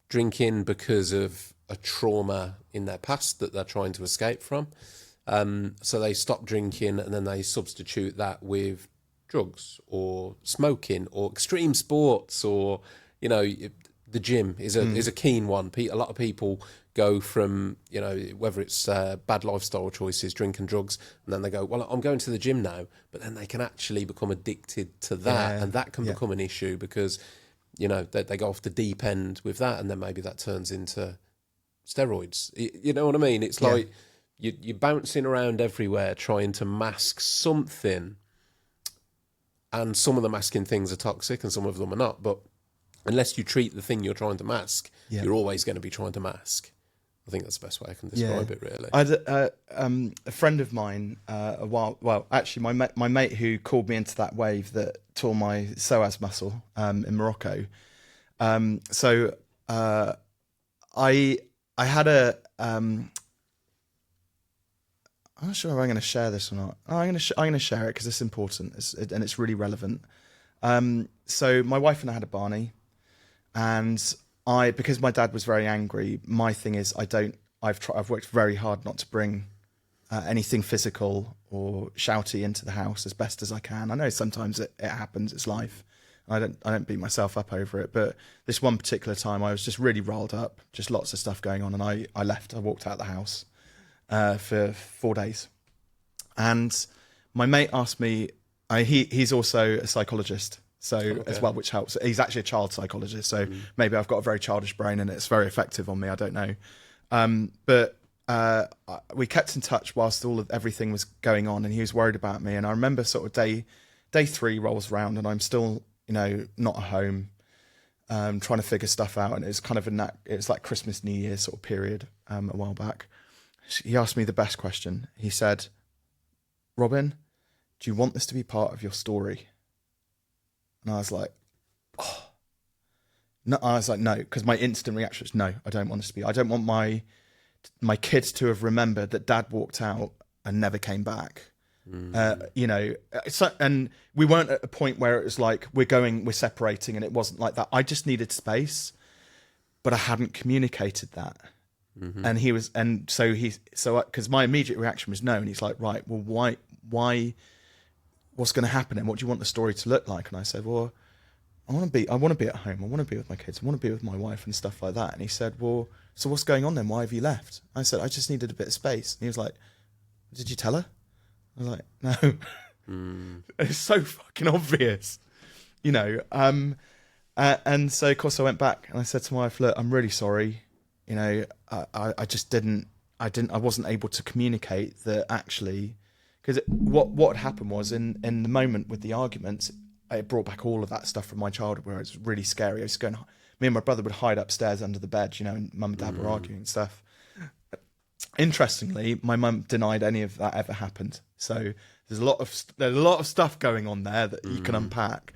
drinking because of a trauma in their past that they're trying to escape from. So they stop drinking, and then they substitute that with drugs or smoking or extreme sports, or, the gym is a keen one. A lot of people go from, whether it's bad lifestyle choices, drink and drugs, and then they go, well, I'm going to the gym now, but then they can actually become addicted to that, and that can become an issue because, they go off the deep end with that, and then maybe that turns into steroids. You know what I mean? It's like you're bouncing around everywhere trying to mask something, and some of the masking things are toxic and some of them are not, but unless you treat the thing you're trying to mask, you're always going to be trying to mask. I think that's the best way I can describe it, really. I had a friend of mine actually my mate who called me into that wave that tore my psoas muscle in Morocco. I had a I'm not sure if I'm going to share this or not. I'm going to share it because it's important and it's really relevant. So my wife and I had a Barney, and because my dad was very angry, my thing is I've worked very hard not to bring anything physical or shouty into the house as best as I can. I know sometimes it happens, it's life. I don't beat myself up over it, but this one particular time I was just really riled up, just lots of stuff going on, and I left. I walked out of the house for 4 days, and my mate asked me. He's also a psychologist, as well, which helps. He's actually a child psychologist, so maybe I've got a very childish brain and it's very effective on me. I don't know, but we kept in touch whilst everything was going on, and he was worried about me. And I remember sort of day 3 rolls around, and I'm still not at home, trying to figure stuff out. And it was kind of it was like Christmas, New Year sort of period a while back. He asked me the best question. He said, "Robin, do you want this to be part of your story?" And I was like, oh. No. I was like, no, because my instant reaction was, no, I don't want this to be. I don't want my kids to have remembered that Dad walked out and never came back. And we weren't at a point where it was like we're separating, and it wasn't like that. I just needed space, but I hadn't communicated that. And because my immediate reaction was no, and he's like, right, well, why, what's going to happen, and what do you want the story to look like? And I said, well, I want to be at home. I want to be with my kids. I want to be with my wife and stuff like that. And he said, well, so what's going on then? Why have you left? I said, I just needed a bit of space. And he was like, did you tell her? I was like, no. It's so fucking obvious, and so of course I went back and I said to my wife, look, I'm really sorry. I just I wasn't able to communicate that actually, because what had happened was in the moment with the arguments, it brought back all of that stuff from my childhood where it was really scary. I was going, me and my brother would hide upstairs under the bed, and mum and dad were arguing and stuff. Interestingly, my mum denied any of that ever happened. So there's a lot of stuff going on there that you can unpack.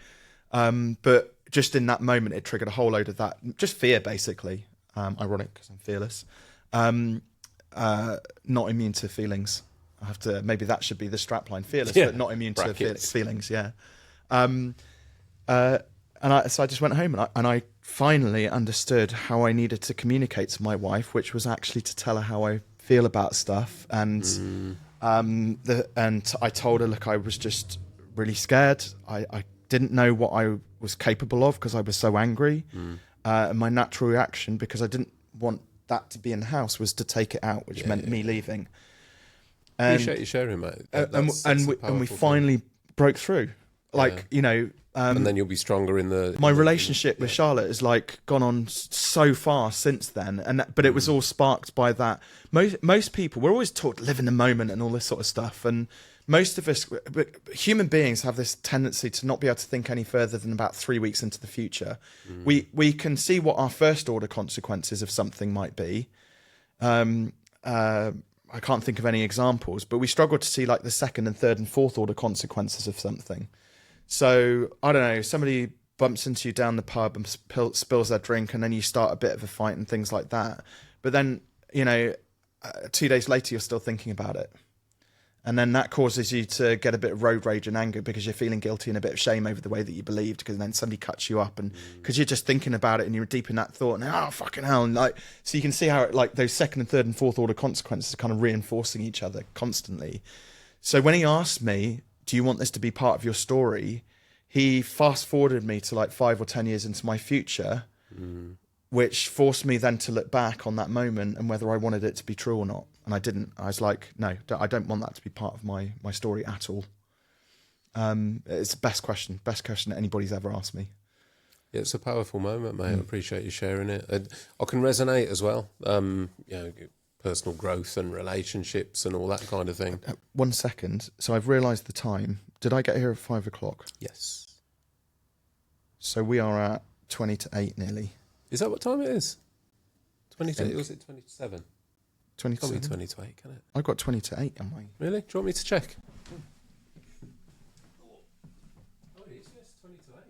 But just in that moment, it triggered a whole load of that, just fear, basically. Ironic because I'm fearless. Not immune to feelings. I have to. Maybe that should be the strapline: fearless, but not immune to feelings. Yeah. So I just went home and I finally understood how I needed to communicate to my wife, which was actually to tell her how I feel about stuff. And I told her, look, I was just really scared. I didn't know what I was capable of because I was so angry. And my natural reaction, because I didn't want that to be in the house, was to take it out, which meant me leaving. And you share him, mate. And we finally broke through. And then you'll be stronger in the... My relationship with Charlotte has gone on so far since then, but it was all sparked by that. Most people, we're always taught to live in the moment and all this sort of stuff, and most of us, human beings, have this tendency to not be able to think any further than about 3 weeks into the future. We can see what our first order consequences of something might be. I can't think of any examples, but we struggle to see like the second and third and fourth order consequences of something. So I don't know, somebody bumps into you down the pub and spills their drink, and then you start a bit of a fight and things like that. But then, 2 days later, you're still thinking about it. And then that causes you to get a bit of road rage and anger because you're feeling guilty and a bit of shame over the way that you believed, because then somebody cuts you up, and because you're just thinking about it and you're deep in that thought, and oh, fucking hell. And so you can see how those second and third and fourth order consequences are kind of reinforcing each other constantly. So when he asked me, do you want this to be part of your story? He fast forwarded me to like 5 or 10 years into my future, which forced me then to look back on that moment and whether I wanted it to be true or not. And I didn't. I was like, no, I don't want that to be part of my story at all. It's the best question that anybody's ever asked me. Yeah, it's a powerful moment, mate. I appreciate you sharing it. I can resonate as well. Personal growth and relationships and all that kind of thing. 1 second. So I've realised the time. Did I get here at 5 o'clock? Yes. So we are at 20 to 8 nearly. Is that what time it is? 20 to, was it 27? 20 Can't be 20 to 8, can it? I've got 20 to 8, am I? Really? Do you want me to check? Oh, it is, yes, 20 to 8.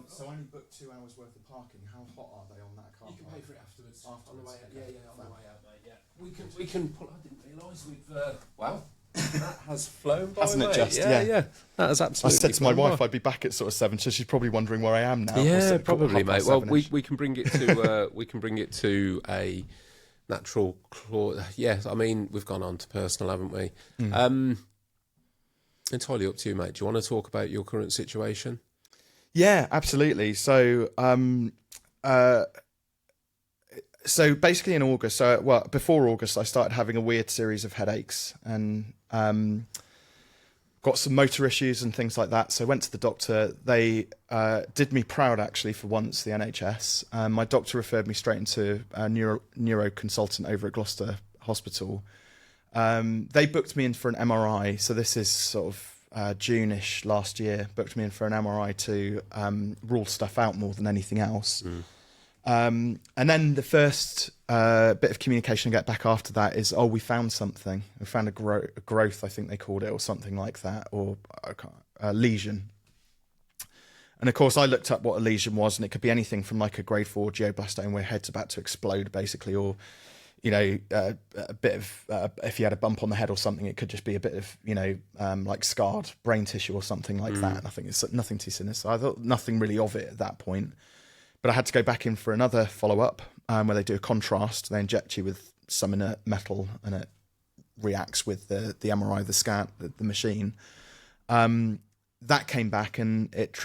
So I only booked 2 hours worth of parking. How hot are they on that car? You can pay for it afterwards. On the way out. Okay. Yeah, on the way out, mate. Yeah. We can pull. I didn't realise we've. Wow. That has flown by, Hasn't it mate? just? Yeah. That has I absolutely. said to my flown wife by. I'd be back at sort of 7, so she's probably wondering where I am now. Yeah, probably, mate. Well, we can bring it to a natural clause. Yes, I mean we've gone on to personal, haven't we? Entirely up to you, mate. Do you want to talk about your current situation? Yeah, absolutely. So, so basically in August, before August, I started having a weird series of headaches and got some motor issues and things like that. So I went to the doctor. They did me proud, actually, for once, the NHS. My doctor referred me straight into a neuro consultant over at Gloucester Hospital. They booked me in for an MRI. So this is sort of June-ish last year, booked me in for an MRI to rule stuff out more than anything else. And then the first bit of communication I get back after that is, we found something. We found a growth, I think they called it, or something like that, or a lesion. And of course, I looked up what a lesion was, and it could be anything from like a grade 4 glioblastoma where your head's about to explode, basically, or a bit of if you had a bump on the head or something, it could just be a bit of like scarred brain tissue or something like that. It's nothing too sinister. I thought nothing really of it at that point. But I had to go back in for another follow-up where they do a contrast. They inject you with some inert metal, and it reacts with the MRI, the scan, the machine. That came back, and it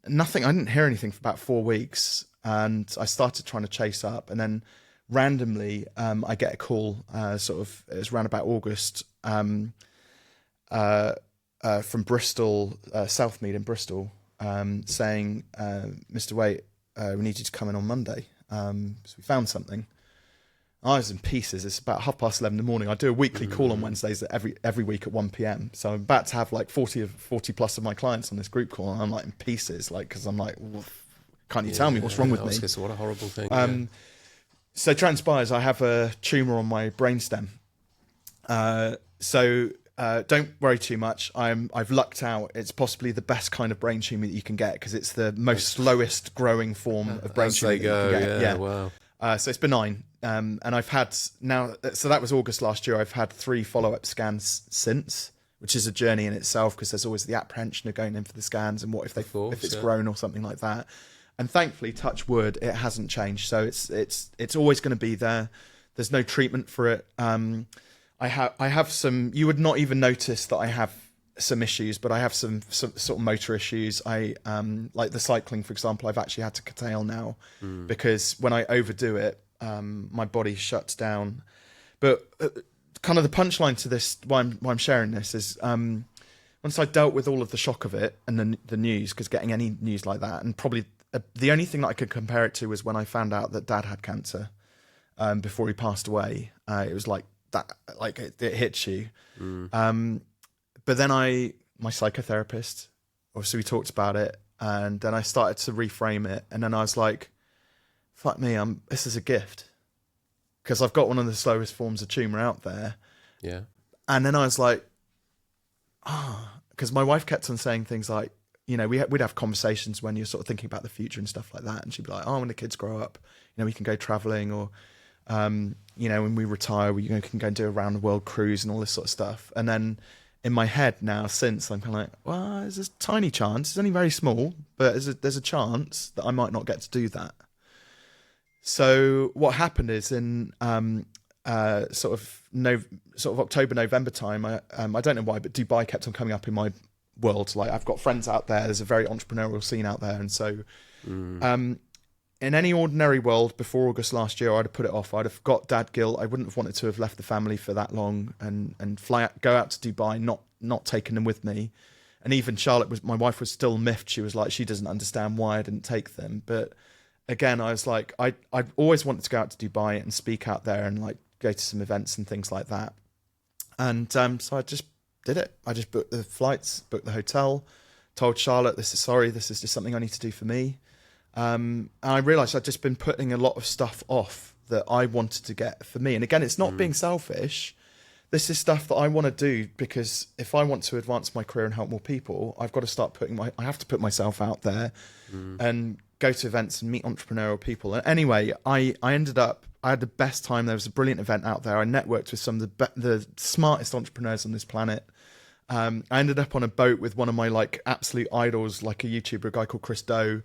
nothing. I didn't hear anything for about 4 weeks, and I started trying to chase up, and then randomly I get a call. It was around about August from Bristol, Southmead in Bristol. Saying, Mr. Waite, we need you to come in on Monday. So we found something. I was in pieces. It's about 11:30 in the morning. I do a weekly call on Wednesdays every week at 1 p.m. So I'm about to have like 40 plus of my clients on this group call, and I'm like in pieces, because I'm like, well, can't you tell me what's wrong with me? What a horrible thing. So it transpires I have a tumour on my brainstem. Don't worry too much. I've lucked out. It's possibly the best kind of brain tumour that you can get, because it's the most slowest growing form of brain tumour that you can get. Yeah. Wow. So it's benign. And I've had now. So that was August last year. I've had 3 follow-up scans since, which is a journey in itself, because there's always the apprehension of going in for the scans and what if it's grown or something like that. And thankfully, touch wood, it hasn't changed. So it's always going to be there. There's no treatment for it. I have some. You would not even notice that I have some issues, but I have some sort of motor issues. I like the cycling, for example. I've actually had to curtail now because when I overdo it, my body shuts down. But kind of the punchline to this, why I'm sharing this, is once I dealt with all of the shock of it and the news, because getting any news like that, and probably the only thing that I could compare it to was when I found out that Dad had cancer before he passed away. It was like that, like it hits you. but then my psychotherapist, obviously we talked about it, and then I started to reframe it, and then I was like, fuck me, this is a gift, because I've got one of the slowest forms of tumour out there. Yeah. And then I was like, because my wife kept on saying things like, we'd have conversations when you're sort of thinking about the future and stuff like that, and she'd be like, when the kids grow up, we can go travelling, or when we retire, we can go and do a round the world cruise and all this sort of stuff. And then in my head now, since, I'm kind of like, well, there's a tiny chance. It's only very small, but there's a chance that I might not get to do that. So what happened is in sort of October, November time, I don't know why, but Dubai kept on coming up in my world. Like, I've got friends out there. There's a very entrepreneurial scene out there, and so in any ordinary world before August last year, I'd have put it off. I'd have got dad guilt. I wouldn't have wanted to have left the family for that long and go out to Dubai, not taking them with me. And even my wife was still miffed. She was like, she doesn't understand why I didn't take them. But again, I was like, I've always wanted to go out to Dubai and speak out there and like go to some events and things like that. And so I just did it. I just booked the flights, booked the hotel, told Charlotte, this is just something I need to do for me. And I realised I'd just been putting a lot of stuff off that I wanted to get for me. And again, it's not being selfish. This is stuff that I want to do, because if I want to advance my career and help more people, I've got to start I have to put myself out there and go to events and meet entrepreneurial people. And anyway, I had the best time. There was a brilliant event out there. I networked with some of the smartest entrepreneurs on this planet. I ended up on a boat with one of my like absolute idols, like a YouTuber, a guy called Chris Doe.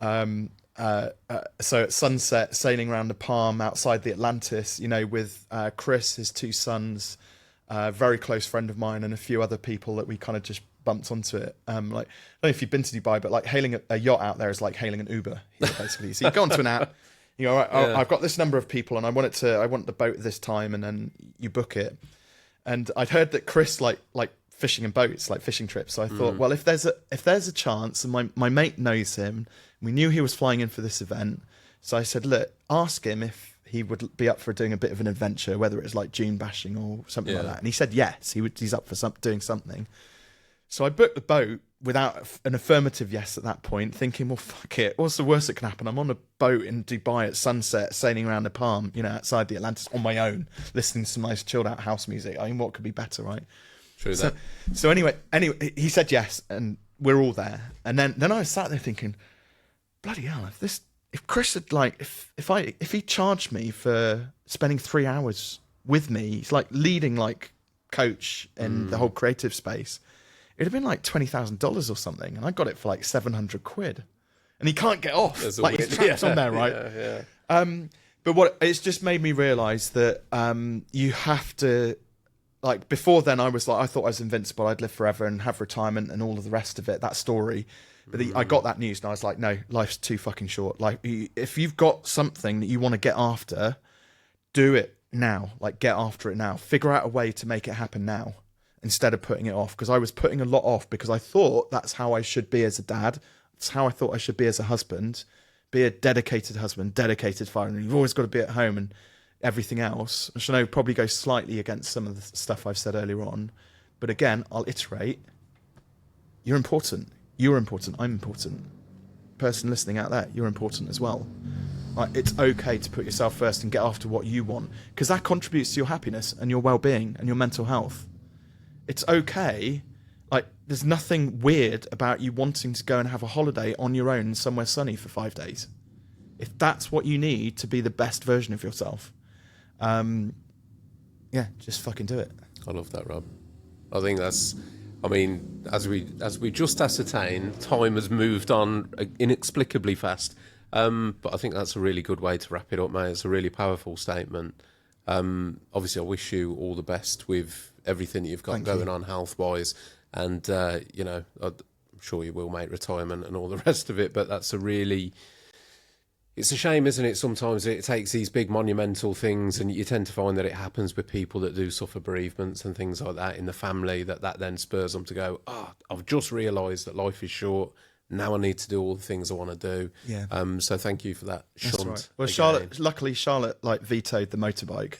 So at sunset, sailing around the Palm outside the Atlantis, with Chris, his two sons, a very close friend of mine, and a few other people that we kind of just bumped onto it. Like, I don't know if you've been to Dubai, but like hailing a yacht out there is like hailing an Uber here, basically. So you go onto an app, all right, I've got this number of people, and I want the boat this time, and then you book it. And I'd heard that Chris like fishing in boats, like fishing trips. So I thought, well, if there's a chance, and my mate knows him, we knew he was flying in for this event. So I said, look, ask him if he would be up for doing a bit of an adventure, whether it's like dune bashing or something like that. And he said yes, he's up for doing something. So I booked the boat without an affirmative yes at that point, thinking, well, fuck it, what's the worst that can happen? I'm on a boat in Dubai at sunset, sailing around the Palm, outside the Atlantis on my own, listening to some nice chilled out house music. I mean, what could be better, right? True that. So anyway, he said yes, and we're all there. And then I was sat there thinking, bloody hell, if Chris had if he charged me for spending 3 hours with me, he's like leading like coach in the whole creative space, it'd have been like $20,000 or something, and I got it for like 700 quid, and he can't get off. Like, his trap's on there, right? But it's just made me realise that you have to, like, before then I was like, I thought I was invincible, I'd live forever and have retirement and all of the rest of it, that story. But I got that news and I was like, no, life's too fucking short. Like, if you've got something that you want to get after, do it now. Like, get after it now. Figure out a way to make it happen now instead of putting it off. Because I was putting a lot off because I thought that's how I should be as a dad. That's how I thought I should be as a husband. Be a dedicated husband, dedicated father. And you've always got to be at home and everything else. Which I know probably goes slightly against some of the stuff I've said earlier on. But again, I'll iterate. You're important. You're important. I'm important. Person listening out there, you're important as well. Like, it's okay to put yourself first and get after what you want, because that contributes to your happiness and your well-being and your mental health. It's okay. Like, there's nothing weird about you wanting to go and have a holiday on your own somewhere sunny for 5 days. If that's what you need to be the best version of yourself, just fucking do it. I love that, Rob. I think that's, I mean, as we just ascertained, time has moved on inexplicably fast. But I think that's a really good way to wrap it up, mate. It's a really powerful statement. Obviously, I wish you all the best with everything that you've got going on health-wise. And, I'm sure you will make retirement and all the rest of it. But that's it's a shame, isn't it? Sometimes it takes these big monumental things, and you tend to find that it happens with people that do suffer bereavements and things like that in the family, that then spurs them to go, I've just realised that life is short. Now I need to do all the things I want to do. Yeah. So thank you for that, Sean. Right. Well, Charlotte, luckily Charlotte vetoed the motorbike.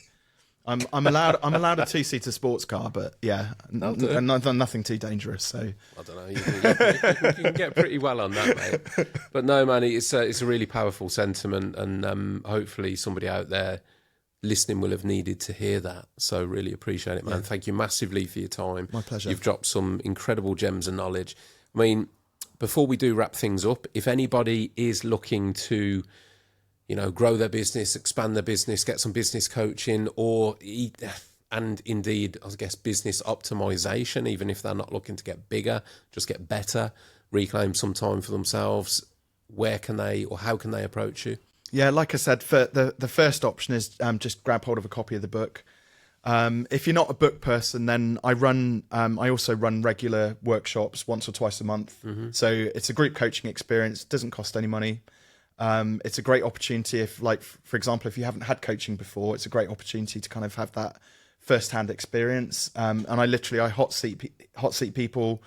I'm allowed a 2-seater sports car, but yeah, nothing too dangerous. So I don't know. You can get pretty well on that, mate. But no, man, it's a really powerful sentiment, and hopefully somebody out there listening will have needed to hear that. So really appreciate it, man. Yeah. Thank you massively for your time. My pleasure. You've dropped some incredible gems of knowledge. I mean, before we do wrap things up, if anybody is looking to, grow their business, expand their business, get some business coaching, and indeed, I guess, business optimization, even if they're not looking to get bigger, just get better, reclaim some time for themselves, where can they or how can they approach you? Yeah, like I said, for the first option is just grab hold of a copy of the book. If you're not a book person, then I also run regular workshops once or twice a month. Mm-hmm. So it's a group coaching experience. It doesn't cost any money. It's a great opportunity if, like, for example, if you haven't had coaching before, it's a great opportunity to kind of have that first-hand experience. And I hot seat people.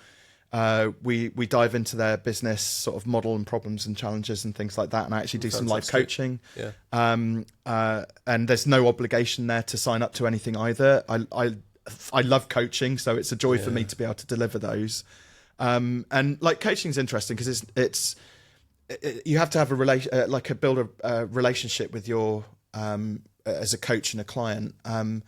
We dive into their business sort of model and problems and challenges and things like that, and I actually do some live coaching. Yeah. And there's no obligation there to sign up to anything either. I love coaching, so it's a joy for me to be able to deliver those. And like, coaching is interesting because it's you have to have build a relationship with your as a coach and a client. And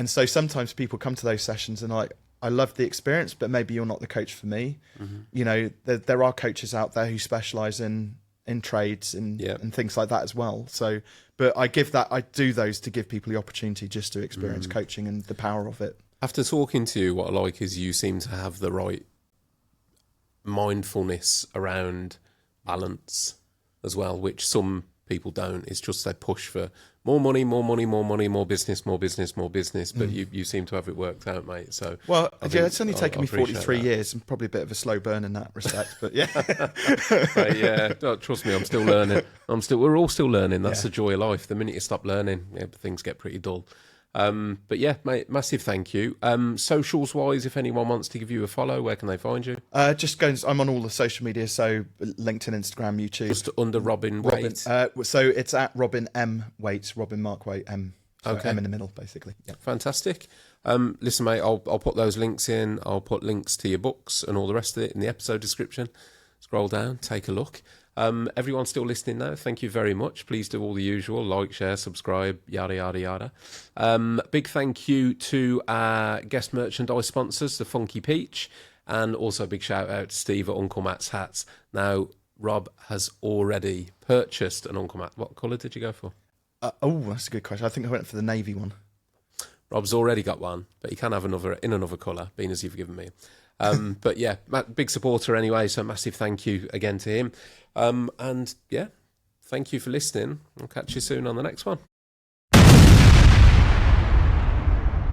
so sometimes people come to those sessions and I love the experience, but maybe you're not the coach for me. Mm-hmm. There are coaches out there who specialize in trades and things like that as well. So, but I do those to give people the opportunity just to experience coaching and the power of it. After talking to you, what I like is you seem to have the right mindfulness around balance as well, which some people don't. It's just they push for more money, more business. But you seem to have it worked out, mate. So it's only taken me 43 years and probably a bit of a slow burn in that respect. But yeah, right, yeah. Trust me, I'm still learning. We're all still learning. That's the joy of life. The minute you stop learning, things get pretty dull. But yeah, mate, massive thank you. Socials wise, if anyone wants to give you a follow, where can they find you? I'm on all the social media, so LinkedIn, Instagram, YouTube. Just under Robin Waite. So it's at Robin M Waite, Robin Mark Waite M. So okay. M in the middle, basically. Yeah. Fantastic. Listen, mate, I'll put those links in. I'll put links to your books and all the rest of it in the episode description. Scroll down, take a look. Everyone still listening now, thank you very much. Please do all the usual, like, share, subscribe, yada, yada, yada. Big thank you to our guest merchandise sponsors, the Funky Peach, and also a big shout out to Steve at Uncle Matt's Hats. Now, Rob has already purchased an Uncle Matt. What colour did you go for? That's a good question. I think I went for the navy one. Rob's already got one, but he can have another in another colour, being as you've given me. But yeah, big supporter anyway, so massive thank you again to him. And yeah, thank you for listening. I'll catch you soon on the next one.